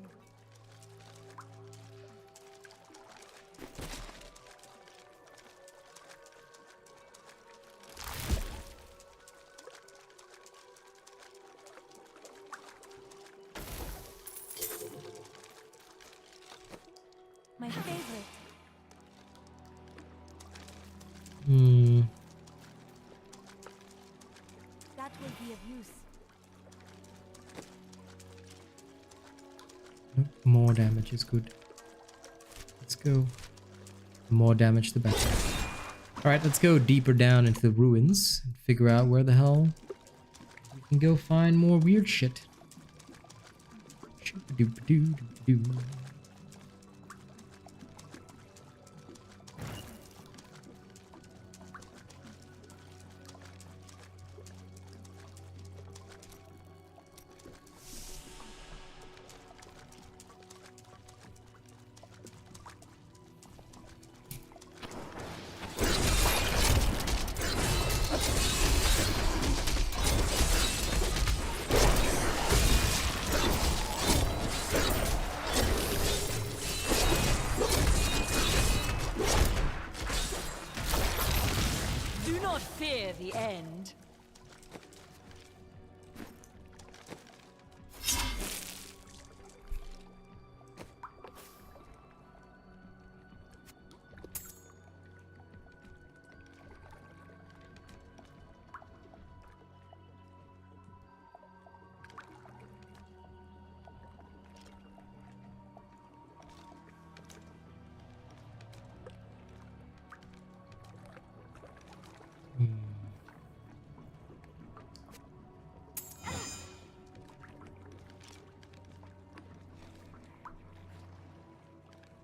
My favorite. That will be of use. Nope, more damage is good. Let's go. The more damage, the better. Alright, let's go deeper down into the ruins and figure out where the hell we can go find more weird shit. Shoo-ba-doo-ba-doo-doo-doo. Do not fear the end.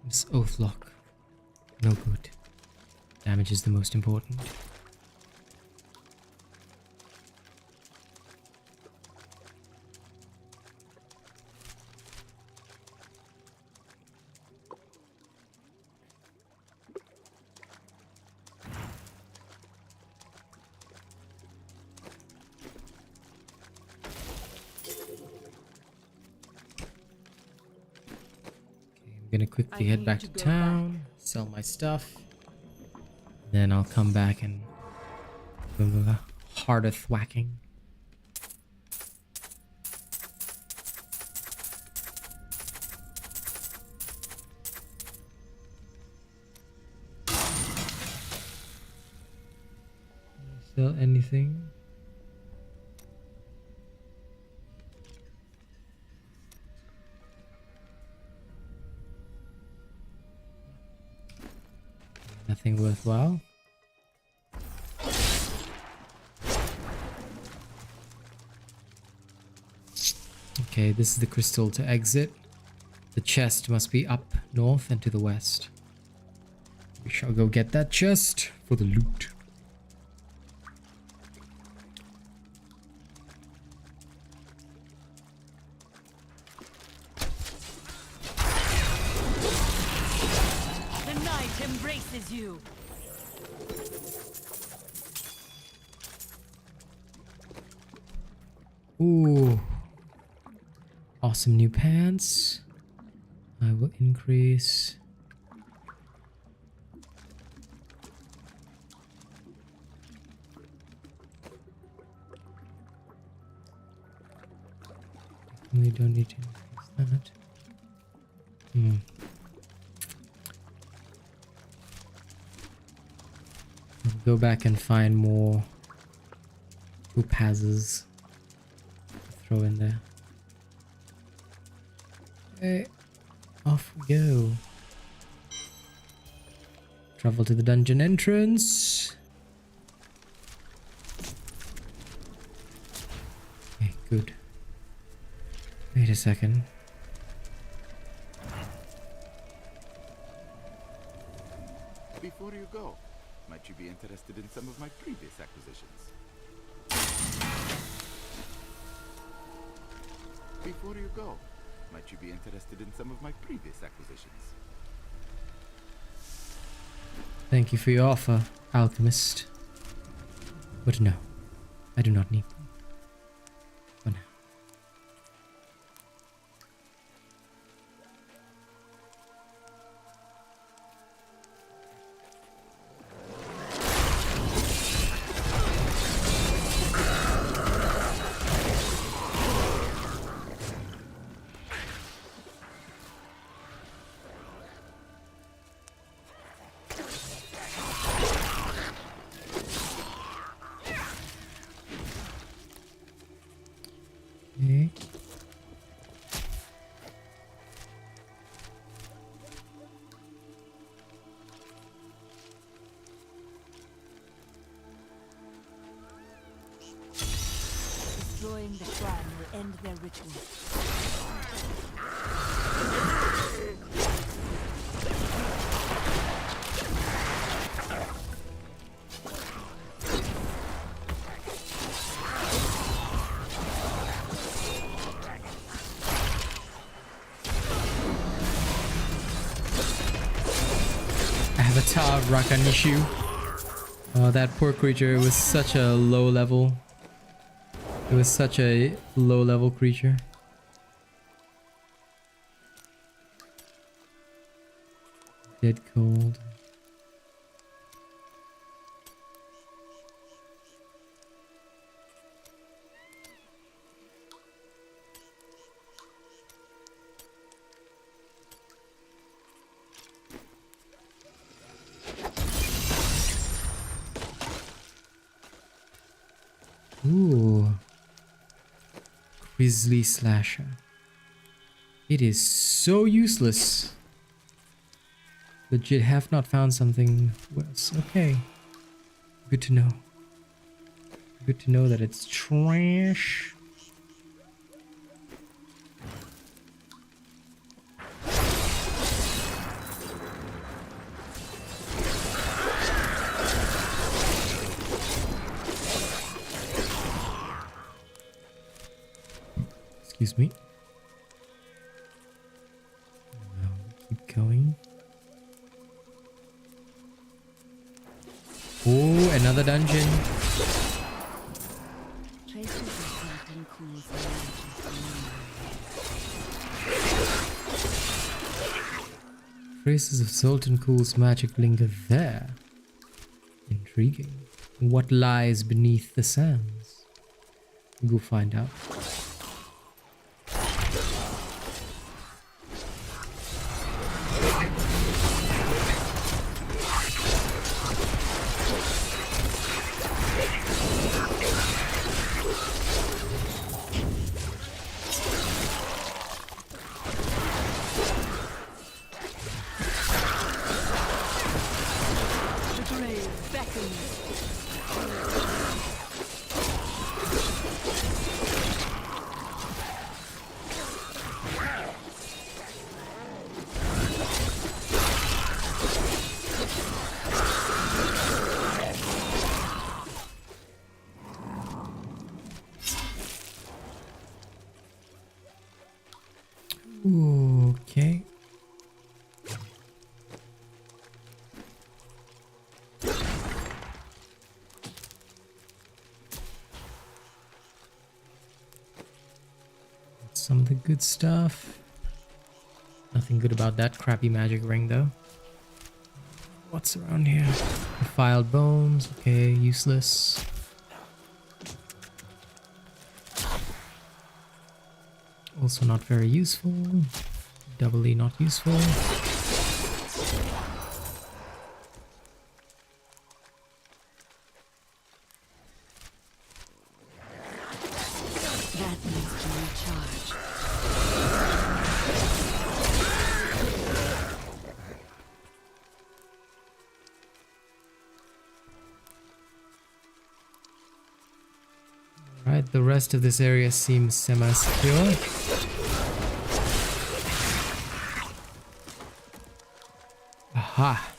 This oath lock. No good. Damage is the most important. I'm gonna quickly head back to town, sell my stuff, then I'll come back and do a harder thwacking. Sell anything? Nothing worthwhile. Okay, this is the crystal to exit. The chest must be up north and to the west. We shall go get that chest for the loot. The night embraces you. Ooh. Awesome new pants. I will increase. We don't need to increase that. I'll go back and find more topazes to throw in there. Okay, off we go. Travel to the dungeon entrance. Okay, good. Wait a second. Before you go, might you be interested in some of my previous acquisitions? Before you go, might you be interested in some of my previous acquisitions? Thank you for your offer, alchemist. But no, I do not need them. For now. Okay. Destroying the shrine will end their ritual. Avatar Rakanishu. Oh, that poor creature. It was such a low level. It was such a low level creature. Dead cold. Ooh. Grizzly Slasher. It is so useless. Legit have not found something worse. Okay. Good to know. Good to know that it's trash. Excuse me. Now we keep going. Oh, another dungeon. Traces of Sultan Cool's magic linger there. Intriguing. What lies beneath the sands? We'll go find out. Okay. Some of the good stuff. Nothing good about that crappy magic ring though. What's around here? Defiled bones. Okay, useless. Also not very useful. Doubly not useful. That needs to recharge. Right, the rest of this area seems semi-secure. Aha!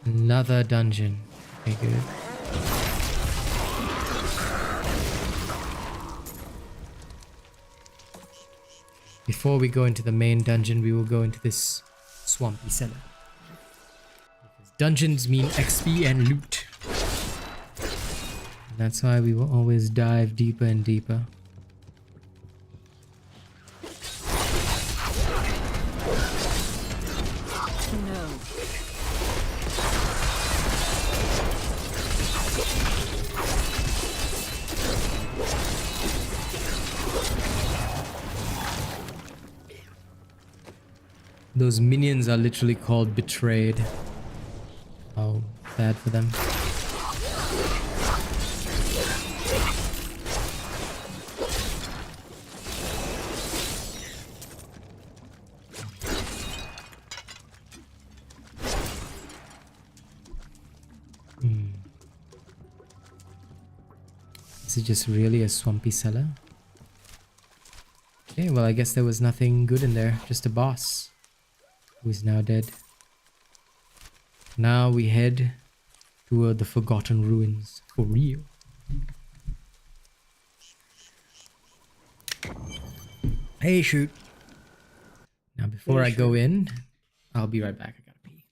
Another dungeon. Okay, good. Before we go into the main dungeon, we will go into this swampy cellar. Dungeons mean XP and loot. That's why we will always dive deeper and deeper. Those minions are literally called betrayed. How bad for them. Is it just really a swampy cellar? Okay, well I guess there was nothing good in there, just a boss who is now dead. Now we head toward the Forgotten Ruins for real. Hey, shoot. Now before I go in, I'll be right back. I gotta pee.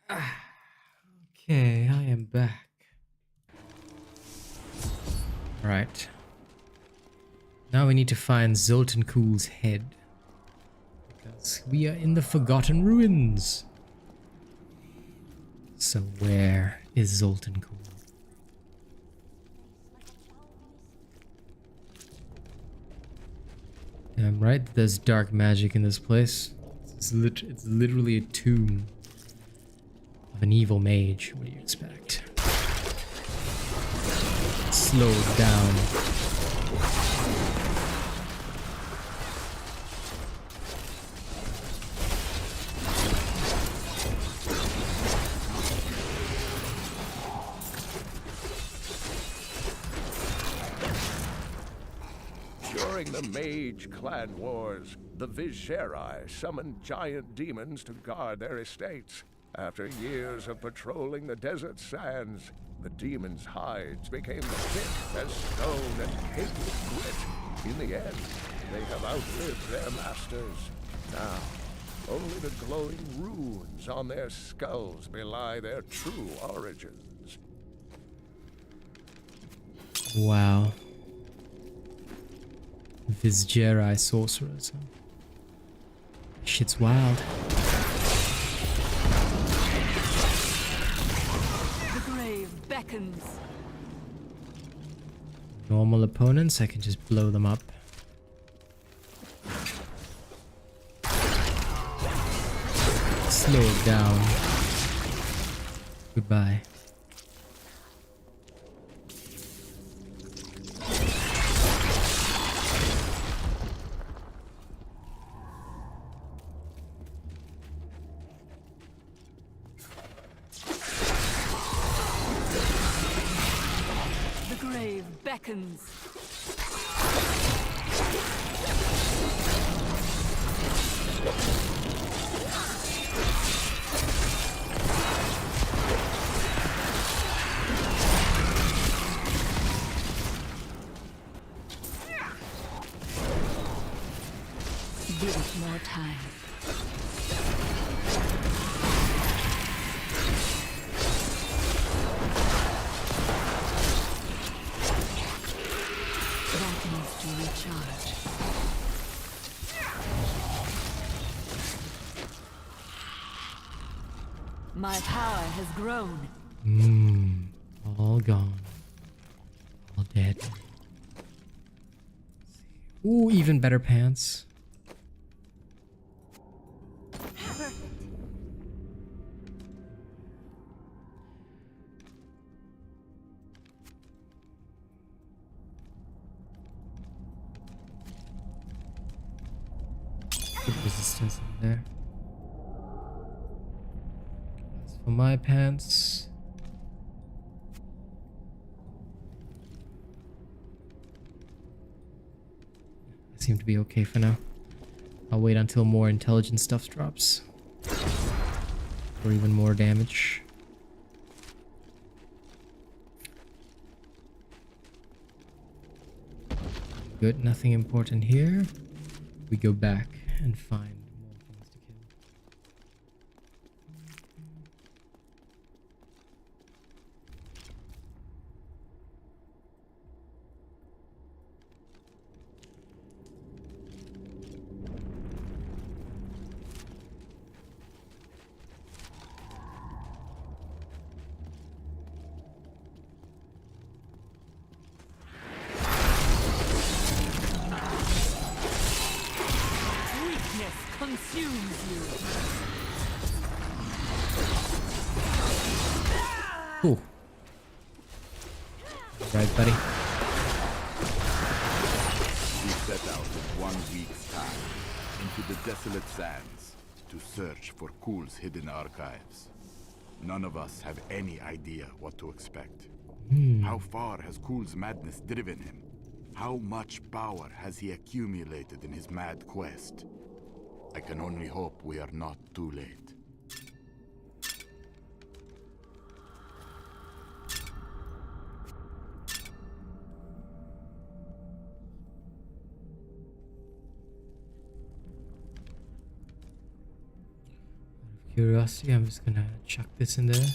Okay, I am back. Right. Now we need to find Zoltan Cool's head. Because we are in the Forgotten Ruins. So where is Zoltan Cool? I'm right, there's dark magic in this place. It's literally a tomb of an evil mage. What do you expect? Slow it down. During the Mage Clan Wars, the Viserai summoned giant demons to guard their estates. After years of patrolling the desert sands, the demons' hides became thick as stone and caked with grit. In the end, they have outlived their masters. Now, only the glowing runes on their skulls belie their true origins. Wow. Viserai sorcerers. Huh? Shit's wild. The grave beckons. Normal opponents, I can just blow them up. Slow it down. Goodbye. Beckons. Give it more time. My power has grown. All gone. All dead. Ooh, even better pants. Good resistance in there. As for my pants, I seem to be okay for now. I'll wait until more intelligent stuff drops. Or even more damage. Good, nothing important here. We go back and find more things to kill. Consumes you. Ooh. Right, buddy. We set out in 1 week's time into the desolate sands to search for Kul's hidden archives. None of us have any idea what to expect. How far has Kul's madness driven him? How much power has he accumulated in his mad quest? I can only hope we are not too late. curiosity, I'm just gonna chuck this in there.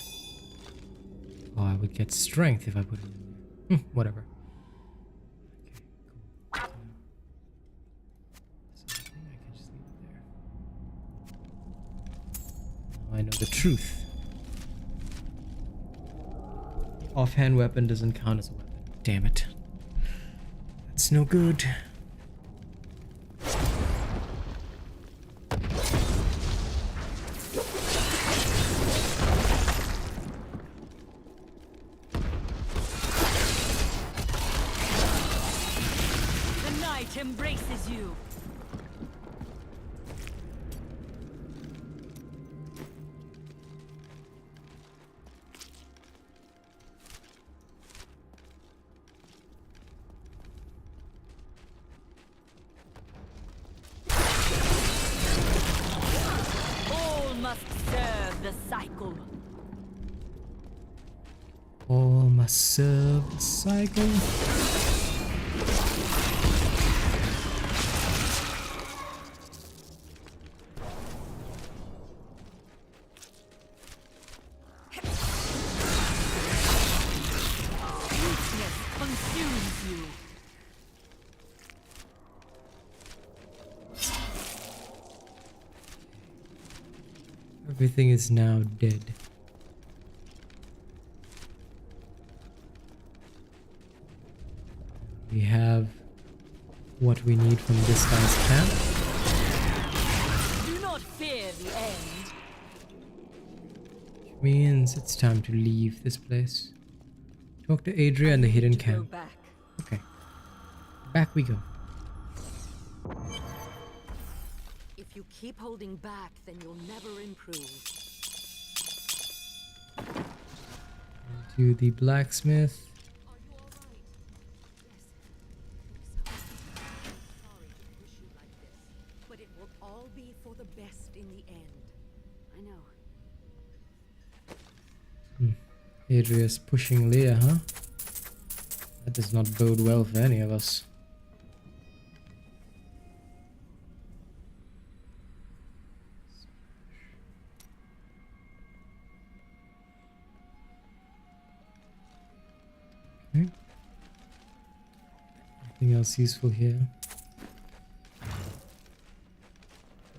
Oh, I would get strength if I put it in there. Whatever. Okay, cool. So I think I can just leave it there. Now I know the truth. Offhand weapon doesn't count as a weapon. Damn it. That's no good. Embraces you. All must serve the cycle. All must serve the cycle. Everything is now dead. We have what we need from this guy's camp. Do not fear the end. Which means it's time to leave this place. Talk to Adria and the hidden camp. Okay. Back we go. If you keep holding back, then you'll never improve. To the blacksmith. But it will all be for the best in the end. I know. Adria's pushing Leah, huh? That does not bode well for any of us. Okay. Anything else useful here?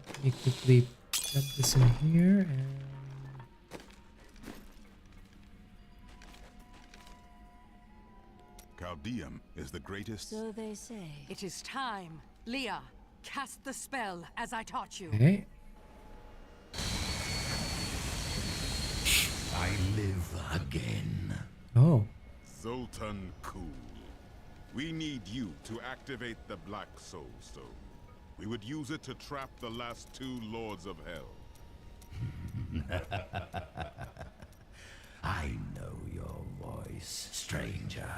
Let me quickly plug this in here and Caldeum is the greatest. So they say. It is time. Leah, cast the spell as I taught you. okay. I live again. Oh. Zoltan Kuhl. We need you to activate the Black Soul Stone. We would use it to trap the last two Lords of Hell. I know your voice, stranger.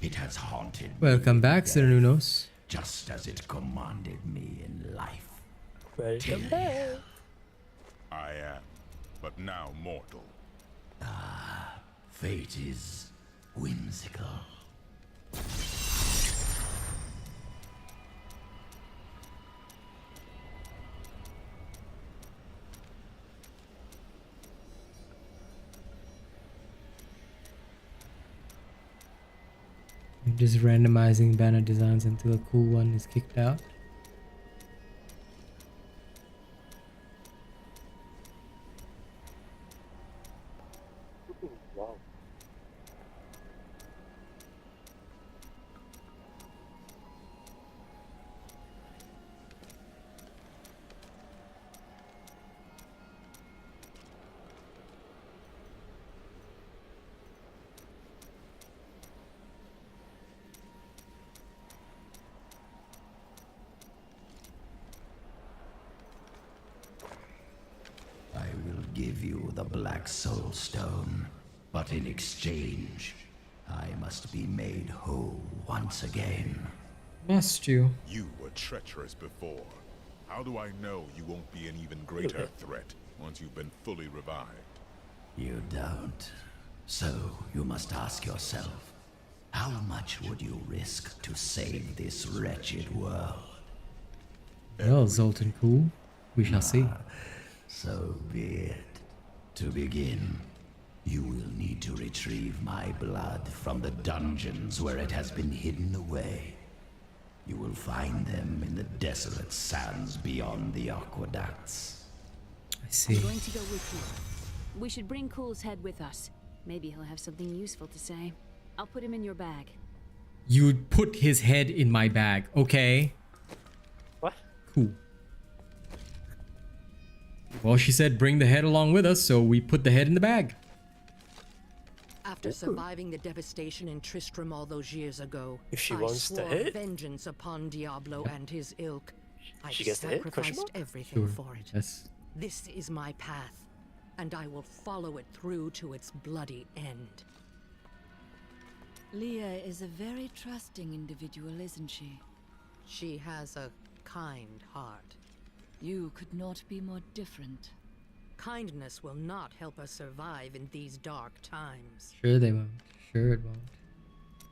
It has haunted Welcome me back, in Serenunos. death, just as it commanded me in life. Welcome back. I am, but now mortal. Ah, fate is whimsical. I'm just randomizing banner designs until a cool one is kicked out. Wow. I will give you the Black Soul Stone, but in exchange, I must be made whole once again. Must you? You were treacherous before. How do I know you won't be an even greater threat once you've been fully revived? You don't. So you must ask yourself, how much would you risk to save this wretched world? Well, Zoltan Cool, we shall see. So be it. To begin, you will need to retrieve my blood from the dungeons where it has been hidden away. You will find them in the desolate sands beyond the aqueducts. I see. I'm going to go with you. We should bring Cool's head with us. Maybe he'll have something useful to say. I'll put him in your bag. You'd put his head in my bag, okay? What? Cool. Well, she said bring the head along with us, so we put the head in the bag. After surviving the devastation in Tristram all those years ago, If she I wants the swore head? vengeance upon Diablo and his ilk. I She gets the head? Question sacrificed mark? everything Sure. for it. Yes. This is my path, and I will follow it through to its bloody end. Leah is a very trusting individual, isn't she? She has a kind heart. You could not be more different. Kindness will not help us survive in these dark times. Sure they won't. Sure it won't.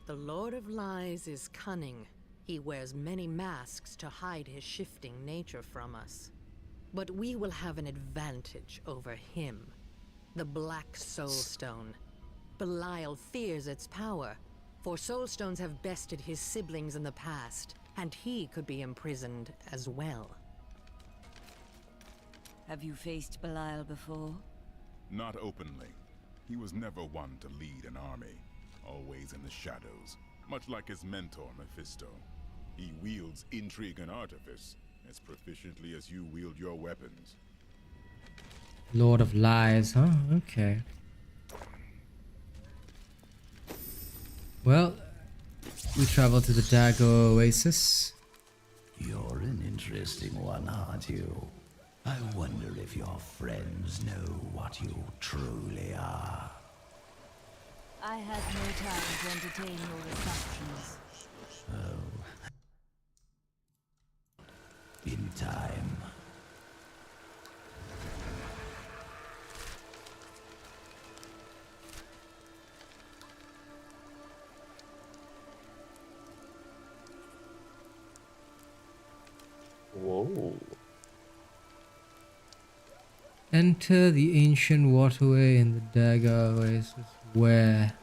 The Lord of Lies is cunning. He wears many masks to hide his shifting nature from us. But we will have an advantage over him. The Black Soul Stone. Belial fears its power, for Soulstones have bested his siblings in the past, and he could be imprisoned as well. Have you faced Belial before? Not openly. He was never one to lead an army, always in the shadows, much like his mentor Mephisto. He wields intrigue and artifice as proficiently as you wield your weapons. Lord of Lies, huh? Okay. Well, we travel to the Dago Oasis. You're an interesting one, aren't you? I wonder if your friends know what you truly are. I had no time to entertain your assumptions. Oh. In time. Whoa. Enter the ancient waterway in the Dago Oasis. Where?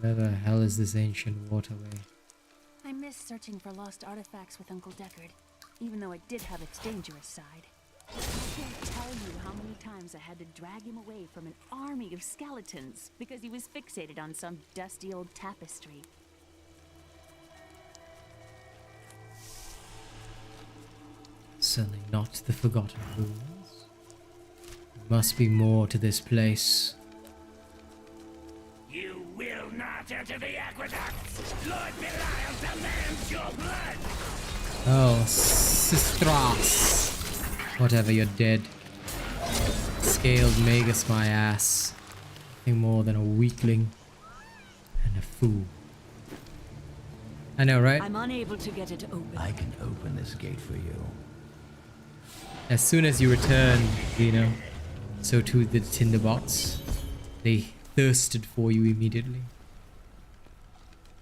Where the hell is this ancient waterway? I miss searching for lost artifacts with Uncle Deckard, even though it did have its dangerous side. I can't tell you how many times I had to drag him away from an army of skeletons because he was fixated on some dusty old tapestry. Certainly not the Forgotten Ruins. There must be more to this place. You will not enter the aqueducts! Lord Belial demands your blood! Oh, Sistras. Whatever, you're dead. Scaled Magus my ass. Nothing more than a weakling and a fool. I know, right? I'm unable to get it open. I can open this gate for you. As soon as you return, Lino, so too the tinderbots. They thirsted for you immediately.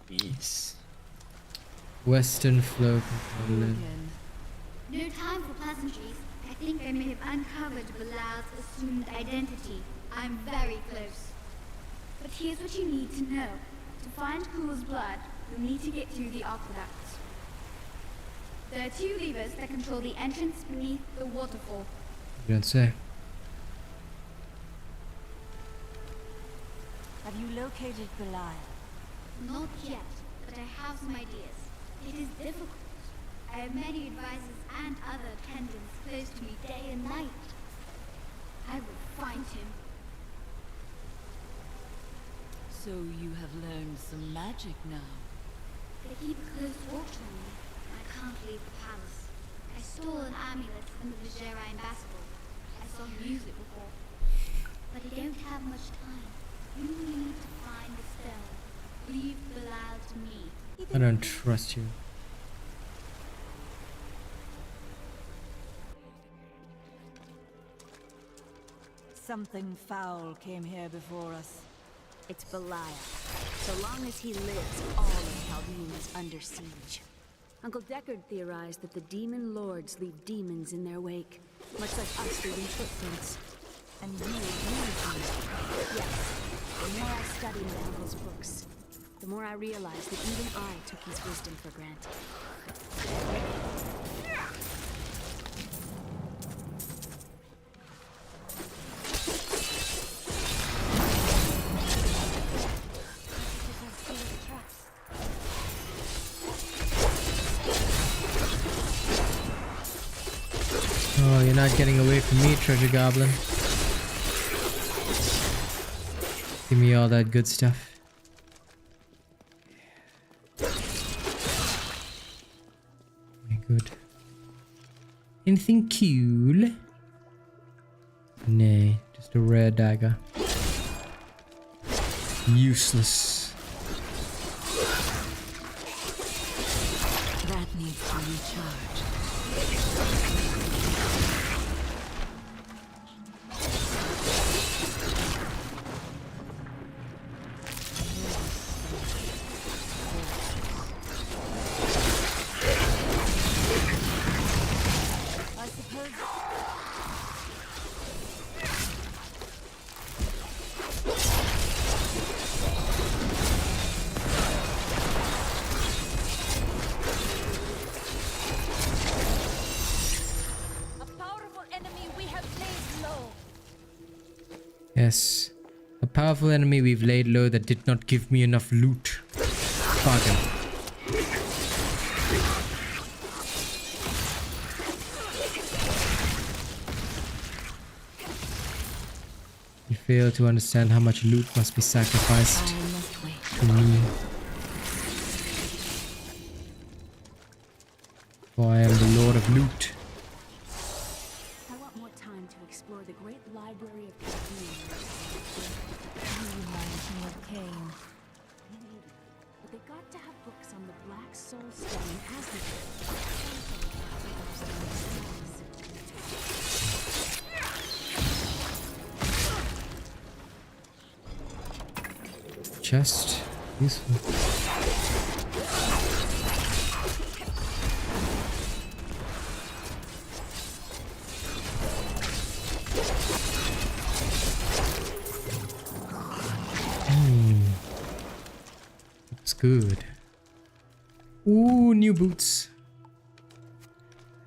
Yes. Western flow control. No time for pleasantries. I think I may have uncovered Belial's assumed identity. I'm very close. But here's what you need to know. To find Cool's blood, you'll need to get through the aqueducts. There are two levers that control the entrance beneath the waterfall. You don't say. Have you located Belial? Not yet, but I have some ideas. It is difficult. I have many advisors and other attendants close to me day and night. I will find him. So you have learned some magic now. They keep a close watch on me. I can't leave the palace. I stole an amulet from the Vigerai ambassador. I saw him use it before. But I don't have much time. You need to find the stone. Leave Belial to me. I don't trust you. Something foul came here before us. It's Belial. So long as he lives, all of Chaldean is under siege. Uncle Deckard theorized that the demon lords leave demons in their wake, much like us leaving footprints. And you leave them. Yes. The more I study my uncle's books, the more I realize that even I took his wisdom for granted. Oh, you're not getting away from me, Treasure Goblin. Give me all that good stuff. Okay, good. Anything cool? Nay, just a rare dagger. Useless. That needs to recharge. Yes. A powerful enemy we've laid low that did not give me enough loot. Bargain. You fail to understand how much loot must be sacrificed to me. For I am the Lord of Loot. I want more time to explore the great library of You remind me of Cain. Maybe, but they got to have books on the Black Soul Stone as Chest. Useful. Looks good. Ooh, new boots.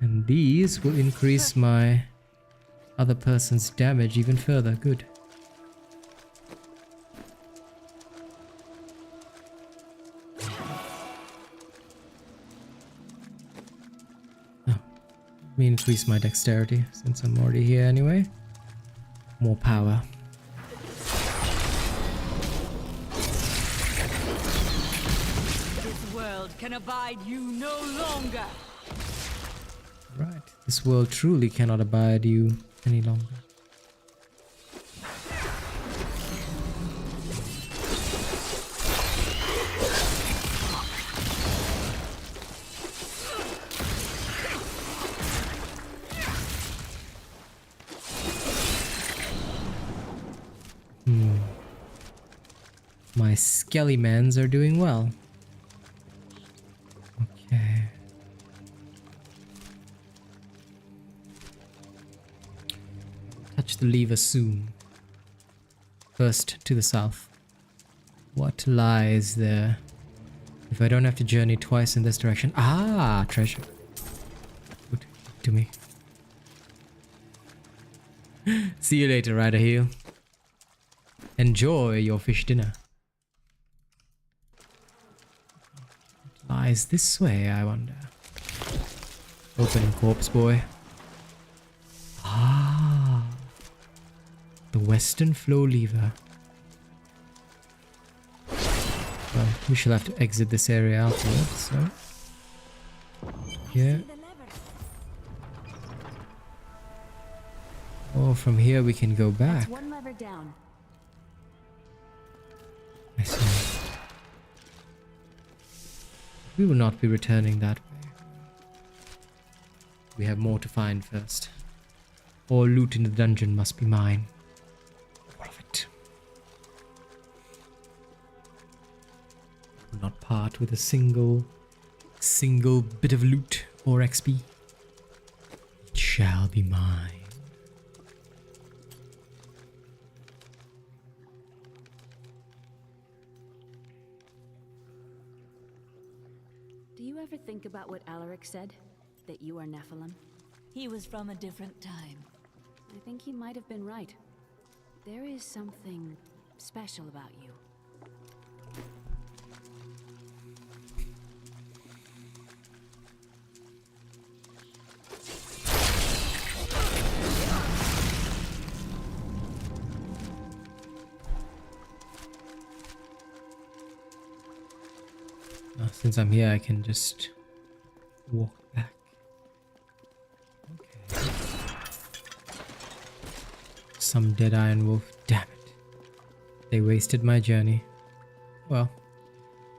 And these will increase my other person's damage even further. Good. Let me increase my dexterity since I'm already here anyway. More power. This world can abide you no longer. Right. This world truly cannot abide you any longer. My Skellymans are doing well. Okay. Touch the lever soon. First to the south. What lies there? If I don't have to journey twice in this direction. Ah, treasure. Good to me. See you later, Rider Heel. Enjoy your fish dinner. Lies this way, I wonder. Opening corpse boy. Ah, the western flow lever. Well, we shall have to exit this area afterwards, so. Yeah. Oh, from here we can go back. That's one lever down. I see. We will not be returning that way. We have more to find first. All loot in the dungeon must be mine. All of it. Will not part with a single bit of loot or XP. It shall be mine. Do you ever think about what Alaric said? That you are Nephilim? He was from a different time. I think he might have been right. There is something special about you. Since I'm here, I can just walk back. Okay. Some dead iron wolf. Damn it. They wasted my journey. Well,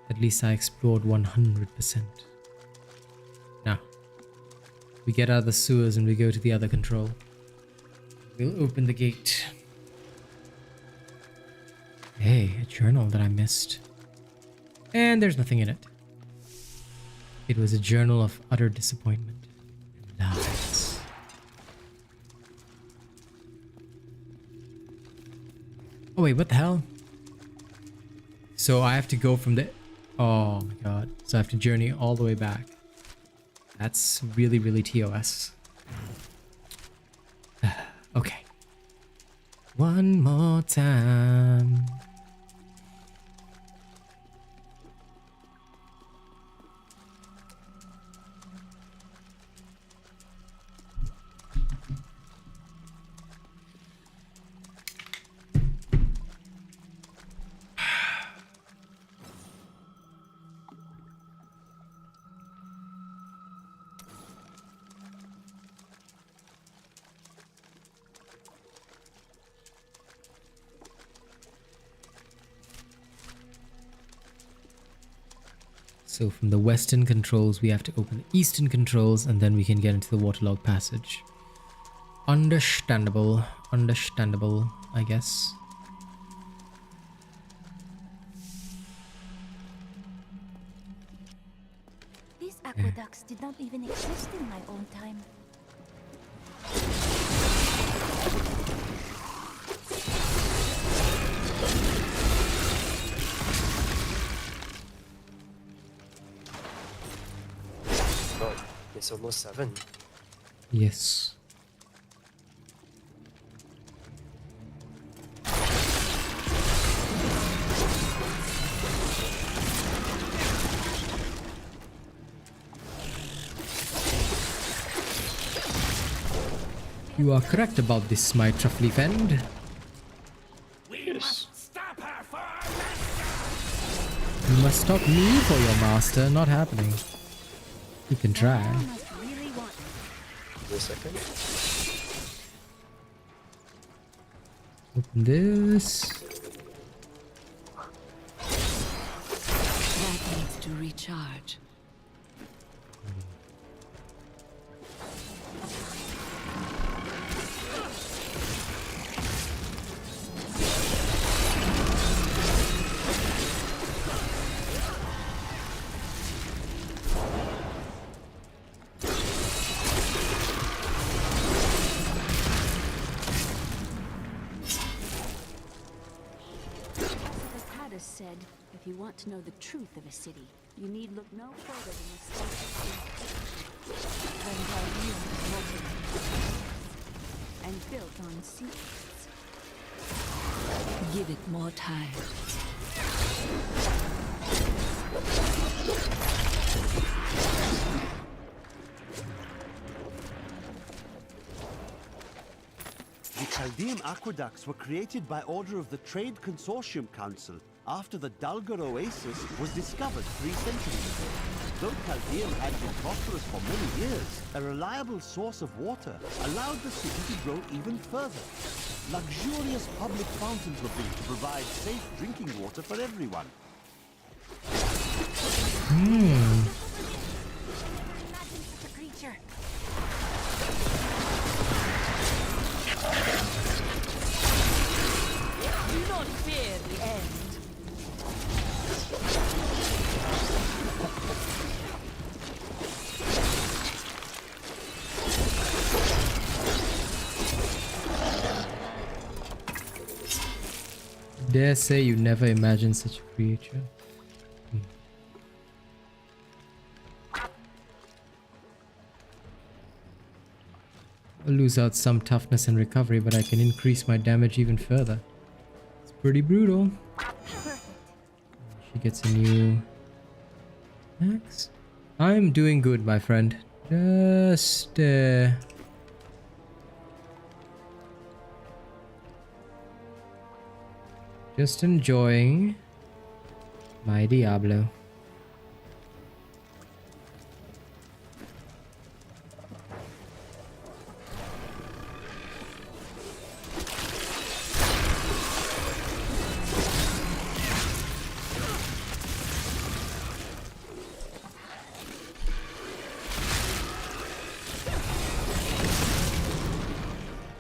at least I explored 100%. Now, we get out of the sewers and we go to the other control. We'll open the gate. Hey, a journal that I missed. And there's nothing in it. It was a journal of utter disappointment and lies. Oh wait, what the hell? So I have to go from the... Oh my god. So I have to journey all the way back. That's really, really TOS. Okay. One more time. So from the western controls, we have to open the eastern controls and then we can get into the waterlogged passage. Understandable. Understandable, I guess. These aqueducts did not even exist in my own time. It's almost 7. Yes. You are correct about this, my truffly friend. We must stop her for our You must stop me for your master. Not happening. You can try. Wait a second. Open this. That needs to recharge. Said, if you want to know the truth of a city, you need look no further than the state and built on secrets. Give it more time. The Chaldean aqueducts were created by order of the Trade Consortium Council after the Dulgar Oasis was discovered 3 centuries ago. Though Chaldean had been prosperous for many years, a reliable source of water allowed the city to grow even further. Luxurious public fountains were built to provide safe drinking water for everyone. Do not fear the end. Dare say you never imagined such a creature. I'll lose out some toughness and recovery, but I can increase my damage even further. It's pretty brutal. She gets a new axe. I'm doing good, my friend. Just enjoying my Diablo.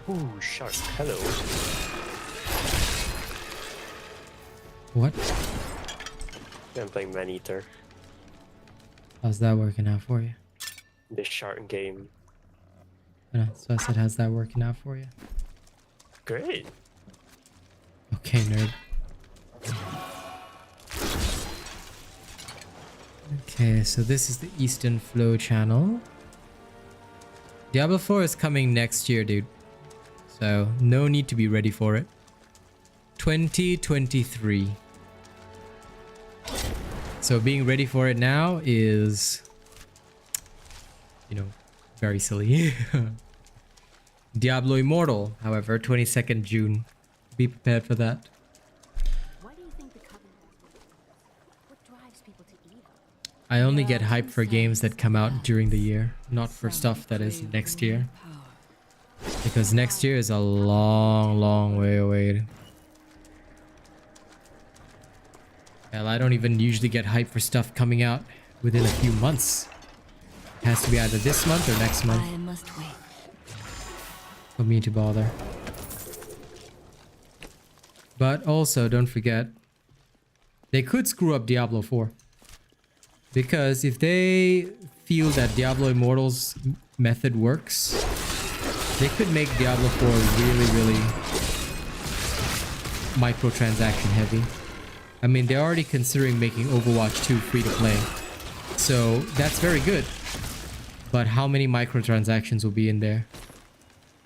Ooh, shark. Hello. What? I'm playing Man-Eater. How's that working out for you? The shark game. So I said, how's that working out for you? Great. Okay, nerd. Okay, so this is the Eastern Flow channel. Diablo 4 is coming next year, dude. So, no need to be ready for it. 2023. So, being ready for it now is, you know, very silly. Diablo Immortal, however, 22nd June. Be prepared for that. Why do you think the Coven what drives people to evil? I only get hyped for games that come out during the year, not for stuff that is next year. Because next year is a long, long way away. Hell, I don't even usually get hyped for stuff coming out within a few months. It has to be either this month or next month. I must wait. For me to bother. But also, don't forget, they could screw up Diablo 4. Because if they feel that Diablo Immortal's method works, they could make Diablo 4 really microtransaction heavy. I mean, they're already considering making Overwatch 2 free to play. So that's very good. But how many microtransactions will be in there?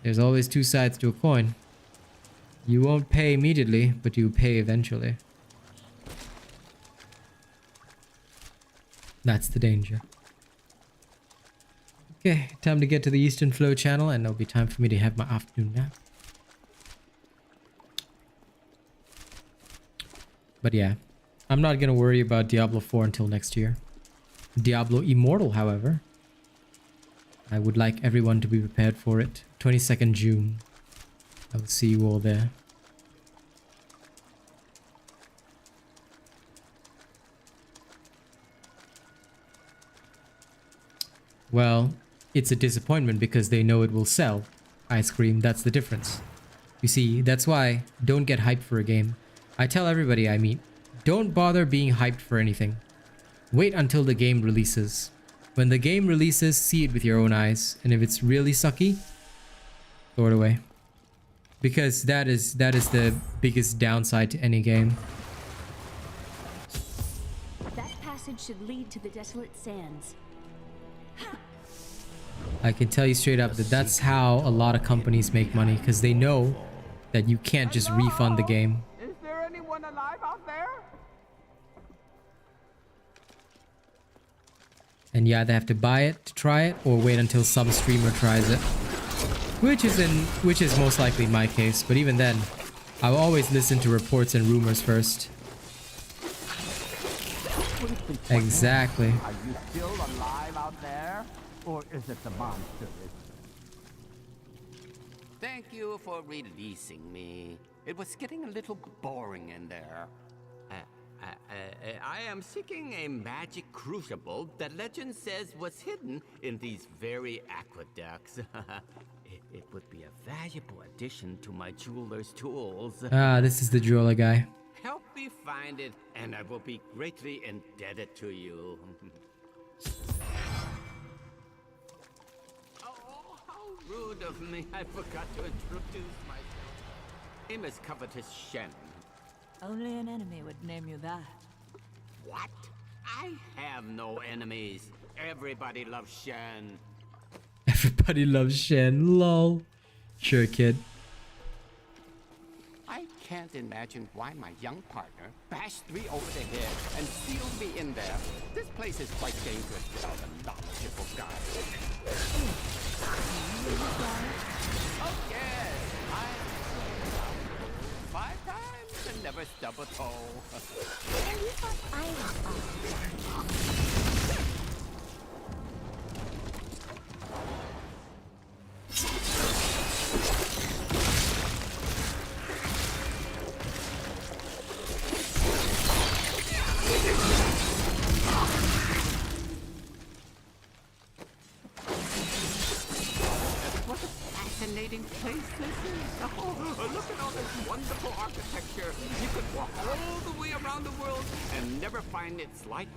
There's always two sides to a coin. You won't pay immediately, but you pay eventually. That's the danger. Okay, time to get to the Eastern Flow channel, and it'll be time for me to have my afternoon nap. But yeah, I'm not gonna worry about Diablo 4 until next year. Diablo Immortal, however, I would like everyone to be prepared for it. 22nd June. I will see you all there. Well, it's a disappointment because they know it will sell ice cream. That's the difference. You see, that's why don't get hyped for a game. I tell everybody I meet, don't bother being hyped for anything. Wait until the game releases. When the game releases, see it with your own eyes. And if it's really sucky, throw it away. Because that is the biggest downside to any game. That passage should lead to the Desolate Sands. I can tell you straight up that that's how a lot of companies make money, because they know that you can't just refund the game. Is there anyone alive out there? And you either have to buy it to try it, or wait until some streamer tries it. Which is most likely my case, but even then, I'll always listen to reports and rumors first. Exactly. Are you still alive out there? Or is it the monster? Thank you for releasing me. It was getting a little boring in there. I am seeking a magic crucible that legend says was hidden in these very aqueducts. It would be a valuable addition to my jeweler's tools. Ah, this is the jeweler guy. Help me find it, and I will be greatly indebted to you. Oh, how rude of me. I forgot to introduce myself. My name is Covetous Shen. Only an enemy would name you that. What? I have no enemies. Everybody loves Shen. Everybody loves Shen. Lol. Sure, kid. I can't imagine why my young partner bashed me over the head and sealed me in there. This place is quite dangerous without a knowledgeable guide. Oh yes, I 5 times and never stub a toe. What a fascinating place this is. Oh, look at all this wonderful architecture. You could walk all the way around the world and never find its like.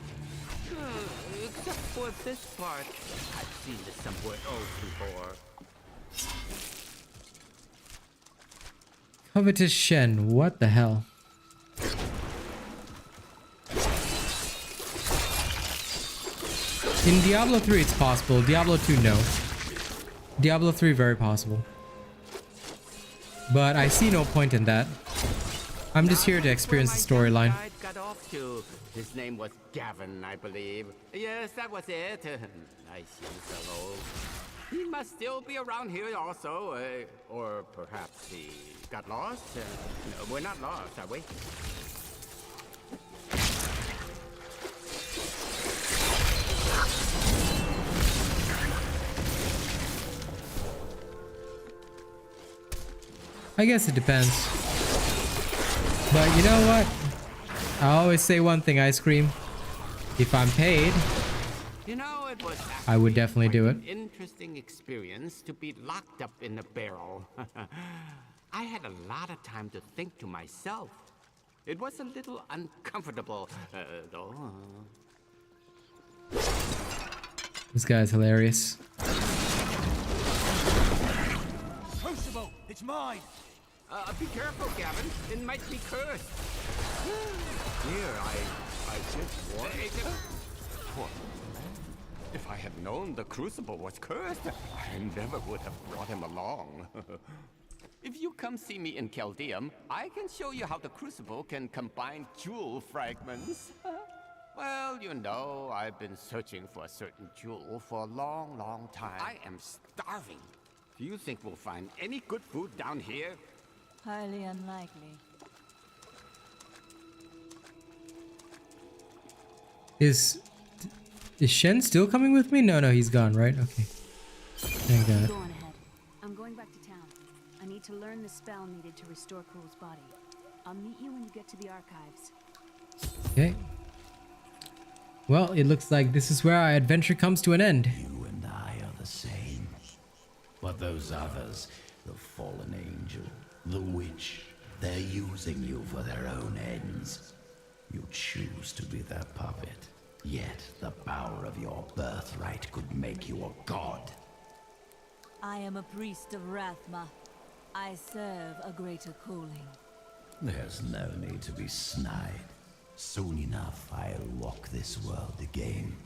Except for this part. I've seen this somewhere else before. Covetous Shen. What the hell? In Diablo 3 it's possible. Diablo 2 no. Diablo 3 very possible. But I see no point in that. I'm just here to experience the storyline. Got off to. His name was Gavin, I believe. Yes, that was it. Nice young fellow. He must still be around here also. Or perhaps he got lost. No, we're not lost, are we? I guess it depends. But you know what? I always say one thing, Ice Cream. If I'm paid, You know, it was I would definitely do it. an interesting experience to be locked up in a barrel. I had a lot of time to think to myself. It was a little uncomfortable, though. This guy's hilarious. Crucible, it's mine. Be careful, Gavin. It might be cursed. Here, I just warned you. Poor man. If I had known the crucible was cursed, I never would have brought him along. If you come see me in Chaldeum, I can show you how the crucible can combine jewel fragments. Well, you know, I've been searching for a certain jewel for a long, long time. I am starving. Do you think we'll find any good food down here? Highly unlikely. Is Shen still coming with me? No, he's gone, right? Okay. Thank God. Go on ahead. I'm going back to town. I need to learn the spell needed to restore Cool's body. I'll meet you when you get to the archives. Okay. Well, it looks like this is where our adventure comes to an end. You and I are the same. But those others, the fallen angel, the witch, they're using you for their own ends. You choose to be their puppet. Yet the power of your birthright could make you a god. I am a priest of Rathma. I serve a greater calling. There's no need to be snide. Soon enough, I'll walk this world again.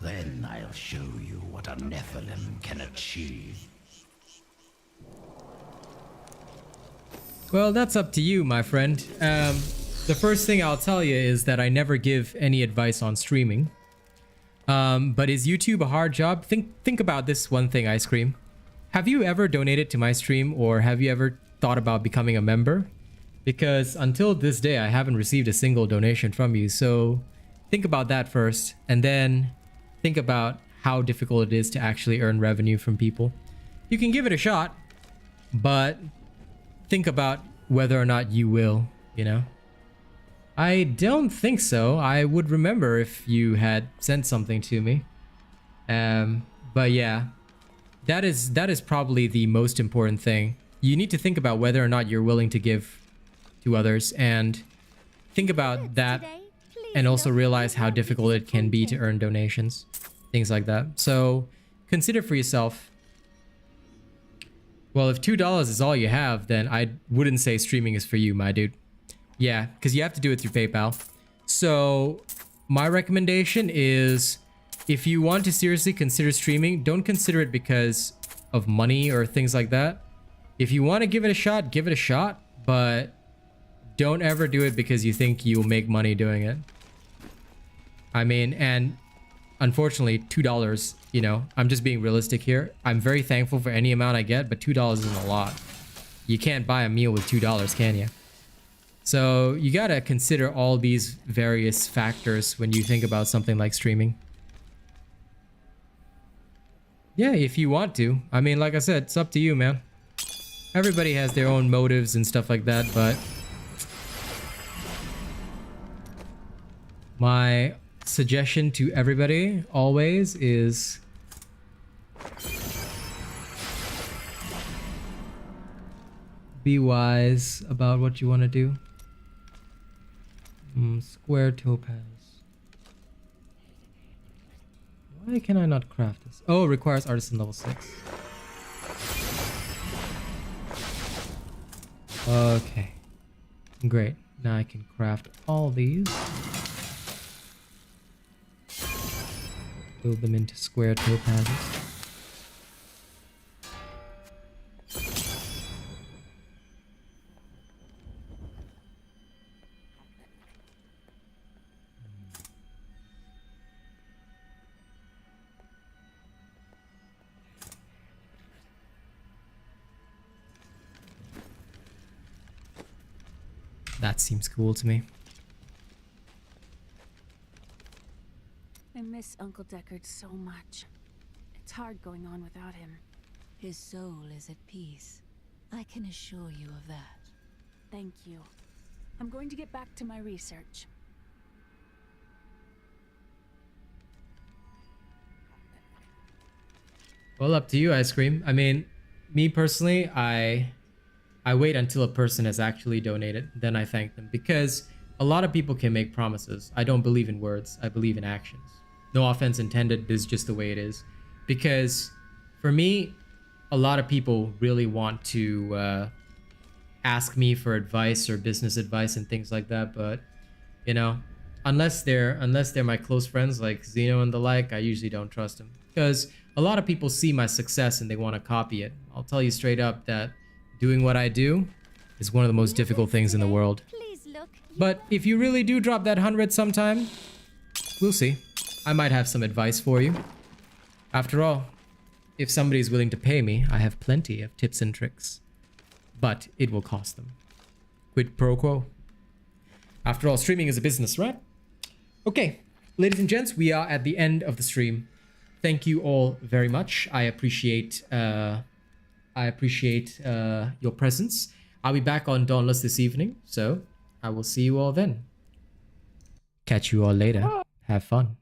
Then I'll show you what a Nephilim can achieve. Well, that's up to you, my friend. The first thing I'll tell you is that I never give any advice on streaming. But is YouTube a hard job? Think about this one thing, Ice Cream. Have you ever donated to my stream, or have you ever thought about becoming a member? Because until this day, I haven't received a single donation from you. So think about that first, and then think about how difficult it is to actually earn revenue from people. You can give it a shot, but think about whether or not you will, you know? I don't think so. I would remember if you had sent something to me. But yeah, that is probably the most important thing. You need to think about whether or not you're willing to give to others, and think about that, and also realize how difficult it can be to earn donations, things like that. So consider for yourself. Well, if $2 is all you have, then I wouldn't say streaming is for you, my dude. Yeah, because you have to do it through PayPal. So my recommendation is, if you want to seriously consider streaming, don't consider it because of money or things like that. If you want to give it a shot, give it a shot, but don't ever do it because you think you'll make money doing it. I mean, and unfortunately, $2, you know, I'm just being realistic here. I'm very thankful for any amount I get, but $2 isn't a lot. You can't buy a meal with $2, can you? So you gotta consider all these various factors when you think about something like streaming. Yeah, if you want to. I mean, like I said, it's up to you, man. Everybody has their own motives and stuff like that, but my suggestion to everybody always is be wise about what you want to do. Square topaz. Why can I not craft this? Oh, it requires artisan level 6. Okay. Great. Now I can craft all these. Build them into square topazes. That seems cool to me. I miss Uncle Deckard so much. It's hard going on without him. His soul is at peace. I can assure you of that. Thank you. I'm going to get back to my research. Well, up to you, Ice Cream. I mean, me personally, I wait until a person has actually donated, then I thank them, because a lot of people can make promises. I don't believe in words, I believe in actions. No offense intended, this is just the way it is. Because for me, a lot of people really want to ask me for advice or business advice and things like that, but you know, unless they're my close friends like Zeno and the like, I usually don't trust them. Because a lot of people see my success and they want to copy it. I'll tell you straight up that doing what I do is one of the most difficult things in the world. But if you really do drop that 100 sometime, we'll see. I might have some advice for you. After all, if somebody's willing to pay me, I have plenty of tips and tricks. But it will cost them. Quid pro quo. After all, streaming is a business, right? Okay, ladies and gents, we are at the end of the stream. Thank you all very much. I appreciate your presence. I'll be back on Dauntless this evening, so I will see you all then. Catch you all later. Have fun.